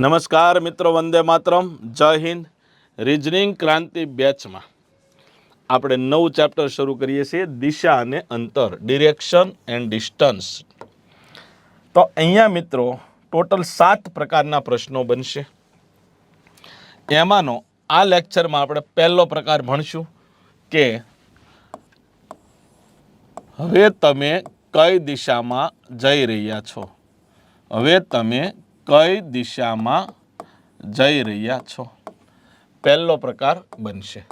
નમસ્કાર મિત્રો, વંદે માતરમ, જય હિન્દ. રીઝનિંગ ક્રાંતિ બેચમાં આપણે નવું ચેપ્ટર શરૂ કરીએ છીએ, દિશા અને અંતર, ડિરેક્શન એન્ડ ડિસ્ટન્સ. તો અહીંયા મિત્રો ટોટલ 7 પ્રકારના પ્રશ્નો બનશે. એમાંનો આ લેક્ચરમાં આપણે પહેલો પ્રકાર ભણશું કે હવે તમે કઈ દિશામાં જઈ રહ્યા છો. હવે તમે કઈ દિશામાં જઈ રહ્યા છો, પહેલો પ્રકાર બનશે.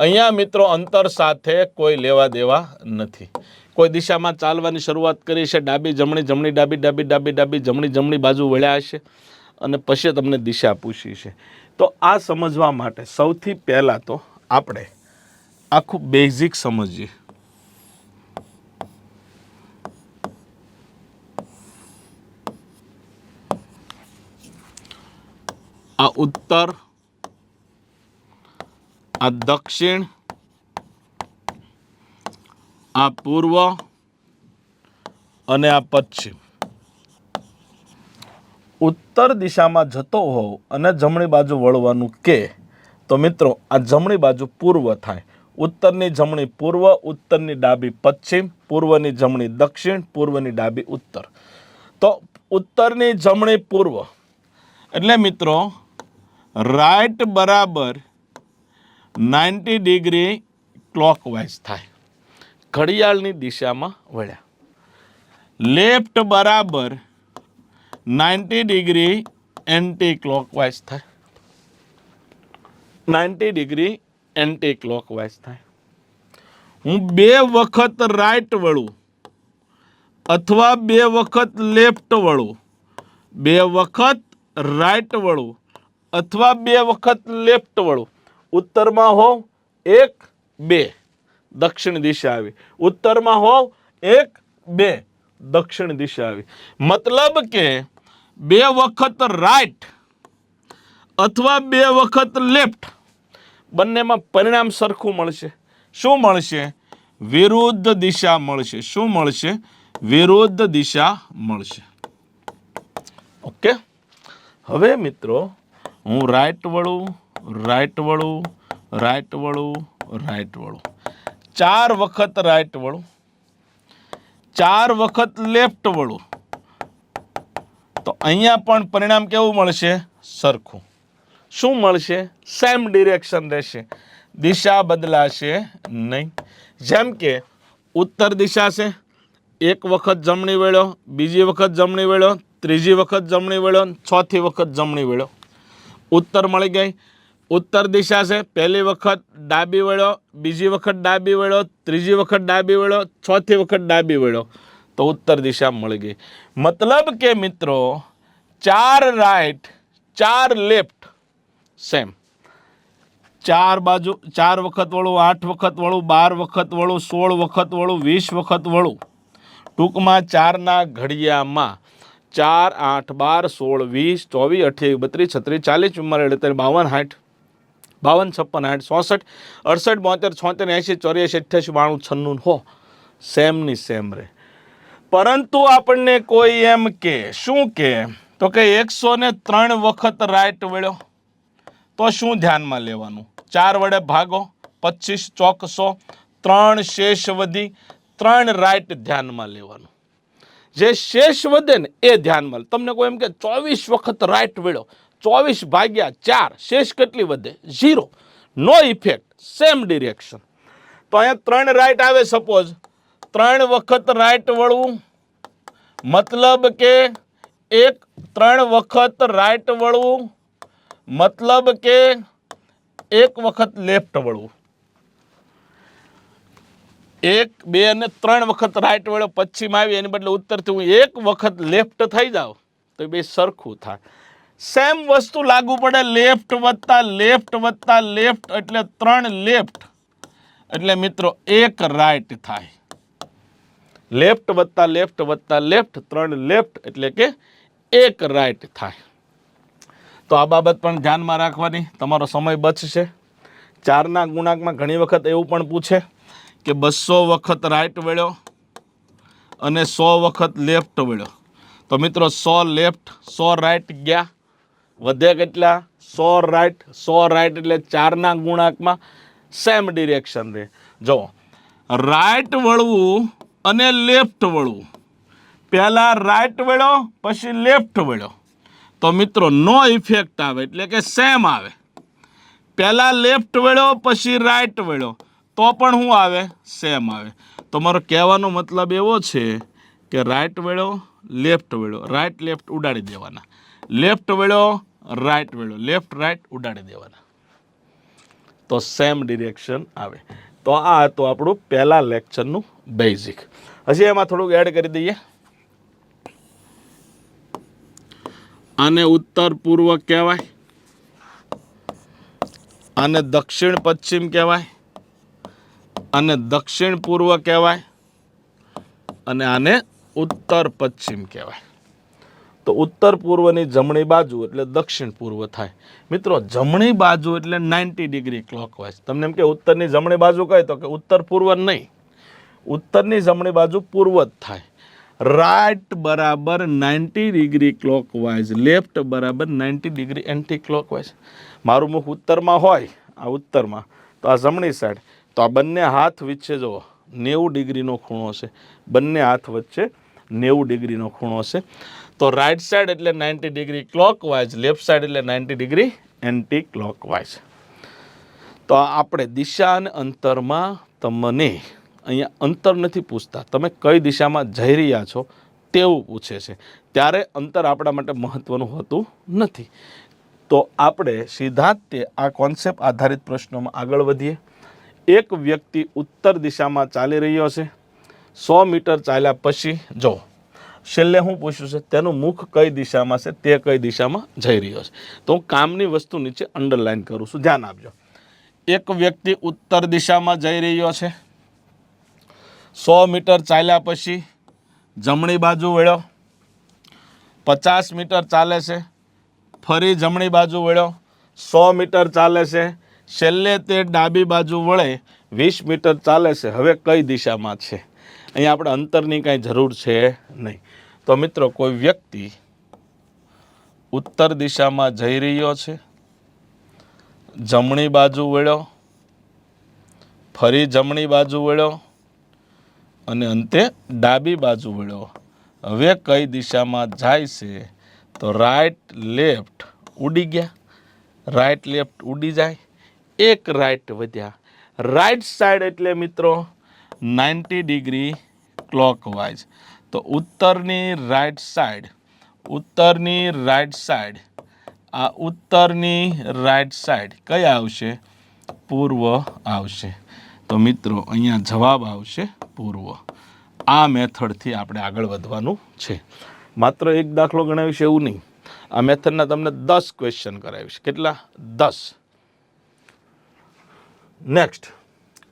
અહીંયા મિત્રો અંતર સાથે કોઈ લેવા દેવા નથી. કોઈ દિશામાં ચાલવાની શરૂઆત કરી છે, ડાબી જમણી જમણી ડાબી ડાબી ડાબી ડાબી જમણી જમણી બાજુ વળ્યા હશે અને પછી તમને દિશા પૂછી છે. તો આ સમજવા માટે સૌથી પહેલાં તો આપણે આખું બેઝિક સમજીએ. આ ઉત્તર, આ દક્ષિણ, આ પૂર્વ અને આ પશ્ચિમ. ઉત્તર દિશામાં જતો હોવ અને જમણી બાજુ વળવાનું કે તો મિત્રો આ જમણી બાજુ પૂર્વ થાય. ઉત્તરની જમણી પૂર્વ, ઉત્તરની ડાબી પશ્ચિમ, પૂર્વની જમણી દક્ષિણ, પૂર્વની ડાબી ઉત્તર. તો ઉત્તરની જમણી પૂર્વ એટલે મિત્રો રાઈટ બરાબર 90 ડિગ્રી ક્લોકવાઇઝ થાય, ઘડિયાળની દિશામાં વળ્યા. લેફ્ટ બરાબર 90 ડિગ્રી એન્ટી ક્લોકવાઇઝ થાય, 90 ડિગ્રી એન્ટી ક્લોકવાઇઝ થાય. હું 2 વખત રાઈટ વળું અથવા 2 વખત લેફ્ટ વળું, 2 વખત રાઈટ વળું અથવા 2 વખત લેફ્ટ વળું. ઉત્તરમાં હોવ 1 2 દક્ષિણ દિશા આવી, ઉત્તરમાં હોવ 1 2 દક્ષિણ દિશા આવી. મતલબ કે 2 વખત રાઈટ અથવા 2 વખત લેફ્ટ, બંનેમાં પરિણામ સરખું મળશે. શું મળશે? વિરુદ્ધ દિશા મળશે. શું મળશે? વિરુદ્ધ દિશા મળશે. ઓકે. હવે મિત્રો હું રાઈટ વળું, રાઈટ વળું, રાઈટ વળું, રાઈટ વળું, 4 વખત રાઈટ વળું, 4 વખત લેફ્ટ વળું, તો અહીંયા પણ પરિણામ કેવું મળશે? સરખું. શું મળશે? સેમ ડિરેક્શન રહેશે, દિશા બદલાશે નહીં. જેમ કે ઉત્તર દિશા છે, 1 વખત જમણી વળ્યો, બીજી વખત જમણી વળ્યો, ત્રીજી વખત જમણી વળ્યો, ચોથી વખત જમણી વળ્યો, ઉત્તર મળી ગઈ. ઉત્તર દિશા છે, પહેલી વખત ડાબી વળ્યો, બીજી વખત ડાબી વળ્યો, ત્રીજી વખત ડાબી વળ્યો, ચોથી વખત ડાબી વળ્યો, તો ઉત્તર દિશા મળી ગઈ. મતલબ કે મિત્રો 4 રાઈટ 4 લેફ્ટ સેમ, 4 બાજુ 4 વખત વળું, 8 વખત વળું, 12 વખત વળું, 16 વખત વળું, 20 વખત વળું. ટૂંકમાં 4ના ઘડિયામાં 4 8 12 16 20 24 28 32 36 44 45 52 56 58 56 67 68 74 80 84 88 92 96 હો, સેમની સેમ રહે. પરંતુ આપણને કોઈ એમ કે શું કે તો કે 103 વખત રાઈટ વળ્યો, તો શું ધ્યાનમાં લેવાનું? 4 વડે ભાગો, 25 ચોક 100, 3 શેષ વધી, 3 રાઈટ ધ્યાનમાં લેવાનું. જે શેષ વધે ને એ ધ્યાનમાં લે. તમને કોઈ એમ કે 24 વખત રાઈટ વળ્યો, 24 ભાગ્યા 4, શેષ કેટલી વધે? 0. નો ઇફેક્ટ, સેમ ડિરેક્શન. તો અહીંયા 3 રાઈટ આવે. સપોઝ 3 વખત રાઈટ વળવું, મતલબ કે 3 વખત રાઈટ વળવું, મતલબ કે 1 વખત લેફ્ટ વળવું. 1 2 અને 3 વખત રાઈટ વળ્યો, પશ્ચિમ આવી, એની બદલે ઉત્તરથી હું 1 વખત લેફ્ટ થઈ જાઉં તો બે સરખું થાય. સેમ વસ્તુ લાગુ પડે. લેફ્ટ વત્તા લેફ્ટ વત્તા લેફ્ટ એટલે 3 લેફ્ટ, એટલે મિત્રો 1 રાઈટ થાય. લેફ્ટ વત્તા લેફ્ટ વત્તા લેફ્ટ 3 લેફ્ટ એટલે કે 1 રાઈટ થાય. તો આ બાબત પણ ધ્યાનમાં રાખવાની, તમારો સમય બચશે. 4ના ગુણાંકમાં ઘણી વખત એવું પણ પૂછે કે 200 વખત રાઈટ વળ્યો અને 100 વખત લેફ્ટ વળ્યો, તો મિત્રો 100 લેફ્ટ 100 રાઈટ ગયા, વધે કેટલા 100 રાઈટ. 100 રાઈટ એટલે 4ના ગુણાંકમાં સેમ ડિરેક્શન રહે. જો રાઈટ વળવું અને લેફ્ટ વળવું, પહેલા રાઈટ વળ્યો પછી લેફ્ટ વળ્યો તો મિત્રો નો ઇફેક્ટ આવે એટલે કે સેમ આવે. પહેલા લેફ્ટ વળ્યો પછી રાઈટ વળ્યો તો પણ શું આવે? સેમ આવે. તો મારો કહેવાનો મતલબ એવો છે કે રાઈટ વળ્યો લેફ્ટ વળ્યો, રાઈટ લેફ્ટ ઉડાડી દેવાના, લેફ્ટ વળ્યો રાઈટ વળ્યો, લેફ્ટ રાઈટ ઉડાડી દેવાના, તો સેમ ડિરેક્શન આવે. તો આ હતું આપણું પહેલા લેક્ચરનું બેઝિક. હજી એમાં થોડુંક એડ કરી દઈએ. આને ઉત્તર પૂર્વ કહેવાય, આને દક્ષિણ પશ્ચિમ કહેવાય, આને દક્ષિણ પૂર્વ કહેવાય અને આને ઉત્તર પશ્ચિમ કહેવાય. તો ઉત્તર પૂર્વની જમણી બાજુ એટલે દક્ષિણ પૂર્વ થાય. મિત્રો જમણી બાજુ એટલે 90 ડિગ્રી ક્લોકવાઇઝ. તમને એમ કે ઉત્તરની જમણી બાજુ કઈ, તો કે ઉત્તર પૂર્વ નહીં, ઉત્તરની જમણી બાજુ પૂર્વ જ થાય. રાઈટ બરાબર 90 ડિગ્રી ક્લોકવાઇઝ, લેફ્ટ બરાબર 90 ડિગ્રી એન્ટી ક્લોકવાઇઝ. મારું મુખ ઉત્તરમાં હોય, આ ઉત્તરમાં, તો આ જમણી સાઈડ, તો આ બંને હાથ વચ્ચે જુઓ 90 ડિગ્રીનો ખૂણો છે, બંને હાથ વચ્ચે 90 ડિગ્રીનો ખૂણો છે. તો રાઈટ સાઈડ એટલે 90 ડિગ્રી ક્લોકવાઇઝ, લેફ્ટ સાઈડ એટલે 90 ડિગ્રી એન્ટી ક્લોકવાઇઝ. તો આપણે દિશા અને અંતરમાં તમને અહીંયા અંતર નથી પૂછતા, તમે કઈ દિશામાં જઈ રહ્યા છો તેવું પૂછે છે, ત્યારે અંતર આપણા માટે મહત્વનું હોતું નથી. તો આપણે સીધા જ તે આ કોન્સેપ્ટ આધારિત પ્રશ્નોમાં આગળ વધીએ. એક વ્યક્તિ ઉત્તર દિશામાં ચાલી રહ્યો છે. 100 મીટર ચાલ્યા પછી જો છેલ્લે હું પૂછ્યું છે તેનું મુખ કઈ દિશામાં છે, તે કઈ દિશામાં જઈ રહ્યો છે. તો હું કામની વસ્તુ નીચે અંડરલાઈન કરું છું, ધ્યાન આપજો. એક વ્યક્તિ ઉત્તર દિશામાં જઈ રહ્યો છે. 100 મીટર ચાલ્યા પછી જમણી બાજુ વળ્યો, 50 મીટર ચાલે છે, ફરી જમણી બાજુ વળ્યો, 100 મીટર ચાલે છે, છેલ્લે તે ડાબી બાજુ વળે 20 મીટર ચાલે છે. હવે કઈ દિશામાં છે? અહીંયા આપણે અંતરની કાંઈ જરૂર છે નહીં. તો મિત્રો કોઈ વ્યક્તિ ઉત્તર દિશામાં જઈ રહ્યો છે, જમણી બાજુ વળ્યો, ફરી જમણી બાજુ વળ્યો અને અંતે ડાબી બાજુ વળ્યો. હવે કઈ દિશામાં જાય છે? તો રાઈટ લેફ્ટ ઉડી ગયા, રાઈટ લેફ્ટ ઉડી જાય, એક રાઈટ વધ્યા. રાઈટ સાઈડ એટલે મિત્રો 90 ડિગ્રી ક્લોકવાઇઝ. તો ઉત્તરની રાઈટ સાઈડ, ઉત્તરની રાઈટ સાઈડ, આ ઉત્તરની રાઈટ સાઈડ કઈ આવશે? પૂર્વ આવશે. તો મિત્રો અહીંયા જવાબ આવશે પૂર્વ. આ મેથડથી આપણે આગળ વધવાનું છે. માત્ર એક દાખલો ગણાવીશ એવું નહીં, આ મેથડના તમને 10 ક્વેશ્ચન કરાવીશ. કેટલા? 10. નેક્સ્ટ,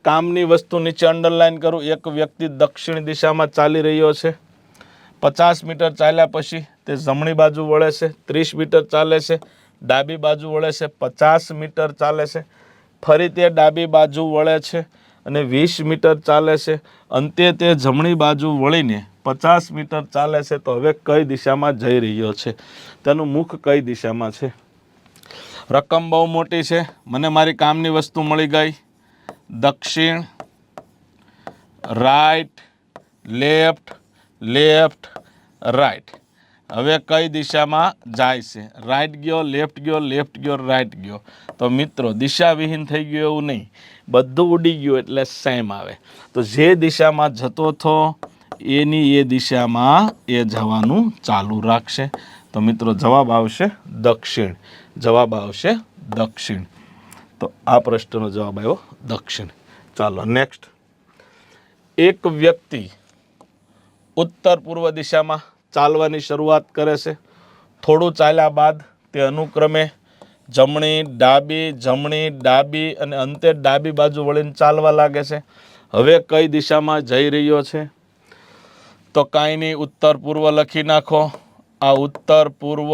કામની વસ્તુ નીચે અંડરલાઈન કરું. એક વ્યક્તિ દક્ષિણ દિશામાં ચાલી રહ્યો છે. 50 મીટર ચાલ્યા પછી તે જમણી બાજુ વળે છે, 30 મીટર ચાલે છે, ડાબી બાજુ વળે છે, 50 મીટર ચાલે છે, ફરી તે ડાબી બાજુ વળે છે અને 20 મીટર ચાલે છે. અંતે તે જમણી બાજુ વળીને 50 મીટર ચાલે છે. તો હવે કઈ દિશામાં જઈ રહ્યો છે? તેનું મુખ કઈ દિશામાં છે? રકમ બહુ મોટી છે, મને મારી કામની વસ્તુ મળી ગઈ. દક્ષિણ, રાઈટ, લેફ્ટ, લેફ્ટ, રાઈટ. હવે કઈ દિશામાં જાય છે? રાઈટ ગયો, લેફ્ટ ગયો, લેફ્ટ ગયો, રાઈટ ગયો. તો મિત્રો દિશાવિહીન થઈ ગયું એવું નહીં, બધું ઉડી ગયું એટલે સેમ આવે. તો જે દિશામાં જતો હતો એની એ દિશામાં એ જવાનું ચાલુ રાખશે. તો મિત્રો જવાબ આવશે દક્ષિણ. જવાબ આવશે દક્ષિણ. તો આ પ્રશ્નનો જવાબ આવ્યો દક્ષિણ. ચાલો નેક્સ્ટ. એક વ્યક્તિ ઉત્તર પૂર્વ દિશામાં ચાલવાની શરૂઆત કરે છે. થોડું ચાલ્યા બાદ તે અનુક્રમે જમણી, ડાબી અને અંતે ડાબી બાજુ વળીને ચાલવા લાગે છે. હવે કઈ દિશામાં જઈ રહ્યો છે? તો કાંઈ નહીં, ઉત્તર પૂર્વ લખી નાખો. આ ઉત્તર પૂર્વ.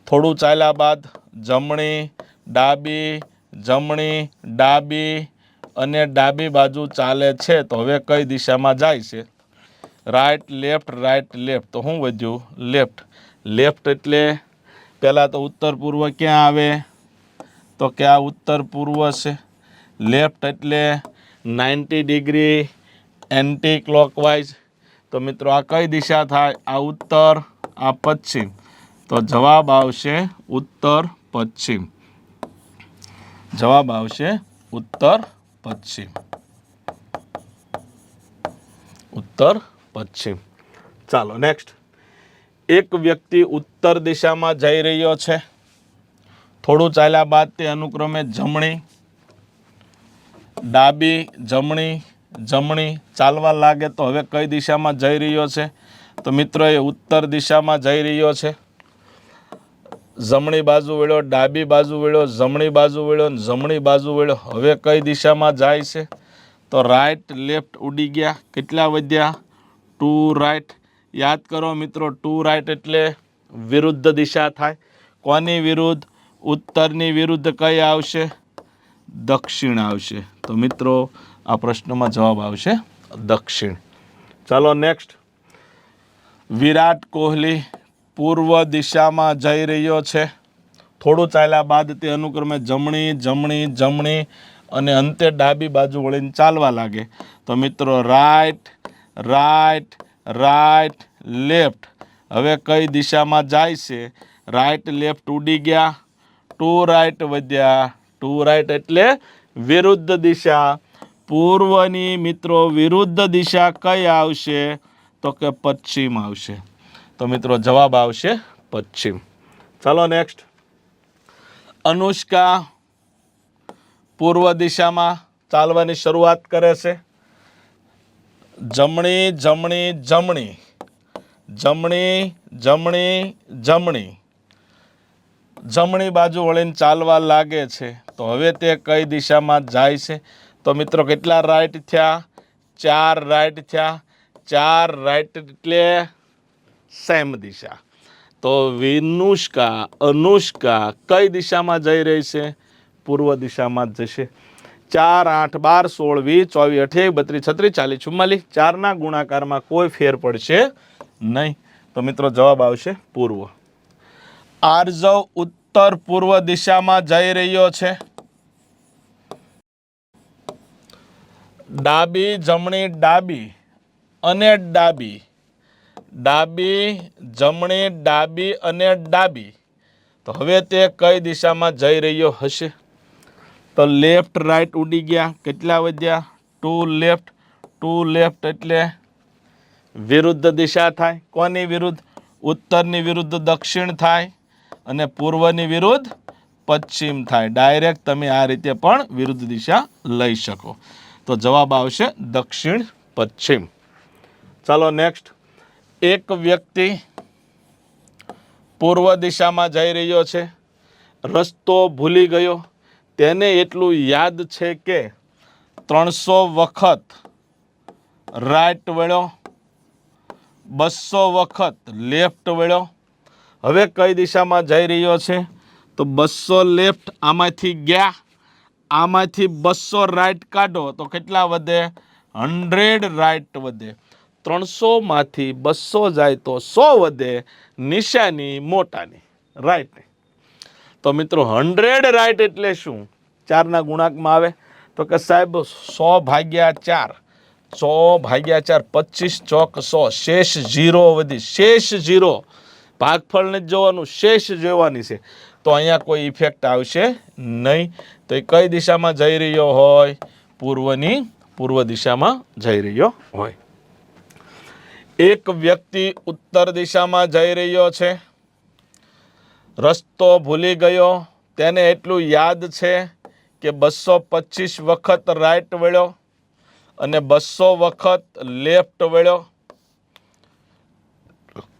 થોડું ચાલ્યા બાદ જમણી, ડાબી અને ડાબી બાજુ ચાલે છે. તો હવે કઈ દિશામાં જાય છે? Right left. તો શું વધ્યું? લેફ્ટ. લેફ્ટ એટલે પહેલાં તો ઉત્તર પૂર્વ ક્યાં આવે? તો કે આ ઉત્તર પૂર્વ છે. લેફ્ટ એટલે 90 ડિગ્રી એન્ટી ક્લોકવાઇઝ. તો મિત્રો આ કઈ દિશા થાય? આ ઉત્તર, આ પશ્ચિમ. તો જવાબ આવશે ઉત્તર પશ્ચિમ. જવાબ આવશે ઉત્તર પશ્ચિમ. ઉત્તર પશ્ચિમ. ચાલો નેક્સ્ટ. એક વ્યક્તિ ઉત્તર દિશામાં જઈ રહ્યો છે. થોડું ચાલ્યા બાદ તે અનુક્રમે જમણી, ડાબી, જમણી, જમણી ચાલવા લાગે. તો હવે કઈ દિશામાં જઈ રહ્યો છે? તો મિત્રો એ ઉત્તર દિશામાં જઈ રહ્યો છે. જમણી બાજુ વળ્યો, ડાબી બાજુ વળ્યો, જમણી બાજુ વળ્યો, જમણી બાજુ વળ્યો. હવે કઈ દિશામાં જાય છે? તો રાઈટ લેફ્ટ ઉડી ગયા. કેટલા વધ્યા? 2 રાઈટ. યાદ કરો મિત્રો, 2 રાઈટ એટલે વિરુદ્ધ દિશા થાય. કોની વિરુદ્ધ? ઉત્તરની વિરુદ્ધ કઈ આવશે? દક્ષિણ આવશે. તો મિત્રો આ પ્રશ્નમાં જવાબ આવશે દક્ષિણ. ચાલો નેક્સ્ટ. વિરાટ કોહલી પૂર્વ દિશામાં જઈ રહ્યો છે. થોડું ચાલ્યા બાદ તે અનુક્રમે જમણી, જમણી, જમણી અને અંતે ડાબી બાજુ વળીને ચાલવા લાગે. તો મિત્રો રાઈટ, રાઈટ, રાઈટ, લેફ્ટ. હવે કઈ દિશામાં જાય છે? રાઈટ લેફ્ટ ઉડી ગયા. 2 રાઈટ વધ્યા. 2 રાઈટ એટલે વિરુદ્ધ દિશા. પૂર્વની મિત્રો વિરુદ્ધ દિશા કઈ આવશે? તો કે પશ્ચિમ આવશે. તો મિત્રો જવાબ આવશે પશ્ચિમ. ચાલો નેક્સ્ટ. અનુષ્કા પૂર્વ દિશામાં ચાલવાની શરૂઆત કરે છે. જમણી, જમણી, જમણી, જમણી, જમણી, જમણી, જમણી બાજુ વળીને ચાલવા લાગે છે. તો હવે તે કઈ દિશામાં જાય છે? તો મિત્રો કેટલા રાઈટ થયા? 4 રાઈટ થયા. 4 રાઈટ એટલે સેમ દિશા. તો વિનુષ્કા, અનુષ્કા કઈ દિશામાં જઈ રહી છે? પૂર્વ દિશામાં જ જશે. 4, 8, 12, 16, 20, 28, 32, 36, 44. 4ના ગુણાકારમાં કોઈ ફેર પડશે નહીં. તો મિત્રો જવાબ આવશે પૂર્વ. આર્જવ ઉત્તર પૂર્વ દિશામાં જઈ રહ્યો છે. ડાબી, જમણી, ડાબી અને ડાબી, ડાબી, જમણી, ડાબી અને ડાબી. તો હવે તે કઈ દિશામાં જઈ રહ્યો હશે? તો લેફ્ટ રાઈટ ઉડી ગયા. કેટલા વધ્યા? 2 લેફ્ટ. 2 લેફ્ટ એટલે વિરુદ્ધ દિશા થાય. કોની વિરુદ્ધ? ઉત્તરની વિરુદ્ધ દક્ષિણ થાય અને પૂર્વની વિરુદ્ધ પશ્ચિમ થાય. ડાયરેક્ટ તમે આ રીતે પણ વિરુદ્ધ દિશા લઈ શકો. તો જવાબ આવશે દક્ષિણ પશ્ચિમ. ચાલો નેક્સ્ટ. એક વ્યક્તિ પૂર્વ દિશામાં જઈ રહ્યો છે. રસ્તો ભૂલી ગયો. તેને એટલું યાદ છે કે 300 વખત રાઈટ વળ્યો, 200 વખત લેફ્ટ વળ્યો. હવે કઈ દિશામાં જઈ રહ્યો છે? તો 200 લેફ્ટ આમાંથી ગયા. આમાંથી 200 રાઈટ કાઢો તો કેટલા વધે? 100 રાઈટ વધે. 300માંથી 200 જાય તો 100 વધે. નિશાની મોટાની, રાઈટ. તો મિત્રો 100 રાઈટ એટલે શું? 4ના ગુણાંકમાં આવે. તો કે સાહેબ 100 ભાગ્યા 4, 100 ભાગ્યા 4, 25 ચોક 100, શેષ 0 વધી. શેષ 0, ભાગફળ નથી જોવાનું, શેષ જોવાની છે. તો અહીંયા કોઈ ઇફેક્ટ આવશે નહીં. તો એ કઈ દિશામાં જઈ રહ્યો હોય? પૂર્વની પૂર્વ દિશામાં જઈ રહ્યો હોય. એક વ્યક્તિ ઉત્તર દિશામાં જઈ રહ્યો છે. રસ્તો ભૂલી ગયો. તેને એટલું યાદ છે કે 225 વખત રાઈટ વળ્યો અને 200 વખત લેફ્ટ વળ્યો.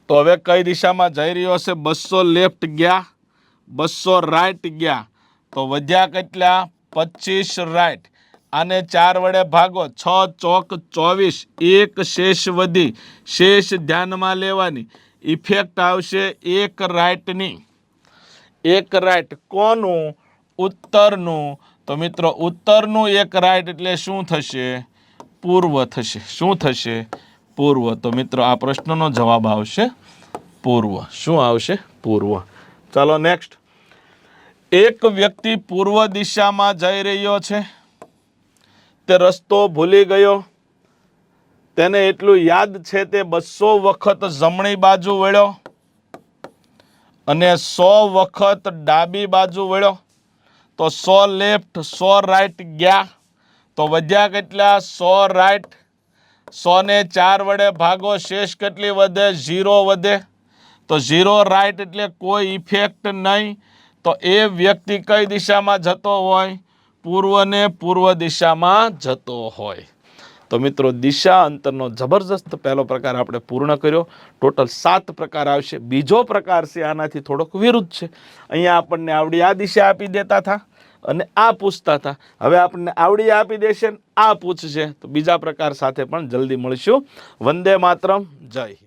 તો હવે કઈ દિશામાં જઈ રહ્યો છે? 200 લેફ્ટ ગયા, 200 રાઈટ ગયા. તો વધ્યા કેટલા? 25 રાઈટ. આને 4 વડે ભાગો. 6 ચોક 24. એક શેષ વધી. શેષ ધ્યાનમાં લેવાની. ઇફેક્ટ આવશે એક રાઈટની. એક રાઈટ કોનું? ઉત્તરનું. તો મિત્રો ઉત્તરનું એક રાઈટ એટલે શું થશે? પૂર્વ થશે. શું થશે? પૂર્વ. તો મિત્રો આ પ્રશ્નનો જવાબ આવશે પૂર્વ. શું આવશે? પૂર્વ. ચાલો નેક્સ્ટ. એક વ્યક્તિ પૂર્વ દિશામાં જઈ રહ્યો છે. તે રસ્તો ભૂલી ગયો. તેને એટલું યાદ છે તે 200 વખત જમણી બાજુ વળ્યો અને 100 વખત ડાબી બાજુ વળ્યો. તો 100 લેફ્ટ 100 રાઈટ ગયા. તો વધ્યા કેટલા? 100 રાઈટ. 100 ને 4 વડે ભાગો, શેષ કેટલી વધે? 0 વધે. તો 0 રાઈટ એટલે કોઈ ઇફેક્ટ નહીં. તો એ વ્યક્તિ કઈ દિશામાં જતો હોય? પૂર્વ ને પૂર્વ દિશામાં જતો હોય. તો મિત્રો દિશા અંતરનો જબરજસ્ત પહેલો પ્રકાર આપણે પૂર્ણ કર્યો. ટોટલ 7 પ્રકાર આવશે. બીજો પ્રકાર છે આનાથી થોડોક વિરુદ્ધ છે. અહીંયા આપણને આવડી આ દિશા આપી દેતા હતા અને આ પૂછતા હતા. હવે આપણને આવડી આપી દેશે, આ પૂછશે. તો બીજા પ્રકાર સાથે પણ જલ્દી મળીશું. વંદે માતરમ. જય હિન્દ.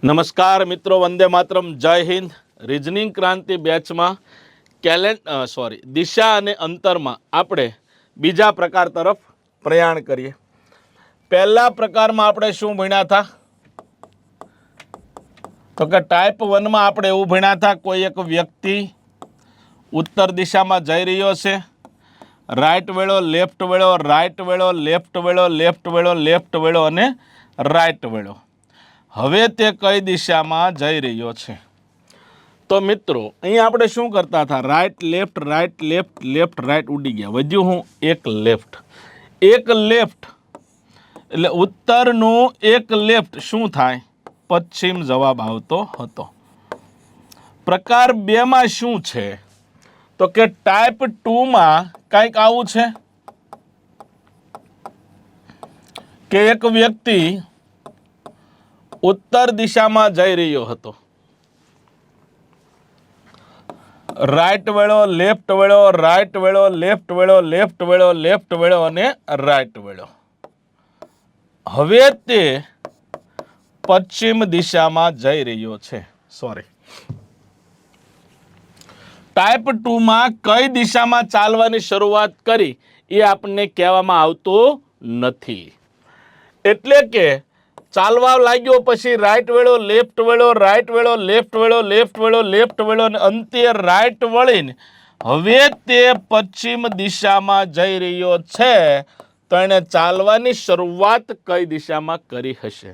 નમસ્કાર મિત્રો, વંદે માતરમ, જય હિન્દ. રીઝનિંગ ક્રાંતિ બેચમાં દિશા અને અંતરમાં આપણે બીજા પ્રકાર તરફ પ્રયાણ કરીએ. પહેલા પ્રકારમાં આપણે શું ભણ્યા હતા? તો કે ટાઈપ 1 માં આપણે એવું ભણ્યા હતા, કોઈ એક વ્યક્તિ ઉત્તર દિશામાં જઈ રહ્યો છે. રાઈટ વેળો, લેફ્ટ વેળો, રાઈટ વેળો, લેફ્ટ વેળો, લેફ્ટ વેળો, લેફ્ટ વેળો અને રાઈટ વેળો. હવે તે કઈ દિશામાં જઈ રહ્યો છે? તો મિત્રો અહીંયા આપણે શું કરતા હતા? Right left, right left, left right ઉડી ગયા. વધ્યું હું એક લેફ્ટ. એક લેફ્ટ એટલે ઉત્તરનું એક લેફ્ટ શું થાય? પશ્ચિમ જવાબ આવતો હતો. પ્રકાર 2 માં શું છે? તો કે ટાઈપ 2 માં કંઈક આવું છે કે એક વ્યક્તિ ઉત્તર દિશામાં જઈ રહ્યો હતો. રાઈટ વેળો, લેફ્ટ વેળો, રાઈટ વેળો, લેફ્ટ વેળો, લેફ્ટ વેળો, લેફ્ટ વેળો અને રાઈટ વેળો. હવે તે પશ્ચિમ દિશામાં જઈ રહ્યો છે. ટાઈપ 2 માં કઈ દિશામાં ચાલવાની શરૂઆત કરી એ આપણને કહેવામાં આવતું નથી. એટલે કે ચાલવા લાગ્યો, પછી રાઈટ વેળો, લેફ્ટ વેળો, રાઈટ વેળો, લેફ્ટ વેળો, લેફ્ટ વેળો, લેફ્ટ વેળો અને અંતે રાઈટ વળીને હવે તે પશ્ચિમ દિશામાં જઈ રહ્યો છે. તો એને ચાલવાની શરૂઆત કઈ દિશામાં કરી હશે?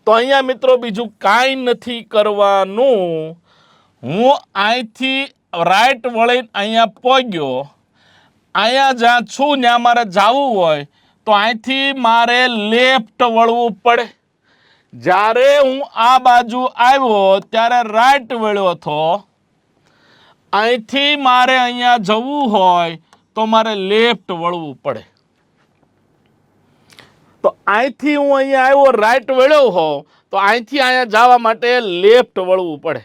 તો અહીંયા મિત્રો બીજું કાંઈ નથી કરવાનું. હું અહીંથી રાઈટ વળીને અહીંયા પહોંચ્યો. અહીંયા જ્યાં છું ત્યાં મારે જવું હોય તો અહીંથી મારે લેફ્ટ વળવું પડે. જ્યારે હું આ બાજુ આવ્યો ત્યારે રાઈટ વળ્યો હતો. અહીંથી મારે અહીંયા જવું હોય તો મારે લેફ્ટ વળવું પડે. તો અહીંથી હું અહીંયા આવ્યો, રાઈટ વળ્યો હોઉં તો અહીંથી અહીંયા જવા માટે લેફ્ટ વળવું પડે.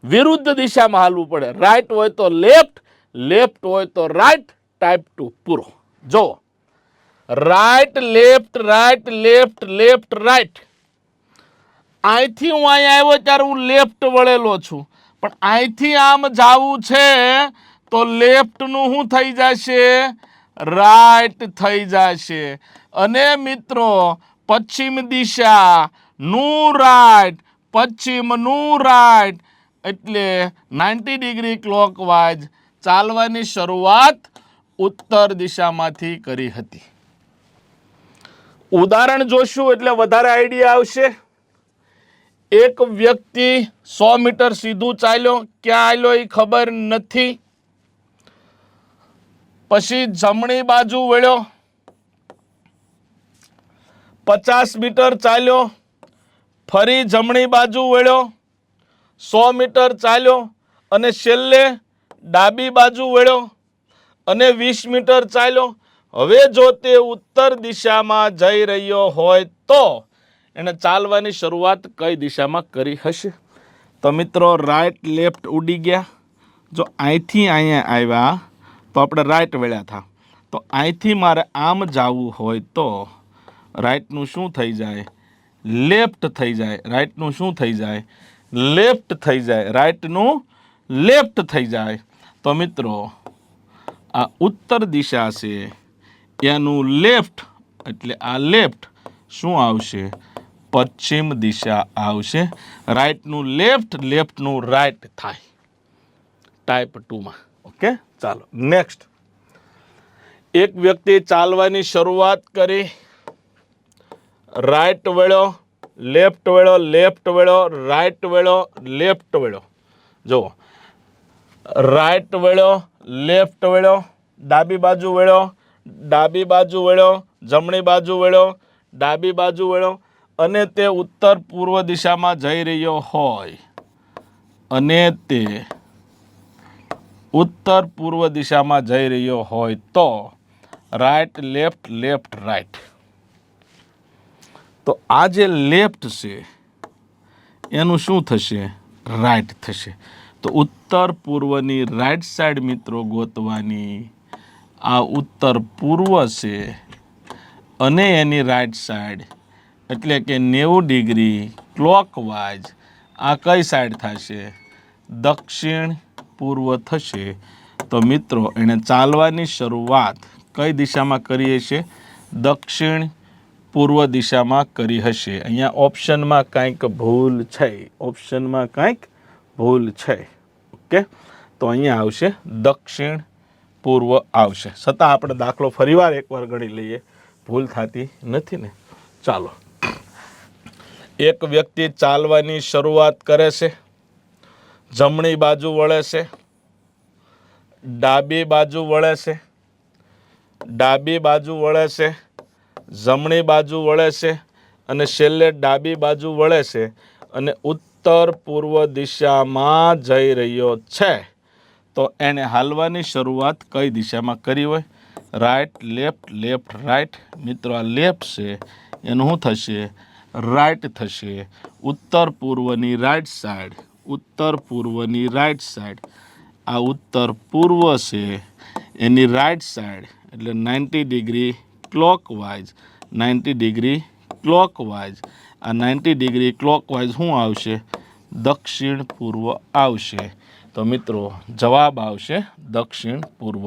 વિરુદ્ધ દિશામાં હાલવું પડે. રાઈટ હોય તો લેફ્ટ, લેફ્ટ હોય તો રાઈટ. ટાઈપ 2 પૂરો. જો right left, right left, left right. અહીંથી હું અહીંયા આવ્યો ત્યારે હું લેફ્ટ વળેલો છું, પણ અહીંથી આમ જવું છે તો લેફ્ટનું શું થઈ જશે? રાઈટ થઈ જશે. અને મિત્રો પશ્ચિમ દિશા નું રાઈટ, પશ્ચિમનું રાઈટ એટલે 90 ડિગ્રી ક્લોકવાઇઝ ચાલવાની શરૂઆત ઉત્તર દિશામાંથી કરી હતી. ઉદાહરણ જોશું એટલે વધારે આઈડિયા આવશે. એક વ્યક્તિ 100 મીટર સીધું ચાલ્યો, ક્યાં આવ્યો એ ખબર નથી. પછી જમણી બાજુ વળ્યો, 50 મીટર ચાલ્યો, ફરી જમણી બાજુ વળ્યો, 100 મીટર ચાલ્યો અને છેલ્લે ડાબી બાજુ વળ્યો અને 20 મીટર ચાલ્યો. હવે જો તે ઉત્તર દિશામાં જઈ રહ્યો હોય તો એને ચાલવાની શરૂઆત કઈ દિશામાં કરી હશે? તો મિત્રો રાઈટ લેફ્ટ ઉડી ગયા. જો અહીંથી અહીંયા આવ્યા તો આપણે રાઈટ વળ્યા હતા. તો અહીંથી મારે આમ જવું હોય તો રાઈટનું શું થઈ જાય? લેફ્ટ થઈ જાય. રાઈટનું શું થઈ જાય? લેફ્ટ થઈ જાય. રાઈટનું લેફ્ટ થઈ જાય. તો મિત્રો આ ઉત્તર દિશા છે એનું લેફ્ટ એટલે આ લેફ્ટ શું આવશે? પશ્ચિમ દિશા આવશે. રાઈટનું લેફ્ટ, લેફ્ટનું રાઈટ થાય ટાઈપ 2માં. ઓકે, ચાલો નેક્સ્ટ. એક વ્યક્તિ ચાલવાની શરૂઆત કરી, રાઈટ વળ્યો, લેફ્ટ વળ્યો, લેફ્ટ વળ્યો, રાઈટ વળ્યો, લેફ્ટ વળ્યો. જુઓ, રાઈટ વળ્યો, લેફ્ટ વળ્યો, ડાબી બાજુ વળ્યો, ડાબી બાજુ વળ્યો, જમણી બાજુ વળ્યો, ડાબી બાજુ વળ્યો અને તે ઉત્તર પૂર્વ દિશામાં જઈ રહ્યો હોય અને તે ઉત્તર પૂર્વ દિશામાં જઈ રહ્યો હોય તો રાઈટ લેફ્ટ, લેફ્ટ રાઈટ. તો આ જે લેફ્ટ છે એનું શું થશે? રાઈટ થશે. તો ઉત્તર પૂર્વની રાઈટ સાઈડ મિત્રો ગોતવાની. આ ઉત્તર પૂર્વ છે અને એની રાઈટ સાઈડ એટલે કે 90 ડિગ્રી ક્લોકવાઇઝ આ કઈ સાઈડ થશે? દક્ષિણ પૂર્વ થશે. તો મિત્રો એણે ચાલવાની શરૂઆત કઈ દિશામાં કરી હશે? દક્ષિણ પૂર્વ દિશામાં કરી હશે. અહીંયા ઓપ્શનમાં કંઈક ભૂલ છે, ઓપ્શનમાં કંઈક ભૂલ છે. ઓકે, તો અહીંયા આવશે દક્ષિણ પૂર્વ આવશે. છતાં આપણે દાખલો ફરીવાર એકવાર ગણી લઈએ, ભૂલ થતી નથી ને. ચાલો, એક વ્યક્તિ ચાલવાની શરૂઆત કરે છે, જમણી બાજુ વળે છે, ડાબી બાજુ વળે છે, ડાબી બાજુ વળે છે, જમણી બાજુ વળે છે અને છેલ્લે ડાબી બાજુ વળે છે અને ઉત્તર પૂર્વ દિશામાં જઈ રહ્યો છે. તો એણે હાલવાની શરૂઆત કઈ દિશામાં કરી હોય? Right, left, left, right. મિત્રો આ લેફ્ટ છે એનું શું થશે? રાઈટ થશે. ઉત્તર પૂર્વની રાઈટ સાઈડ, ઉત્તર પૂર્વની રાઈટ સાઈડ, આ ઉત્તર પૂર્વ છે એની રાઈટ સાઈડ એટલે 90 ડિગ્રી ક્લોકવાઇઝ, 90 ડિગ્રી ક્લોકવાઇઝ. આ 90 ડિગ્રી ક્લોકવાઇઝ શું આવશે? દક્ષિણ પૂર્વ આવશે. તો મિત્રો જવાબ આવશે દક્ષિણ પૂર્વ.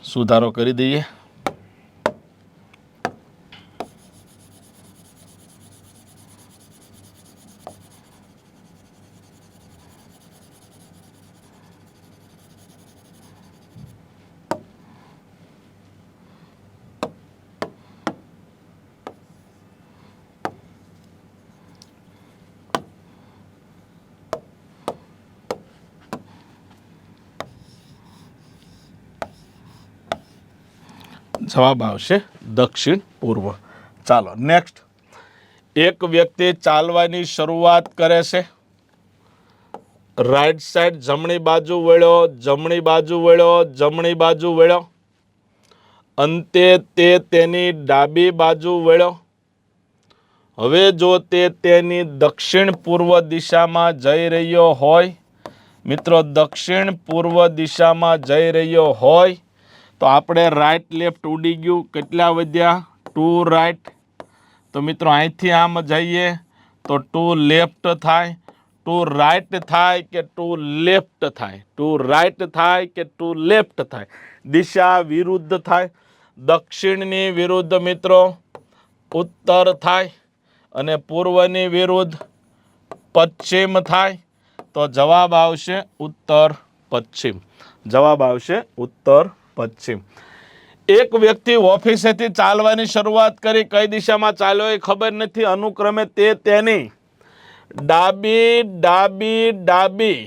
સુધારો કરી દઈએ. જવાબ આવશે દક્ષિણ પૂર્વ. ચાલો નેક્સ્ટ. એક વ્યક્તિ ચાલવાની શરૂઆત કરે છે, રાઈટ સાઈડ જમણી બાજુ વળ્યો, જમણી બાજુ વળ્યો, જમણી બાજુ વળ્યો, અંતે તે તેની ડાબી બાજુ વળ્યો. હવે જો તે તેની દક્ષિણ પૂર્વ દિશામાં જઈ રહ્યો હોય, મિત્રો દક્ષિણ પૂર્વ દિશામાં જઈ રહ્યો હોય તો આપણે રાઈટ લેફ્ટ ઉડી ગયું. કેટલા વધ્યા? 2 રાઈટ. તો મિત્રો અહીંથી આમ જઈએ તો 2 લેફ્ટ થાય, 2 રાઈટ થાય કે 2 લેફ્ટ થાય? 2 રાઈટ થાય કે 2 લેફ્ટ થાય? દિશા વિરુદ્ધ થાય. દક્ષિણની વિરુદ્ધ મિત્રો ઉત્તર થાય અને પૂર્વની વિરુદ્ધ પશ્ચિમ થાય. તો જવાબ આવશે ઉત્તર પશ્ચિમ. જવાબ આવશે ઉત્તર પશ્ચિમ. એક વ્યક્તિ ઓફિસેથી ચાલવાની શરૂઆત કરી, કઈ દિશામાં ચાલ્યો એ ખબર નથી. અનુક્રમે તે તેની ડાબી, ડાબી, ડાબી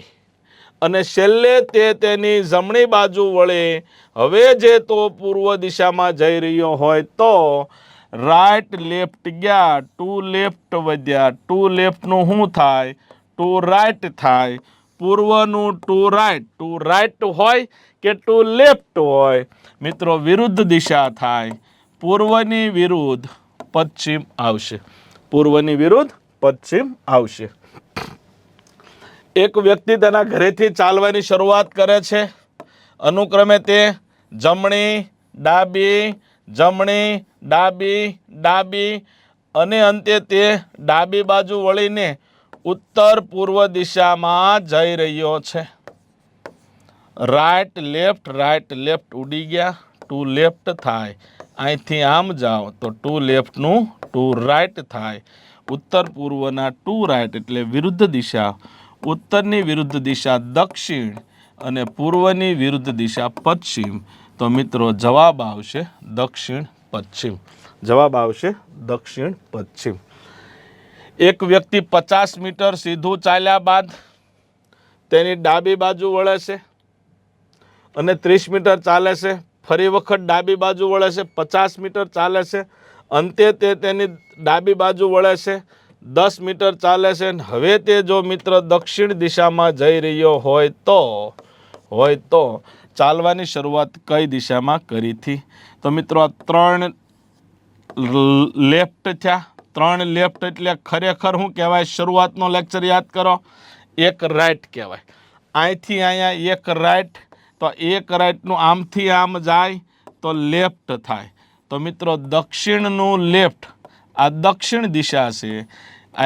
અને છેલ્લે તે તેની જમણી બાજુ વળી. હવે જે તો પૂર્વ દિશામાં જઈ રહ્યો હોય તો રાઈટ લેફ્ટ ગયા, 2 લેફ્ટ વધ્યા. 2 લેફ્ટનું શું થાય? 2 રાઈટ થાય. પૂર્વનું 2 રાઈટ. 2 રાઈટ હોય કે 2 લેફ્ટ હોય? મિત્રો વિરુદ્ધ દિશા થાય. પૂર્વની વિરુદ્ધ પશ્ચિમ આવશે. પૂર્વની વિરુદ્ધ પશ્ચિમ આવશે. એક વ્યક્તિ તેના ઘરેથી ચાલવાની શરૂઆત કરે છે. અનુક્રમે તે જમણી, ડાબી, જમણી, ડાબી, ડાબી અને અંતે તે ડાબી બાજુ વળીને ઉત્તર પૂર્વ દિશામાં જઈ રહ્યો છે. રાઈટ લેફ્ટ ઉડી ગયા, ટુ લેફ્ટ થાય. અહીંથી આમ જાઓ તો ટુ લેફ્ટનું ટુ રાઈટ થાય. ઉત્તર પૂર્વના ટુ રાઈટ એટલે વિરુદ્ધ દિશા. ઉત્તરની વિરુદ્ધ દિશા દક્ષિણ અને પૂર્વની વિરુદ્ધ દિશા પશ્ચિમ. તો મિત્રો જવાબ આવશે દક્ષિણ પશ્ચિમ. જવાબ આવશે દક્ષિણ પશ્ચિમ. એક વ્યક્તિ 50 મીટર સીધું ચાલ્યા બાદ તેની ડાબી બાજુ વળે છે અને 30 મીટર ચાલે છે. ફરી વખત ડાબી બાજુ વળે છે, 50 મીટર ચાલે છે. અંતે તે તેની ડાબી બાજુ વળે છે, 10 મીટર ચાલે છે. હવે તે જો મિત્ર દક્ષિણ દિશામાં જઈ રહ્યો હોય તો ચાલવાની શરૂઆત કઈ દિશામાં કરી હતી? તો મિત્રો આ 3 લેફ્ટ થયા. 3 લેફ્ટ એટલે ખરેખર શું કહેવાય? શરૂઆતનો લેક્ચર યાદ કરો, એક રાઈટ કહેવાય. અહીંથી અહીંયા એક રાઈટ, તો એક રાઈટનું આમથી આમ જાય તો લેફ્ટ થાય. તો મિત્રો દક્ષિણનું લેફ્ટ, આ દક્ષિણ દિશા છે.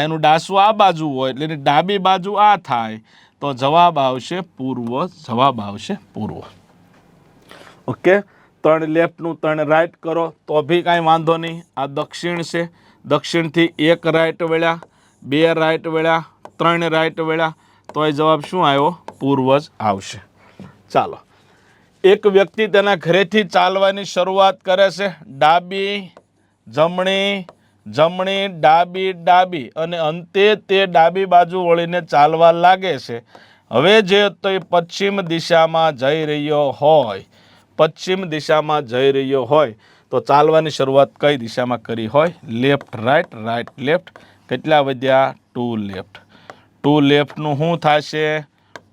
એનું ડાસું આ બાજુ હોય એટલે એની ડાબી બાજુ આ થાય. તો જવાબ આવશે પૂર્વ. જવાબ આવશે પૂર્વ. ઓકે, 3 લેફ્ટનું 3 રાઈટ કરો તો બી કાંઈ વાંધો નહીં. આ દક્ષિણ છે, દક્ષિણથી એક રાઈટ વળ્યા, 2 રાઈટ વળ્યા, 3 રાઈટ વળ્યા, તો એ જવાબ શું આવ્યો? પૂર્વ જ આવશે. ચાલો, એક વ્યક્તિ તેના ઘરેથી ચાલવાની શરૂઆત કરે છે. ડાબી જમણી જમણી ડાબી ડાબી અને અંતે તે ડાબી બાજુ વળીને ચાલવા લાગે છે. હવે જે તો એ પશ્ચિમ દિશામાં જઈ રહ્યો હોય, પશ્ચિમ દિશામાં જઈ રહ્યો હોય તો ચાલવાની શરૂઆત કઈ દિશામાં કરી હોય? Left right, right left. કેટલા વધ્યા? 2 લેફ્ટ. 2 લેફ્ટનું શું થશે?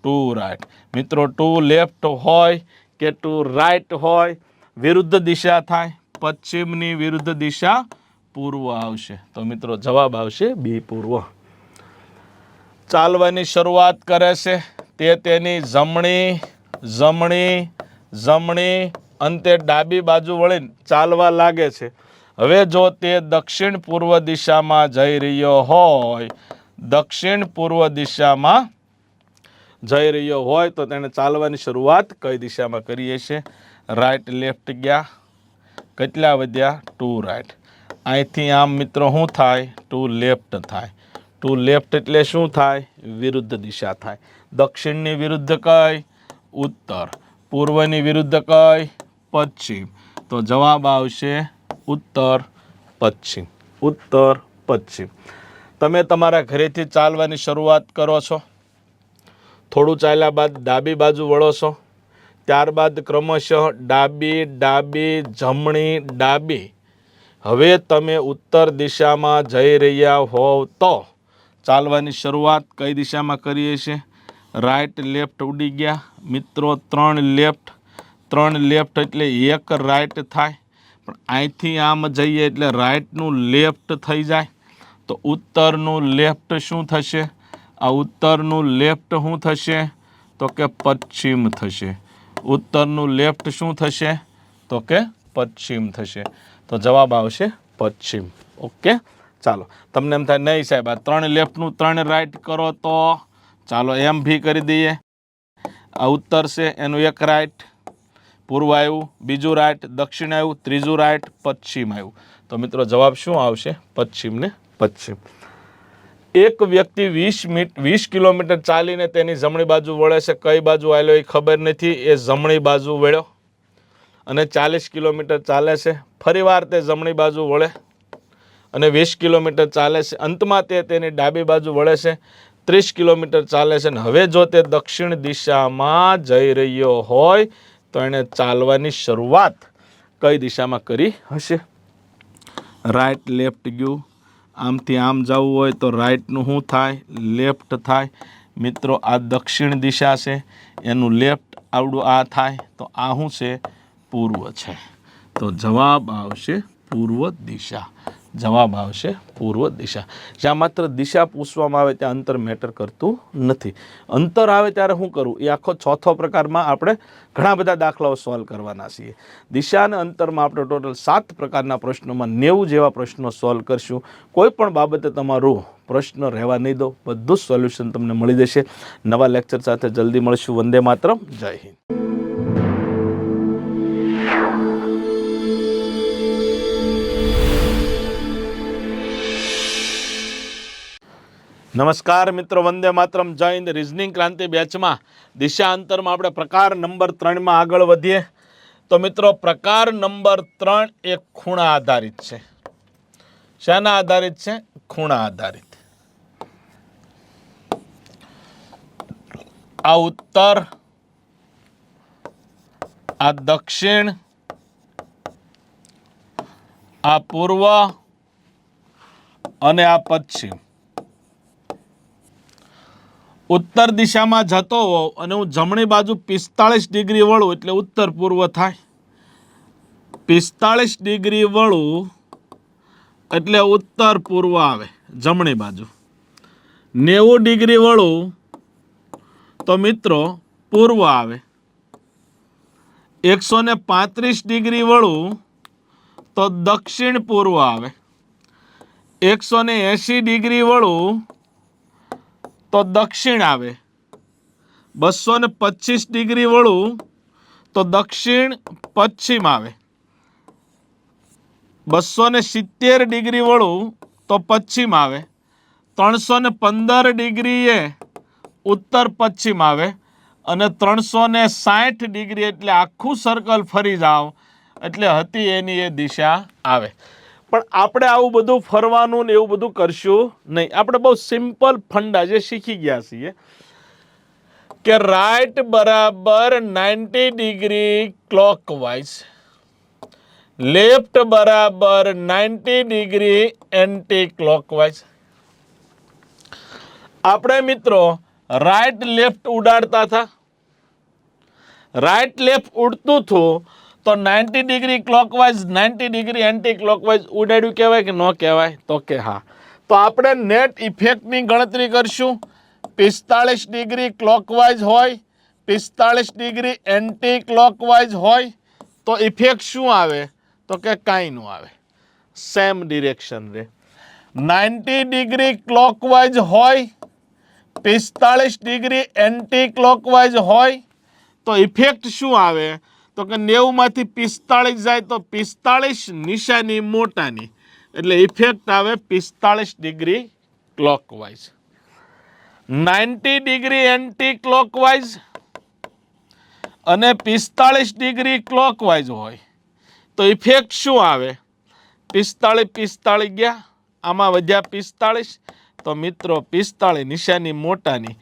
2 રાઈટ. મિત્રો 2 લેફ્ટ હોય કે 2 રાઈટ હોય, વિરુદ્ધ દિશા થાય. પશ્ચિમની વિરુદ્ધ દિશા પૂર્વ આવશે. તો મિત્રો જવાબ આવશે બી પૂર્વ. ચાલવાની શરૂઆત કરે છે તે તેની જમણી જમણી જમણી અંતે ડાબી બાજુ વળીને ચાલવા લાગે છે. હવે જો તે દક્ષિણ પૂર્વ દિશામાં જઈ રહ્યો હોય, દક્ષિણ પૂર્વ દિશામાં જઈ રહ્યો હોય તો તેને ચાલવાની શરૂઆત કઈ દિશામાં કરીએ છીએ? રાઈટ લેફ્ટ ગયા. કેટલા વધ્યા? 2 રાઈટ. અહીંથી આમ મિત્રો શું થાય? 2 લેફ્ટ થાય. 2 લેફ્ટ એટલે શું થાય? વિરુદ્ધ દિશા થાય. દક્ષિણની વિરુદ્ધ કઈ? ઉત્તર. પૂર્વની વિરુદ્ધ કઈ? પશ્ચિમ. તો જવાબ આવશે ઉત્તર પશ્ચિમ. ઉત્તર પશ્ચિમ. તમે તમારા ઘરેથી ચાલવાની શરૂઆત કરો છો. થોડું ચાલ્યા બાદ ડાબી બાજુ વળો છો. ત્યારબાદ ક્રમશઃ ડાબી ડાબી જમણી ડાબી. હવે તમે ઉત્તર દિશામાં જઈ રહ્યા હોવ તો ચાલવાની શરૂઆત કઈ દિશામાં કરીએ છીએ? રાઈટ લેફ્ટ ઉડી ગયા. મિત્રો 3 લેફ્ટ. 3 લેફ્ટ એટલે એક રાઈટ થાય. પણ અહીંથી આમ જઈએ એટલે રાઈટનું લેફ્ટ થઈ જાય. તો ઉત્તરનું લેફ્ટ શું થશે? આ ઉત્તરનું લેફ્ટ શું થશે? તો કે પશ્ચિમ થશે. ઉત્તરનું લેફ્ટ શું થશે? તો કે પશ્ચિમ થશે. તો જવાબ આવશે પશ્ચિમ. ઓકે, ચાલો. તમને એમ થાય નહીં સાહેબ આ 3 લેફ્ટનું 3 રાઈટ કરો તો ચાલો એમ ભી કરી દઈએ. આ ઉત્તર છે એનું એક રાઈટ, પૂર્વ આવ્યું, બીજું રાઈટ, દક્ષિણ આવ્યું, ત્રીજું રાઈટ, પશ્ચિમ આવ્યું. તો મિત્રો જવાબ શું આવશે? પશ્ચિમ ને પશ્ચિમ. એક વ્યક્તિ 20 કિલોમીટર ચાલીને તેની જમણી બાજુ વળે છે. કઈ બાજુ આવેલો એ ખબર નથી. એ જમણી બાજુ વળ્યો અને 40 કિલોમીટર ચાલે છે. ફરીવાર તે જમણી બાજુ વળે અને 20 કિલોમીટર ચાલે છે. અંતમાં તે તેની ડાબી બાજુ વળે છે, 30 કિલોમીટર ચાલે છે. અને હવે જો તે દક્ષિણ દિશામાં જઈ રહ્યો હોય તો એણે ચાલવાની શરૂઆત કઈ દિશામાં કરી હશે? રાઈટ લેફ્ટ ગયું. આમથી આમ જવું હોય તો રાઈટનું શું થાય? લેફ્ટ થાય. મિત્રો આ દક્ષિણ દિશા છે, એનું લેફ્ટ આવડું આ થાય. તો આ શું છે? પૂર્વ છે. તો જવાબ આવશે પૂર્વ દિશા. જવાબ આવશે પૂર્વ દિશા. જ્યાં માત્ર દિશા પૂછવામાં આવે ત્યાં અંતર મેટર કરતું નથી. અંતર આવે ત્યારે શું કરવું એ આખો ચોથો પ્રકારમાં આપણે ઘણા બધા દાખલાઓ સોલ્વ કરવાના છીએ. દિશા અને અંતરમાં આપણે ટોટલ 7 પ્રકારના પ્રશ્નોમાં 90 જેવા પ્રશ્નો સોલ્વ કરશું. કોઈ પણ બાબતે તમારું પ્રશ્ન રહેવા નહીં દો, બધું જ સોલ્યુશન તમને મળી જશે. નવા લેક્ચર સાથે જલ્દી મળશું. વંદે માતરમ. જય હિન્દ. નમસ્કાર મિત્રો, વંદે માતરમ. જય હિન્દ. રિઝનિંગ ક્રાંતિ બેચમાં દિશા અંતરમાં આપણે પ્રકાર નંબર 3માં આગળ વધીએ. તો મિત્રો, પ્રકાર નંબર 3 એ ખૂણા આધારિત છે. શાના આધારિત છે? ખૂણા આધારિત. આ ઉત્તર, આ દક્ષિણ, આ પૂર્વ અને આ પશ્ચિમ. ઉત્તર દિશામાં જતો હોઉં અને હું જમણી બાજુ 45 ડિગ્રી વળું એટલે ઉત્તર પૂર્વ થાય. 45 ડિગ્રી વળું એટલે ઉત્તર પૂર્વ આવે જમણી બાજુ. 90 ડિગ્રી વળું તો મિત્રો પૂર્વ આવે. 135 ડિગ્રી વળું તો દક્ષિણ પૂર્વ આવે. 180 ડિગ્રી વળું તો દક્ષિણ આવે. 225 ડિગ્રી વળું તો દક્ષિણ પશ્ચિમ આવે. 270 ડિગ્રી વળું તો પશ્ચિમ આવે. 315 ડિગ્રીએ ઉત્તર પશ્ચિમ આવે અને 360 ડિગ્રી એટલે આખું સર્કલ ફરી જાઓ એટલે હતી એની એ દિશા આવે. પણ આપણે આવું બધું ફરવાનું ને એવું બધું કરશું નહીં. આપણે બહુ સિમ્પલ ફંડા જે શીખી ગયા છીએ કે રાઈટ બરાબર 90 ડિગ્રી ક્લોકવાઇઝ, લેફ્ટ બરાબર 90 ડિગ્રી એન્ટી ક્લોકવાઇઝ. આપણે મિત્રો રાઈટ લેફ્ટ ઉડાડતા હતા. રાઈટ લેફ્ટ ઉડતું હતું તો 90 degree clockwise 90 degree anticlockwise ઉડાડ્યું કહેવાય કે ન કહેવાય? તો કે હા. તો આપણે નેટ ઇફેક્ટની ગણતરી કરશું. 45 ડિગ્રી ક્લોકવાઇઝ હોય, 45 ડિગ્રી એન્ટી ક્લોકવાઇઝ હોય તો ઇફેક્ટ શું આવે? તો કે કાંઈ ન આવે, સેમ ડિરેક્શન રહે. 90 ડિગ્રી ક્લોકવાઇઝ હોય, 45 ડિગ્રી એન્ટી ક્લોકવાઇઝ હોય તો ઇફેક્ટ શું આવે? તો કે 90 માંથી 45 જાય તો 45 નિશાની મોટાની એટલે ઇફેક્ટ આવે 45 degree clockwise. 90 degree anti clockwise અને 45 ડિગ્રી ક્લોકવાઇઝ હોય તો ઇફેક્ટ શું આવે? 45 ગયા, આમાં વધ્યા 45 તો મિત્રો 45 નિશાની મોટાની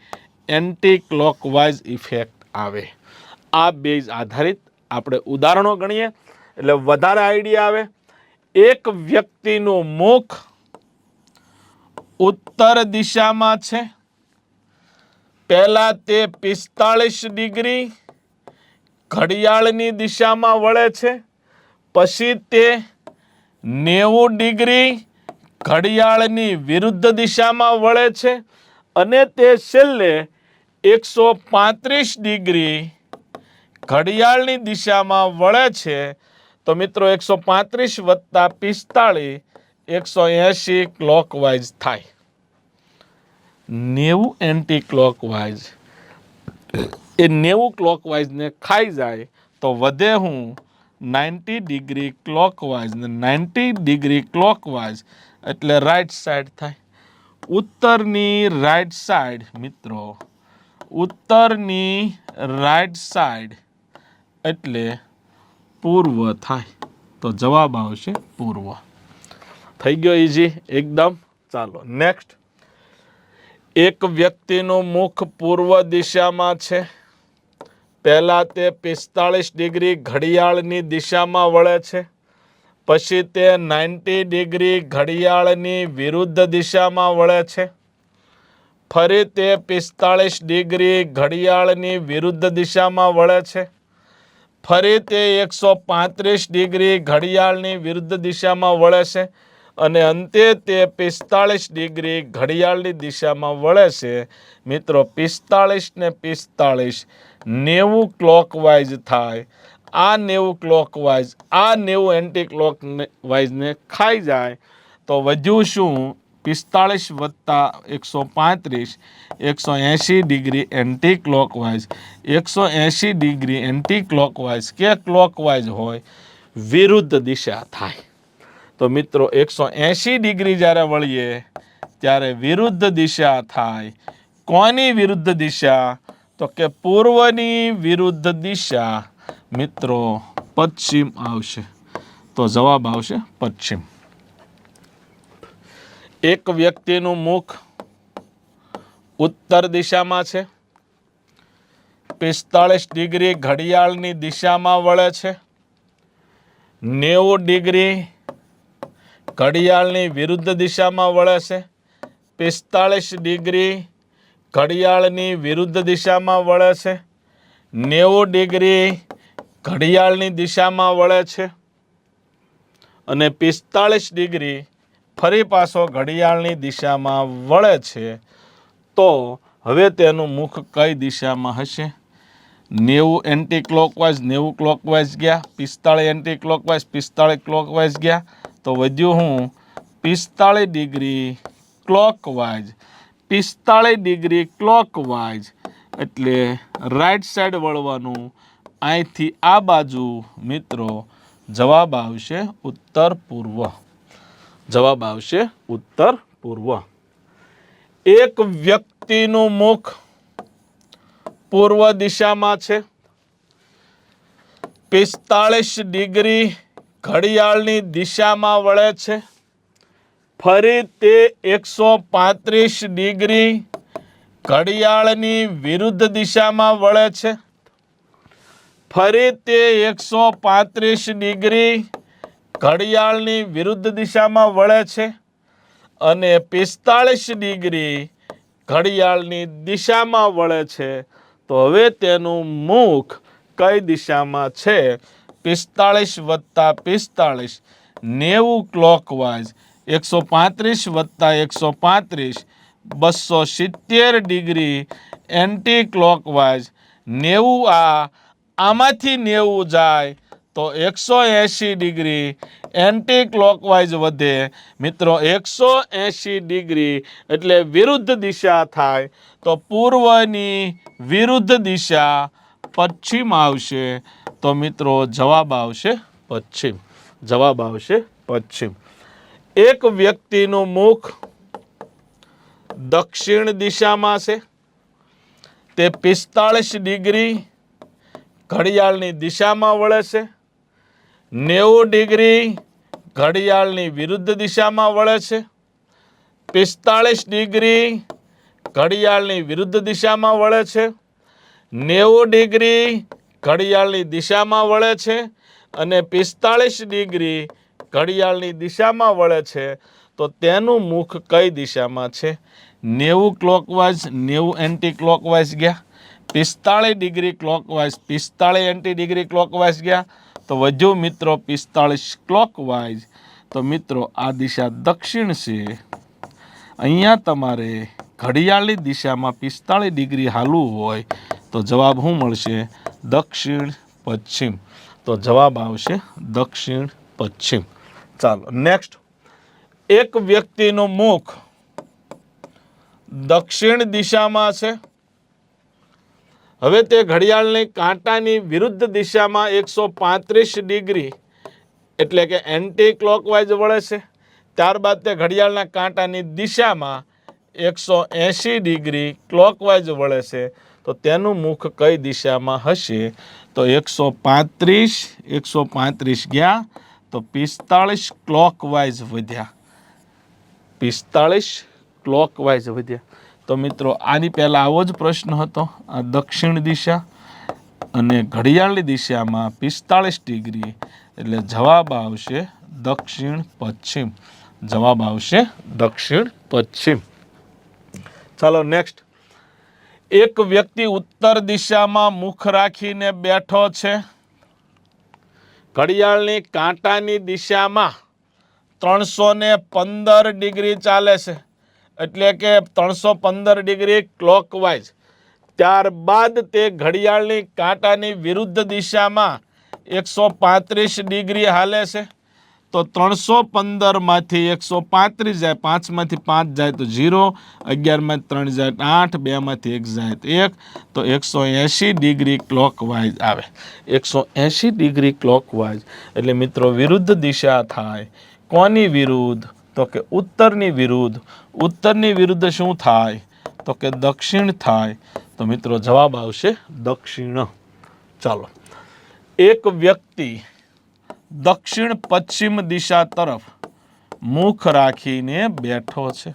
એન્ટી ક્લોકવાઇઝ ઇફેક્ટ આવે. આ બેઝ આધારિત આપણે ઉદાહરણો ગણીએ એટલે વધારે આઈડિયા આવે. એક વ્યક્તિનું મુખ ઉત્તર દિશામાં છે. પહેલા તે 45 ડિગ્રી ઘડિયાળની દિશામાં વળે છે, પછી તે 90 ડિગ્રી ઘડિયાળની વિરુદ્ધ દિશામાં વળે છે અને તે છેલ્લે 135 ડિગ્રી ઘડિયાળની દિશામાં વળે છે. તો મિત્રો 135 વત્તા 45 180 ક્લોકવાઇઝ થાય. 90 એન્ટી ક્લોકવાઇઝ એ 90 ક્લોકવાઇઝને ખાઈ જાય તો વધે હું 90 ડિગ્રી ક્લોકવાઇઝ ને 90 ડિગ્રી ક્લોકવાઇઝ એટલે રાઈટ સાઈડ થાય. ઉત્તરની રાઈટ સાઈડ મિત્રો, ઉત્તરની રાઈટ સાઈડ એટલે પૂર્વ થાય. તો જવાબ આવશે પૂર્વ. થઈ ગયો ઈઝી એકદમ. ચાલો નેક્સ્ટ. એક વ્યક્તિનું મુખ પૂર્વ દિશામાં છે. પહેલા તે 45 ડિગ્રી ઘડિયાળની દિશામાં વળે છે, પછી તે 90 ડિગ્રી ઘડિયાળની વિરુદ્ધ દિશામાં વળે છે, ફરી તે 45 ડિગ્રી ઘડિયાળની વિરુદ્ધ દિશામાં વળે છે, ફરી તે 135 ડિગ્રી ઘડિયાળની વિરુદ્ધ દિશામાં વળે છે અને અંતે તે 45 ડિગ્રી ઘડિયાળની દિશામાં વળે છે. મિત્રો 45 ને 45 90 ક્લોકવાઇઝ થાય. આ 90 ક્લોકવાઇઝ આ 90 એન્ટી ક્લોકવાઇઝને ખાઈ જાય તો વધ્યું શું? 45 વત્તા 135 180 degree anti clockwise. 180 degree anti clockwise કે ક્લોકવાઇઝ હોય વિરુદ્ધ દિશા થાય. તો મિત્રો 180 ડિગ્રી જ્યારે વળીએ ત્યારે વિરુદ્ધ દિશા થાય. કોની વિરુદ્ધ દિશા? તો કે પૂર્વની વિરુદ્ધ દિશા. મિત્રો પશ્ચિમ આવશે. તો જવાબ આવશે પશ્ચિમ. એક વ્યક્તિનું મુખ ઉત્તર દિશામાં છે. 45 ડિગ્રી ઘડિયાળની દિશામાં વળે છે. 90 ડિગ્રી ઘડિયાળની વિરુદ્ધ દિશામાં વળે છે. 45 ડિગ્રી ઘડિયાળની વિરુદ્ધ દિશામાં વળે છે. 90 ડિગ્રી ઘડિયાળની દિશામાં વળે છે. અને 45 ડિગ્રી ફરી પાછો ઘડિયાળની દિશામાં વળે છે. તો હવે તેનું મુખ કઈ દિશામાં હશે? 90 એન્ટી ક્લોકવાઇઝ 90 ક્લોકવાઇઝ ગયા, 45 એન્ટી ક્લોકવાઇઝ 45 ક્લોકવાઇઝ ગયા, તો વધ્યું હું 45 ડિગ્રી ક્લોકવાઇઝ. 45 ડિગ્રી ક્લોકવાઇઝ એટલે રાઈટ સાઈડ વળવાનું. અહીંથી આ બાજુ મિત્રો જવાબ આવશે ઉત્તર પૂર્વ. જવાબ આવશે ઉત્તર પૂર્વ. એક વ્યક્તિનું મુખ પૂર્વ દિશામાં છે. 45 ડિગ્રી ઘડિયાળની દિશામાં વળે છે. ફરી તે 135 ડિગ્રી ઘડિયાળની વિરુદ્ધ દિશામાં વળે છે. ફરી તે 135 ડિગ્રી ઘડિયાળની વિરુદ્ધ દિશામાં વળે છે. અને 45 ડિગ્રી ઘડિયાળની દિશામાં વળે છે. તો હવે તેનું મુખ કઈ દિશામાં છે? 45 વત્તા 45 90 ક્લોકવાઇઝ. 135 વત્તા 135 270 ડિગ્રી એન્ટી ક્લોકવાઇઝ. 90 આમાંથી 90 જાય તો 180 ડિગ્રી એન્ટી ક્લોકવાઇઝ વધે. મિત્રો 180 ડિગ્રી એટલે વિરુદ્ધ દિશા થાય. તો પૂર્વની વિરુદ્ધ દિશા પશ્ચિમ આવશે. તો મિત્રો જવાબ આવશે પશ્ચિમ. જવાબ આવશે પશ્ચિમ. એક વ્યક્તિનું મુખ દક્ષિણ દિશામાં છે. તે 45 ડિગ્રી ઘડિયાળની દિશામાં વળે છે. 90 ડિગ્રી ઘડિયાળની વિરુદ્ધ દિશામાં વળે છે. 45 ડિગ્રી ઘડિયાળની વિરુદ્ધ દિશામાં વળે છે. 90 ડિગ્રી ઘડિયાળની દિશામાં વળે છે. અને 45 ડિગ્રી ઘડિયાળની દિશામાં વળે છે. તો તેનું મુખ કઈ દિશામાં છે? 90 ક્લોકવાઇઝ 90 એન્ટી ક્લોકવાઇઝ ગયા. 45 degree clockwise 45 anti degree clockwise ગયા. તો વધ્યું મિત્રો 45 ક્લોકવાઇઝ. તો મિત્રો આ દિશા દક્ષિણ છે. અહીંયા તમારે ઘડિયાળની દિશામાં 45 ડિગ્રી હાલવું હોય તો જવાબ શું મળશે? દક્ષિણ પશ્ચિમ. તો જવાબ આવશે દક્ષિણ પશ્ચિમ. ચાલો નેક્સ્ટ. એક વ્યક્તિનું મુખ દક્ષિણ દિશામાં છે. હવે તે ઘડિયાળની કાંટાની વિરુદ્ધ દિશામાં 135 ડિગ્રી એટલે કે એન્ટી ક્લોકવાઇઝ વળે છે. ત્યારબાદ તે ઘડિયાળના કાંટાની દિશામાં 180 ડિગ્રી ક્લોકવાઇઝ વળે છે. તો તેનું મુખ કઈ દિશામાં હશે? તો 135 ગયા તો 45 ક્લોકવાઇઝ વધ્યા. 45 ક્લોકવાઇઝ વધ્યા. તો મિત્રો આની પહેલાં આવો જ પ્રશ્ન હતો. આ દક્ષિણ દિશા અને ઘડિયાળની દિશામાં 45 ડિગ્રી એટલે જવાબ આવશે દક્ષિણ પશ્ચિમ. જવાબ આવશે દક્ષિણ પશ્ચિમ. ચાલો નેક્સ્ટ. એક વ્યક્તિ ઉત્તર દિશામાં મુખ રાખીને બેઠો છે. ઘડિયાળની કાંટાની દિશામાં 315 ડિગ્રી ચાલે છે, એટલે કે 315 ડિગ્રી ક્લોકવાઇઝ. ત્યારબાદ તે ઘડિયાળની કાંટાની વિરુદ્ધ દિશામાં 135 ડિગ્રી હાલે છે. તો 315માંથી 135 જાય, 5માંથી 5 જાય તો 0, 11માંથી 3 જાય 8, 2માંથી 1 જાય તો 1, તો 180 ડિગ્રી ક્લોકવાઇઝ આવે. 180 ડિગ્રી ક્લોકવાઇઝ એટલે મિત્રો વિરુદ્ધ દિશા થાય. કોની વિરુદ્ધ? તો કે ઉત્તરની વિરુદ્ધ. ઉત્તરની વિરુદ્ધ શું થાય? તો કે દક્ષિણ થાય. તો મિત્રો જવાબ આવશે દક્ષિણ. ચાલો, એક વ્યક્તિ દક્ષિણ પશ્ચિમ દિશા તરફ મુખ રાખીને બેઠો છે.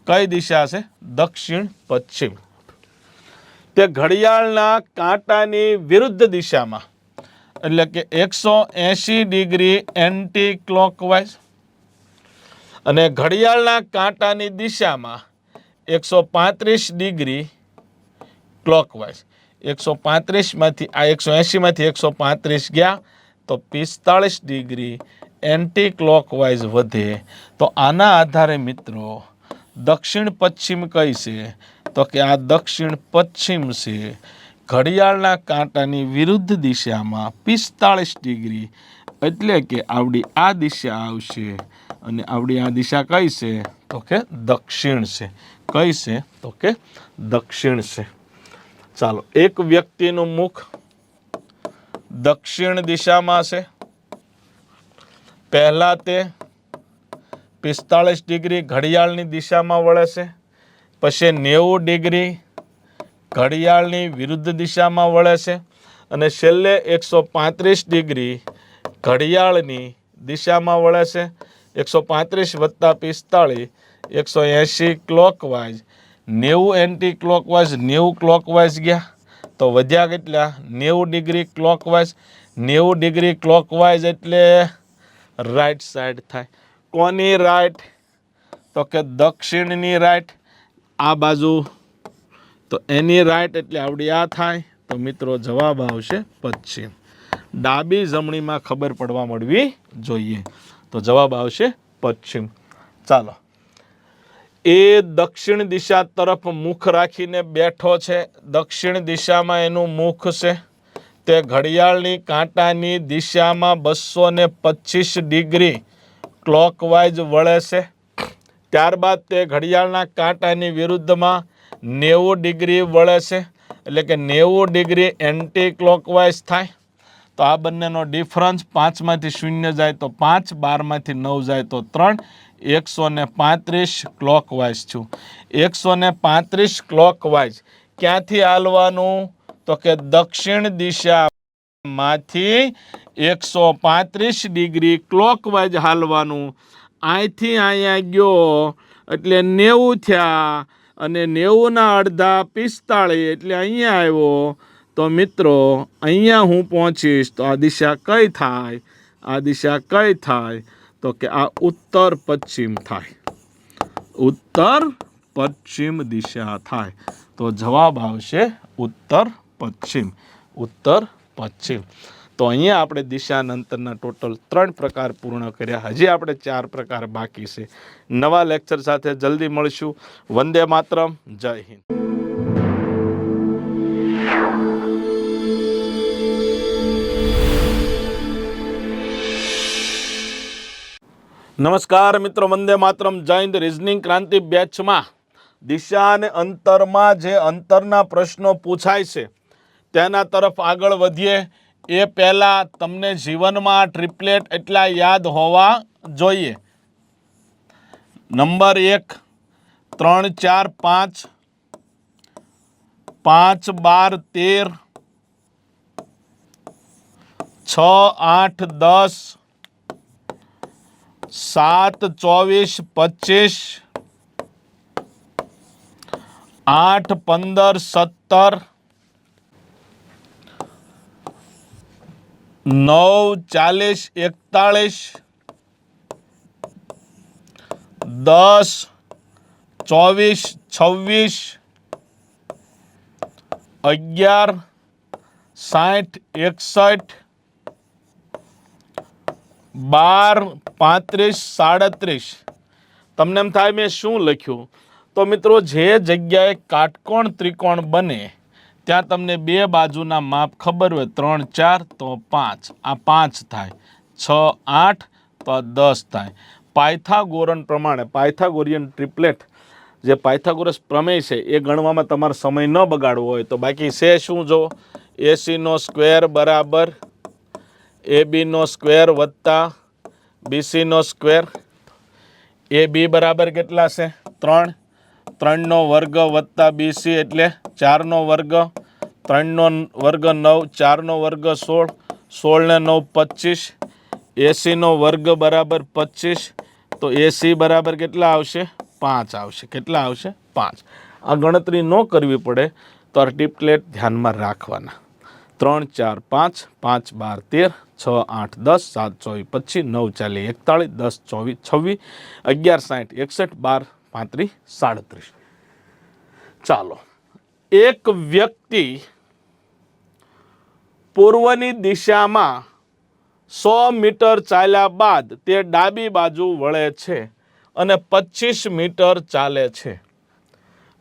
કઈ દિશા છે? દક્ષિણ પશ્ચિમ. તે ઘડિયાળના કાંટાની વિરુદ્ધ દિશામાં, એટલે કે 180 ડિગ્રી એન્ટી ક્લોકવાઇઝ, અને ઘડિયાળના કાંટાની દિશામાં 135 ડિગ્રી ક્લોકવાઇઝ. 135માંથી આ 180માંથી 135 ગયા તો 45 ડિગ્રી એન્ટી ક્લોકવાઇઝ વધે. તો આના આધારે મિત્રો દક્ષિણ પશ્ચિમ કઈ છે? તો કે આ દક્ષિણ પશ્ચિમ છે. ઘડિયાળના કાંટાની વિરુદ્ધ દિશામાં 45 ડિગ્રી, એટલે કે આવડી આ દિશા આવશે, અને આવડી આ દિશા કઈ છે? તો કે દક્ષિણ છે. કઈ છે? તો કે દક્ષિણ છે. ચાલો, એક વ્યક્તિનું મુખ દક્ષિણ દિશામાં છે. પહેલા તે 45 ડિગ્રી ઘડિયાળની દિશામાં વળે છે, પછી 90 ડિગ્રી ઘડિયાળની વિરુદ્ધ દિશામાં વળે છે, અને છેલ્લે 135 ડિગ્રી ઘડિયાળની દિશામાં વળે છે. 135 વત્તા 45 180 ક્લોકવાઇઝ, 90 એન્ટી ક્લોકવાઇઝ, 90 ક્લોકવાઇઝ ગયા તો વધ્યા કેટલા? 90 ડિગ્રી ક્લોકવાઇઝ. 90 ડિગ્રી ક્લોકવાઇઝ એટલે રાઈટ સાઈડ થાય. કોની રાઈટ? તો કે દક્ષિણની રાઈટ. આ બાજુ તો એની રાઈટ એટલે આવડી આ થાય. તો મિત્રો જવાબ આવશે પશ્ચિમ. ડાબી જમણીમાં ખબર પડવા મળવી જોઈએ. તો જવાબ આવશે પશ્ચિમ. ચાલો, એ દક્ષિણ દિશા તરફ મુખ રાખીને બેઠો છે. દક્ષિણ દિશામાં એનું મુખ છે. તે ઘડિયાળની કાંટાની દિશામાં 225 ડિગ્રી ક્લોકવાઇઝ વળે છે. ત્યારબાદ તે ઘડિયાળના કાંટાની વિરુદ્ધમાં 90 ડિગ્રી વળે છે, એટલે કે 90 ડિગ્રી એન્ટી ક્લોકવાઇઝ થાય. તો આ બંનેનો ડિફરન્સ 5માંથી 0 જાય તો 5, 12માંથી 9 જાય તો 3, 135 ક્લોકવાઇઝ છું. 135 ક્લોકવાઇઝ ક્યાંથી હાલવાનું? તો કે દક્ષિણ દિશામાંથી 135 ડિગ્રી ક્લોકવાઇઝ હાલવાનું. અહીંથી અહીંયા ગયો એટલે 90 થયા, અને 90ના અડધા 45 એટલે અહીંયા આવ્યો. તો મિત્રો અહીંયા હું પહોંચીશ તો આ દિશા કઈ થાય? આ દિશા કઈ થાય? તો કે આ ઉત્તર પશ્ચિમ થાય. ઉત્તર પશ્ચિમ દિશા થાય. તો જવાબ આવશે ઉત્તર પશ્ચિમ. ઉત્તર પશ્ચિમ. તો અહીંયા આપણે દિશાંતરના ટોટલ 3 પ્રકાર પૂર્ણ કર્યા. હજી આપણે 4 પ્રકાર બાકી છે. નવા લેક્ચર સાથે જલ્દી મળશું. વંદે માતરમ. જય હિન્દ. નમસ્કાર મિત્રો, વંદે માતરમ. જય હિન્દ. રિઝનિંગ ક્રાંતિ બેચમાં દિશા અને અંતરમાં જે અંતરના પ્રશ્નો પૂછાય છે તેના તરફ આગળ વધીએ. એ પહેલાં તમને જીવનમાં ટ્રિપલેટ એટલા યાદ હોવા જોઈએ. નંબર 1 3, 4, 5, 5, 12, 13, 6, 8, 10, 7, 24, 25, 8, 15, 17, 9, 40, 41, 10, 24, 26, 11, 60, 61, 12, 35, 37. તમને એમ થાય મેં શું લખ્યું? તો મિત્રો જે જગ્યાએ કાટકોણ ત્રિકોણ બને ત્યાં તમને બે બાજુના માપ ખબર હોય, 3, 4 તો 5, આ 5 થાય, 6, 8 તો 10 થાય. પાયથાગોરન પ્રમાણે પાયથાગોરિયન ટ્રિપલેટ જે પાયથાગોરસ પ્રમેય છે એ ગણવામાં તમારો સમય ન બગાડવો હોય તો બાકી છે શું? જો AC નો સ્ક્વેર બરાબર AB નો સ્ક્વેર વત્તા BC નો સ્ક્વેર. AB બરાબર કેટલા છે? 3. 3 નો વર્ગ વત્તા BC એટલે 4 નો વર્ગ. 3 નો વર્ગ 9, 4 નો વર્ગ 16, 16 ને 9 25. AC નો વર્ગ બરાબર 25. તો AC બરાબર કેટલા આવશે? 5 આવશે. કેટલા આવશે? 5. આ ગણતરી ન કરવી પડે તો આ ટ્રિપલેટ ધ્યાનમાં રાખવાના. 3, 4, 5, 5, 12, 13, 6, 8, 10, 7, 24, 25, 9, 40, 41, 10, 24, 26, 11, 60, 61, 12, 35, 37. ચાલો, એક વ્યક્તિ પૂર્વની દિશામાં 100 મીટર ચાલ્યા બાદ તે ડાબી બાજુ વળે છે અને 25 મીટર ચાલે છે.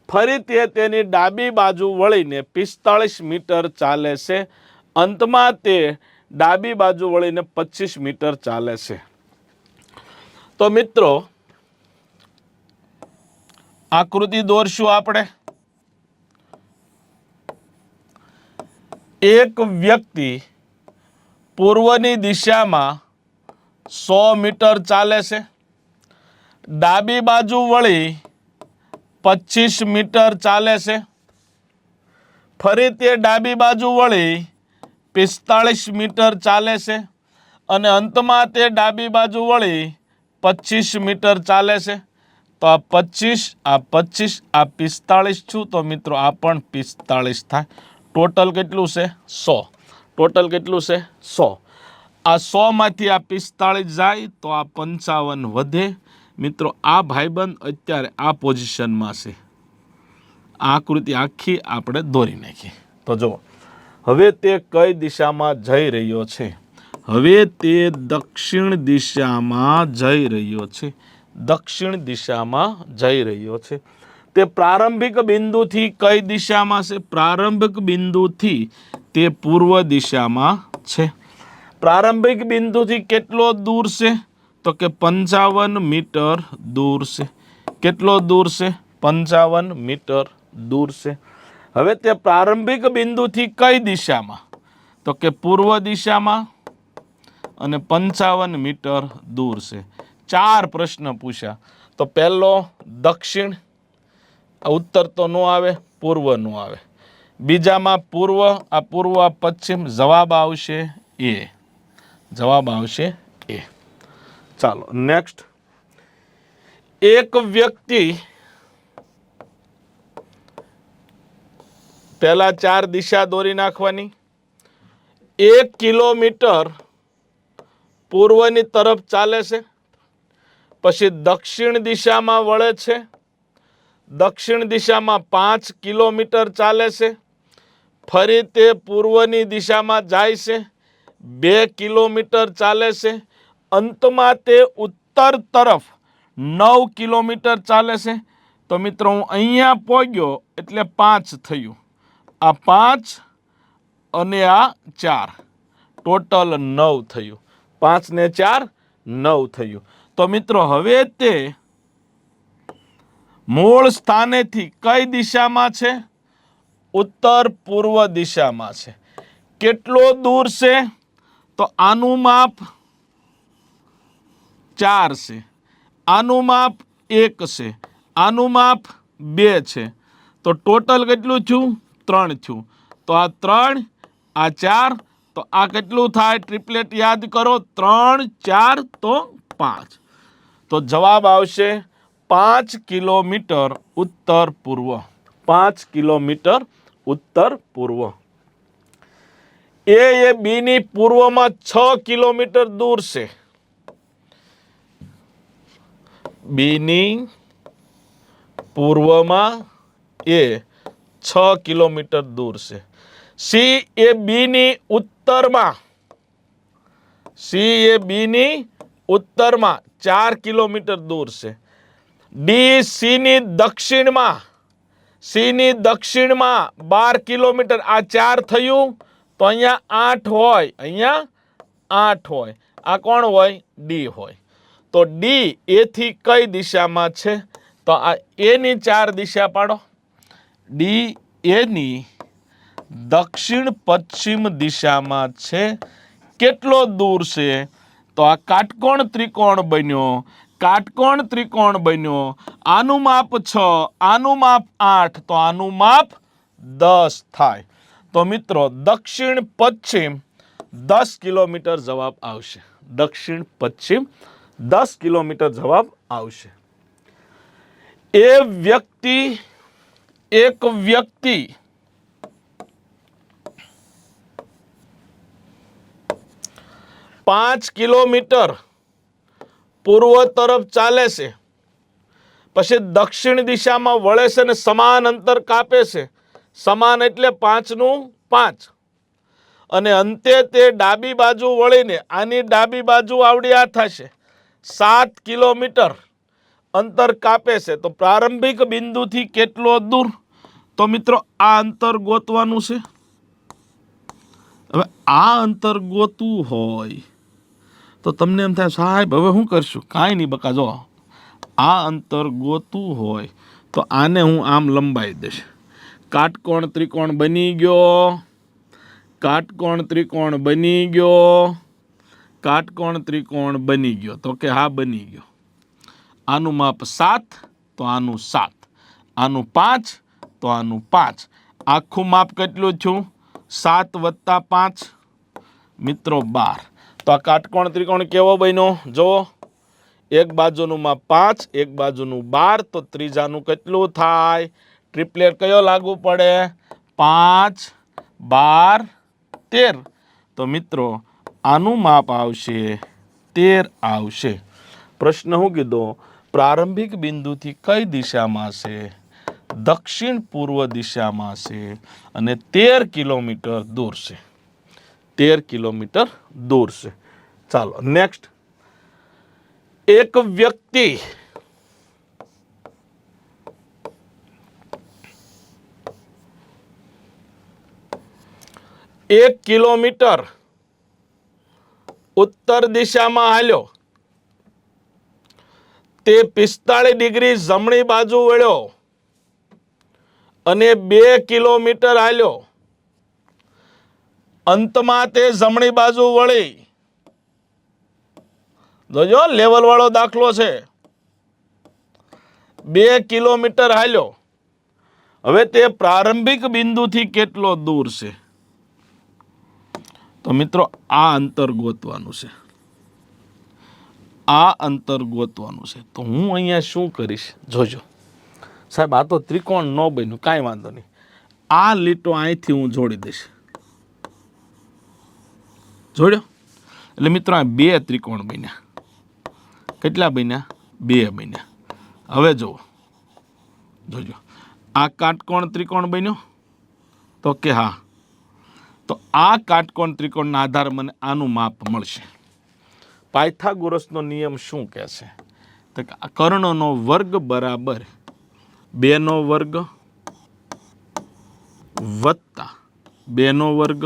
ફરી તે તેની ડાબી બાજુ વળીને 45 મીટર ચાલે છે. અંતમાં તે ડાબી બાજુ વળીને 25 મીટર ચાલે છે. તો મિત્રો આકૃતિ દોરશું આપણે. એક વ્યક્તિ પૂર્વની દિશામાં 100 મીટર ચાલે છે, ડાબી બાજુ વળી 25 મીટર ચાલે છે. ફરી તે ડાબી બાજુ વળી 45 મીટર ચાલે છે અને અંતમાં તે ડાબી બાજુ વળી 25 મીટર ચાલે છે. તો આ 25, આ 25, આ 45 છું તો મિત્રો આ પણ 45 થાય. ટોટલ કેટલું છે? 100. ટોટલ કેટલું છે? 100. આ 100 માંથી આ 45 જાય તો આ 55 વધે. મિત્રો આ ભાઈબંધ અત્યારે આ પોઝિશનમાં છે. આ આકૃતિ આખી આપણે દોરી નાખી. તો જુઓ, હવે તે કઈ દિશામાં જઈ રહ્યો છે? હવે તે દક્ષિણ દિશામાં જઈ રહ્યો છે. દક્ષિણ દિશામાં જઈ રહ્યો છે. તે પ્રારંભિક બિંદુથી કઈ દિશામાં છે? પ્રારંભિક બિંદુથી તે પૂર્વ દિશામાં છે. પ્રારંભિક બિંદુથી કેટલો દૂર છે? તો કે 55 મીટર દૂર છે. કેટલો દૂર છે? 55 મીટર દૂર છે. હવે તે પ્રારંભિક બિંદુથી કઈ દિશામાં? તો કે પૂર્વ દિશામાં અને 55 મીટર દૂર છે. 4 પ્રશ્ન પૂછ્યા. તો પહેલો દક્ષિણ, ઉત્તર તો નો આવે, પૂર્વ નો આવે. બીજામાં પૂર્વ, આ પૂર્વ, આ પશ્ચિમ. જવાબ આવશે એ. જવાબ આવશે એ. ચાલો નેક્સ્ટ. એક વ્યક્તિ પહેલા 4 દિશા દોરી નાખવાની. 1 કિલોમીટર પૂર્વની તરફ ચાલે છે, પછી દક્ષિણ દિશામાં વળે છે. દક્ષિણ દિશામાં 5 કિલોમીટર ચાલે છે. ફરી તે પૂર્વની દિશામાં જાય છે, 2 કિલોમીટર ચાલે છે. અંતમાં તે ઉત્તર તરફ 9 કિલોમીટર ચાલે છે. તો મિત્રો હું અહીંયા પહોંચ્યો એટલે 5 થયું. આ 5 અને આ 4, ટોટલ 9 થયું. 5 ને 4 9 થયું. તો મિત્રો હવે તે મૂળ સ્થાનેથી કઈ દિશામાં છે? ઉત્તર પૂર્વ દિશામાં છે. કેટલો દૂર છે? તો આનું માપ 4 છે, આનું માપ 1 છે, આનું માપ 2 છે. તો ટોટલ કેટલું થયું? 3 થયું. તો આ 3, આ 4, તો આ કેટલું થાય? ટ્રિપલેટ યાદ કરો. 3, 4 તો 5. તો જવાબ આવશે 5 કિલોમીટર ઉત્તર પૂર્વ. 5 કિલોમીટર ઉત્તર પૂર્વ. એ બી ની પૂર્વમાં 6 કિલોમીટર દૂર છે. બી ની પૂર્વમાં એ 6 કિલોમીટર દૂર છે. સી એ બી ની ઉત્તરમાં સી એ બી ની ઉત્તરમાં 4 કિલોમીટર દૂર છે. ડી સી ની દક્ષિણમાં 12 કિલોમીટર. આ 4 થયું તો અહીંયા 8 હોય, અહીંયા 8 હોય. આ કોણ હોય? ડી હોય. તો ડી એ થી કઈ દિશામાં છે? તો આ એ ની 4 દિશા પાડો. ડી એ ની દક્ષિણ પશ્ચિમ દિશામાં છે. કેટલો દૂર છે? તો આ કાટકોણ ત્રિકોણ બન્યો. કાટકોણ ત્રિકોણ બન્યો. આનું માપ 6, આનું માપ 8, તો આનું માપ 10 થાય. તો મિત્રો દક્ષિણ પશ્ચિમ 10 કિલોમીટર જવાબ આવશે. દક્ષિણ પશ્ચિમ 10 કિલોમીટર જવાબ આવશે. એક વ્યક્તિ 5 કિલોમીટર પૂર્વ તરફ ચાલે છે, પછી દક્ષિણ દિશામાં વળે છે અને સમાન અંતર કાપે છે. સમાન એટલે 5 નું 5, અને અંતે તે ડાબી બાજુ વળીને આની ડાબી બાજુ આવડી આ થશે 7 કિલોમીટર અંતર કાપે છે. તો પ્રારંભિક બિંદુથી કેટલો દૂર? તો મિત્રો આ અંતર ગોતવાનું છે. હવે આ અંતર ગોતવું હોય તો તમને એમ થાય સાહેબ હવે શું કરશું? કાંઈ નહીં બકા, જો આ અંતર ગોતવું હોય તો આને હું આમ લંબાઈ દઈશ. કાટકોણ ત્રિકોણ બની ગયો. કાટકોણ ત્રિકોણ બની ગયો. કાટકોણ ત્રિકોણ બની ગયો. તો કે હા બની ગયો. આનું માપ 7, તો આનું 7. આનું 5, તો આનું 5. આખું માપ કેટલું થયું? 7 + 5 મિત્રો 12. તો આ કાટકોણ ત્રિકોણ કેવો બન્યો? જુઓ, એક બાજુનું માપ 5, એક બાજુનું 12, તો ત્રીજાનું કેટલું થાય? ટ્રિપલેટ કયો લાગુ પડે? 5, 12, 13. તો મિત્રો આનું માપ આવશે 13 આવશે. પ્રશ્ન શું કીધો? પ્રારંભિક બિંદુથી કઈ દિશામાં છે? દક્ષિણ પૂર્વ દિશામાં છે અને 13 કિલોમીટર દૂર છે. 13 કિલોમીટર દૂર છે. ચાલો નેક્સ્ટ. એક વ્યક્તિ 1 કિલોમીટર ઉત્તર દિશામાં હાલ્યો. તે 45 ડિગ્રી જમણી બાજુ વળ્યો અને 2 કિલોમીટર હાલ્યો. અંતમાં તે જમણી બાજુ વળી. જોજો લેવલ વાળો દાખલો છે. 2 કિલોમીટર હાલ્યો. હવે તે પ્રારંભિક બિંદુથી કેટલો દૂર છે? તો મિત્રો આ અંતર ગોતવાનું છે. આ અંતર ગોતવાનું છે. તો હું અહીંયા શું કરીશ? જોજો સાહેબ, આ તો ત્રિકોણ ન બન્યું, કાંઈ વાંધો નહીં. આ લીટો અહીંથી હું જોડી દઈશ. જોડ્યો એટલે મિત્રો આ 2 ત્રિકોણ બન્યા. કેટલા બન્યા? 2 બન્યા. હવે જુઓ, જોજો આ કાટકોણ ત્રિકોણ બન્યો. તો કે હા, તો આ કાટકોણ ત્રિકોણના આધારે મને આનું માપ મળશે. પાયથાગોરસનો નિયમ શું કહે છે? તો કે કર્ણનો વર્ગ બરાબર 2 નો વર્ગ વત્તા 2 નો વર્ગ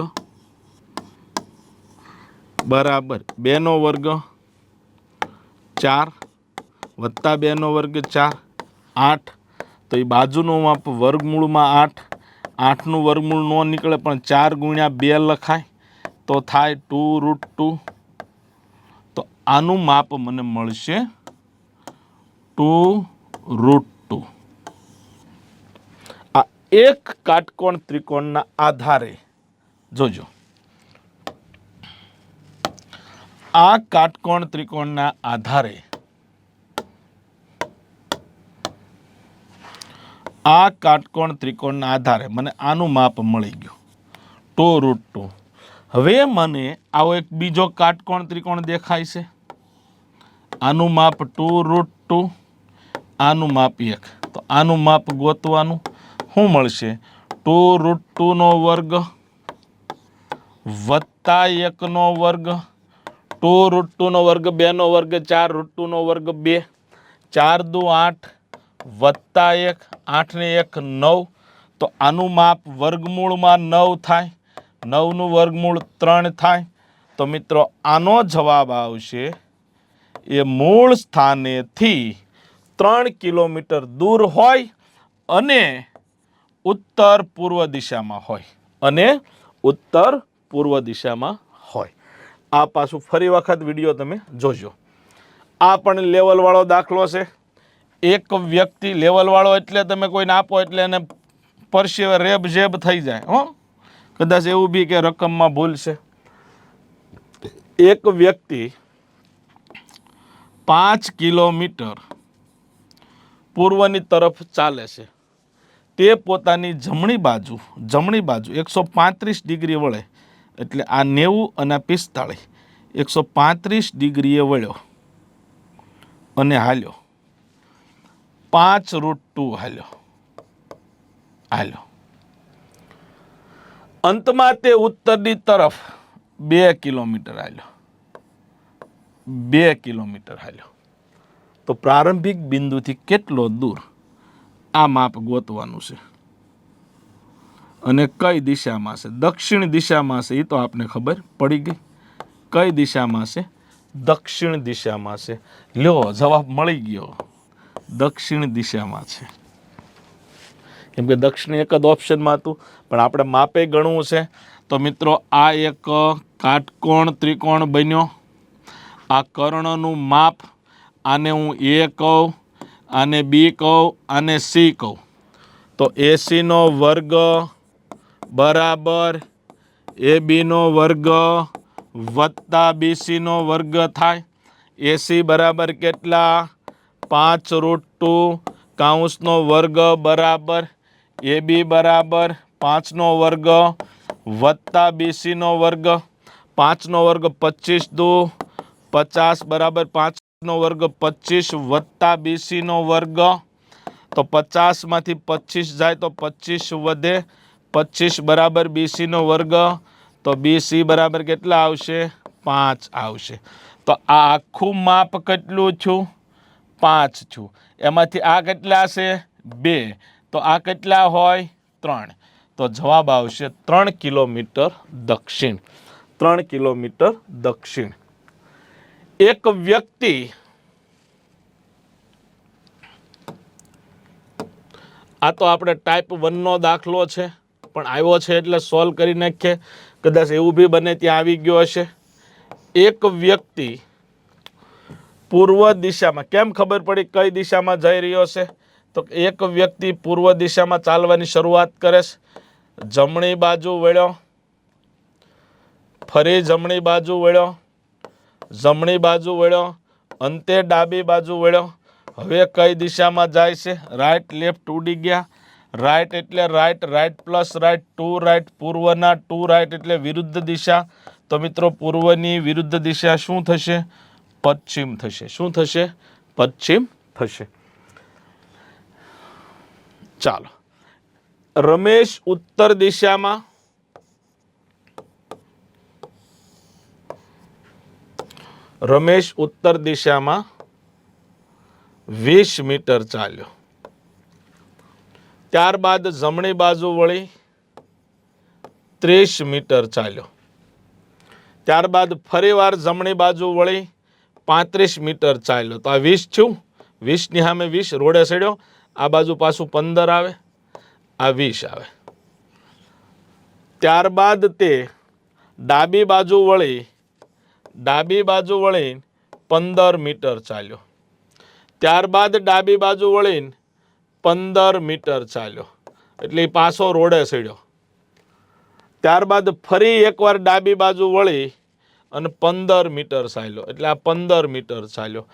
બરાબર 2 નો વર્ગ 4 વત્તા 2 નો વર્ગ 4, 8. તો એ બાજુનું માપ વર્ગમૂળમાં 8. 8નું વર્ગમૂળ ન નીકળે પણ 4 × 2 લખાય તો થાય 2√2. તો આનું માપ મને મળશે 2√2. આ એક કાટકોણ ત્રિકોણના આધારે જોજો, આ કાટકોણ ત્રિકોણના આધારે મને આનું માપ મળી ગયું 2√2. હવે મને આવો એક બીજો કાટકોણ ત્રિકોણ દેખાય છે. આનું માપ 2√2, આનું માપ 1. તો આનું માપ ગોતવાનું. શું મળશે? 2√2 નો વર્ગ વત્તા 1 નો વર્ગ 2 √2 નો વર્ગ 2 નો વર્ગ 4 √2 નો વર્ગ 2 4 દુ 8 વત્તા 1 8 ને 1 9 તો આનું માપ વર્ગમૂળમાં 9 થાય 9 નું વર્ગમૂળ 3 થાય તો મિત્રો આનો જવાબ આવશે એ મૂળ સ્થાનેથી 3 કિલોમીટર દૂર હોય અને ઉત્તર પૂર્વ દિશામાં હોય આ પાછું ફરી વખત વિડીયો તમે જોજો. આ પણ લેવલ વાળો દાખલો છે. એક વ્યક્તિ લેવલ વાળો એટલે તમે કોઈને આપો એટલે એને પરસેવે રેબ જેબ થઈ જાય. કદાચ એવું બી કે રકમમાં ભૂલ છે. એક વ્યક્તિ 5 કિલોમીટર પૂર્વની તરફ ચાલે છે. તે પોતાની જમણી બાજુ 135 ડિગ્રી વળે એટલે આ 90 અને 45 135 ડિગ્રીએ વળ્યો અને હાલ્યો 5 √2 હાલ્યો. અંતમાં તે ઉત્તરની તરફ 2 કિલોમીટર હાલ્યો તો પ્રારંભિક બિંદુથી કેટલો દૂર આ માપ ગોતવાનું છે અને કઈ દિશામાં છે. દક્ષિણ દિશામાં છે એ તો આપને ખબર પડી ગઈ. કઈ દિશામાં છે? દક્ષિણ દિશામાં છે. લ્યો જવાબ મળી ગયો. દક્ષિણ દિશામાં છે. કેમ કે દક્ષિણ એક જ ઓપ્શનમાં હતું પણ આપણે માપે ગણવું છે તો મિત્રો આ એક કાટકોણ ત્રિકોણ બન્યો. આ કર્ણનું માપ આને હું એ કહું આને બી કહું આને સી કહું તો AC નો વર્ગ બરાબર AB નો વર્ગ વત્તા BC નો વર્ગ થાય. AC બરાબર કેટલા 5 √2 કૌંસનો વર્ગ બરાબર AB બરાબર 5 નો વર્ગ વત્તા BC નો વર્ગ 5 નો વર્ગ 25 દુ 50 બરાબર 5 નો વર્ગ 25 વત્તા BC નો વર્ગ તો 50 માંથી 25 જાય તો 25 વધે 25 બરાબર BC નો વર્ગ તો BC બરાબર કેટલા આવશે 5 આવશે. તો આ આખું માપ કેટલું છું 5 છું. એમાંથી આ કેટલા છે 2 તો આ કેટલા હોય 3 તો જવાબ આવશે 3 કિલોમીટર દક્ષિણ. એક વ્યક્તિ આ તો આપણે ટાઈપ 1 નો દાખલો છે પણ આવ્યો છે એટલે સોલ્વ કરી નાખીએ. કદાચ એવું બી બને ત્યાં આવી ગયો હશે. એક વ્યક્તિ પૂર્વ દિશામાં કેમ ખબર પડી કઈ દિશામાં જઈ રહ્યો છે તો એક વ્યક્તિ પૂર્વ દિશામાં ચાલવાની શરૂઆત કરે છે. જમણી બાજુ વળ્યો ફરી જમણી બાજુ વળ્યો અંતે ડાબી બાજુ વળ્યો. હવે કઈ દિશામાં જાય છે રાઈટ લેફ્ટ ઉડી ગયા. રાઈટ એટલે રાઈટ પ્લસ રાઈટ 2 રાઈટ પૂર્વના 2 રાઈટ એટલે વિરુદ્ધ દિશા. તો મિત્રો પૂર્વની વિરુદ્ધ દિશા શું થશે પશ્ચિમ થશે. શું થશે પશ્ચિમ થશે. ચાલો રમેશ ઉત્તર દિશામાં 20 મીટર ચાલ્યો. ત્યારબાદ જમણી બાજુ વળી 30 મીટર ચાલ્યો. ત્યારબાદ ફરીવાર જમણી બાજુ વળી 35 મીટર ચાલ્યો. તો આ 20 થયું. 20 ની સામે 20 રોડે ચડ્યો. આ બાજુ પાછું 15 આવે આ 20 આવે. ત્યારબાદ તે ડાબી બાજુ વળી 15 મીટર ચાલ્યો. ત્યારબાદ ડાબી બાજુ વળીને 15 મીટર ચાલ્યો એટલે પાછો રોડે ચડ્યો. ત્યારબાદ ફરી એકવાર ડાબી બાજુ વળી અને 15 મીટર ચાલ્યો એટલે આ 15 મીટર ચાલ્યો.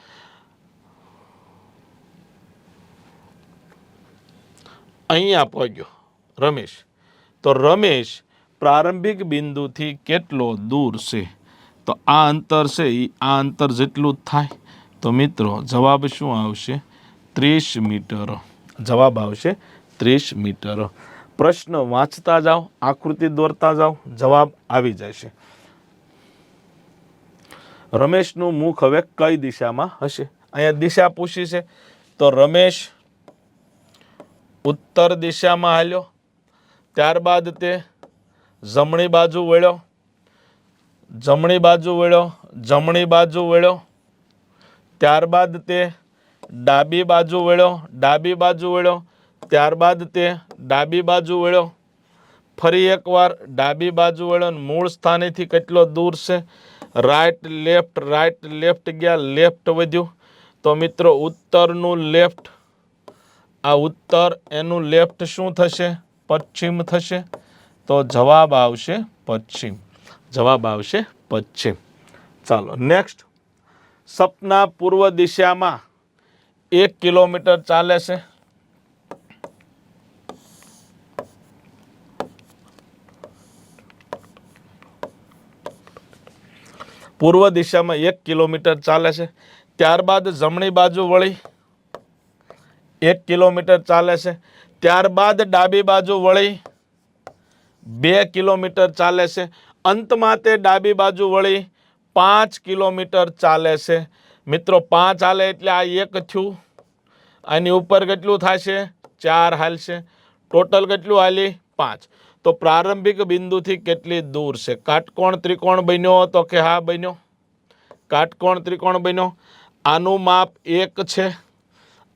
અહીંયા પહોંચ્યો રમેશ. તો રમેશ પ્રારંભિક બિંદુથી કેટલો દૂર છે તો આ અંતર છે આ અંતર જેટલું જ થાય. તો મિત્રો જવાબ શું આવશે 30 મીટર. જવાબ આવશે 30 મીટર. પ્રશ્ન વાંચતા જાઓ આકૃતિ દોરતા જાઓ જવાબ આવી જશે. રમેશનું મુખ હવે કઈ દિશામાં હશે? અહીંયા દિશા પૂછી છે તો રમેશ ઉત્તર દિશામાં હાલ્યો, ત્યારબાદ તે જમણી બાજુ વળ્યો, જમણી બાજુ વળ્યો, જમણી બાજુ વળ્યો, ત્યારબાદ તે ડાબી બાજુ વળ્યો, ડાબી બાજુ વળ્યો, ત્યારબાદ તે ડાબી બાજુ વળ્યો, ફરી એકવાર ડાબી બાજુ વળ્યો. મૂળ સ્થાનેથી કેટલો દૂર છે? રાઈટ લેફ્ટ ગયા, લેફ્ટ વધ્યું. તો મિત્રો ઉત્તરનું લેફ્ટ, આ ઉત્તર એનું લેફ્ટ શું થશે? પશ્ચિમ થશે. તો જવાબ આવશે પશ્ચિમ. જવાબ આવશે પશ્ચિમ. ચાલો નેક્સ્ટ. સપના પૂર્વ દિશામાં 1 કિલોમીટર ચાલે છે. પૂર્વ દિશામાં 1 કિલોમીટર ચાલે છે. ત્યારબાદ જમણી બાજુ વળી 1 કિલોમીટર ચાલે છે. ત્યારબાદ ડાબી બાજુ વળી 2 કિલોમીટર ચાલે છે. અંતમાં તે ડાબી બાજુ વળી 5 કિલોમીટર ચાલે છે. મિત્રો 5 હાલે એટલે આ 1 થયું, આની ઉપર કેટલું થશે? 4 હાલશે. ટોટલ કેટલું હાલી? 5. તો પ્રારંભિક બિંદુથી કેટલી દૂર છે? કાટકોણ ત્રિકોણ બન્યો તો કે હા બન્યો, કાટકોણ ત્રિકોણ બન્યો. આનું માપ 1 છે,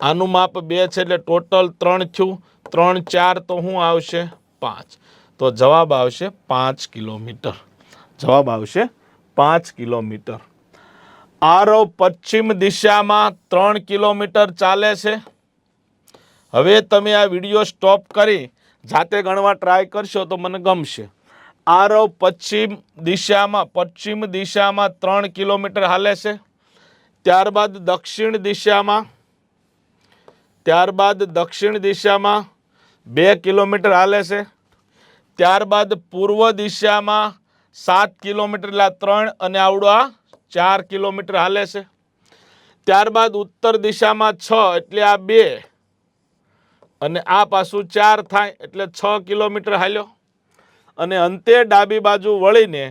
આનું માપ 2 છે, એટલે ટોટલ 3 થયું. 3 4 તો શું આવશે? 5. તો જવાબ આવશે 5 કિલોમીટર. જવાબ આવશે 5 કિલોમીટર. આરવ પશ્ચિમ દિશામાં 3 કિલોમીટર ચાલે છે. હવે તમે આ વિડીયો સ્ટોપ કરી જાતે ગણવા ટ્રાય કરશો તો મને ગમશે. આરવ પશ્ચિમ દિશામાં 3 કિલોમીટર હાલે છે. ત્યારબાદ દક્ષિણ દિશામાં 2 કિલોમીટર હાલે છે. ત્યારબાદ પૂર્વ દિશામાં 7 કિલોમીટર એટલે 3 અને આવડું આ 4 કિલોમીટર હાલે છે. ત્યારબાદ ઉત્તર દિશામાં 6 એટલે આ 2 અને આ પાછું 4 થાય એટલે 6 કિલોમીટર હાલ્યો. અને અંતે ડાબી બાજુ વળીને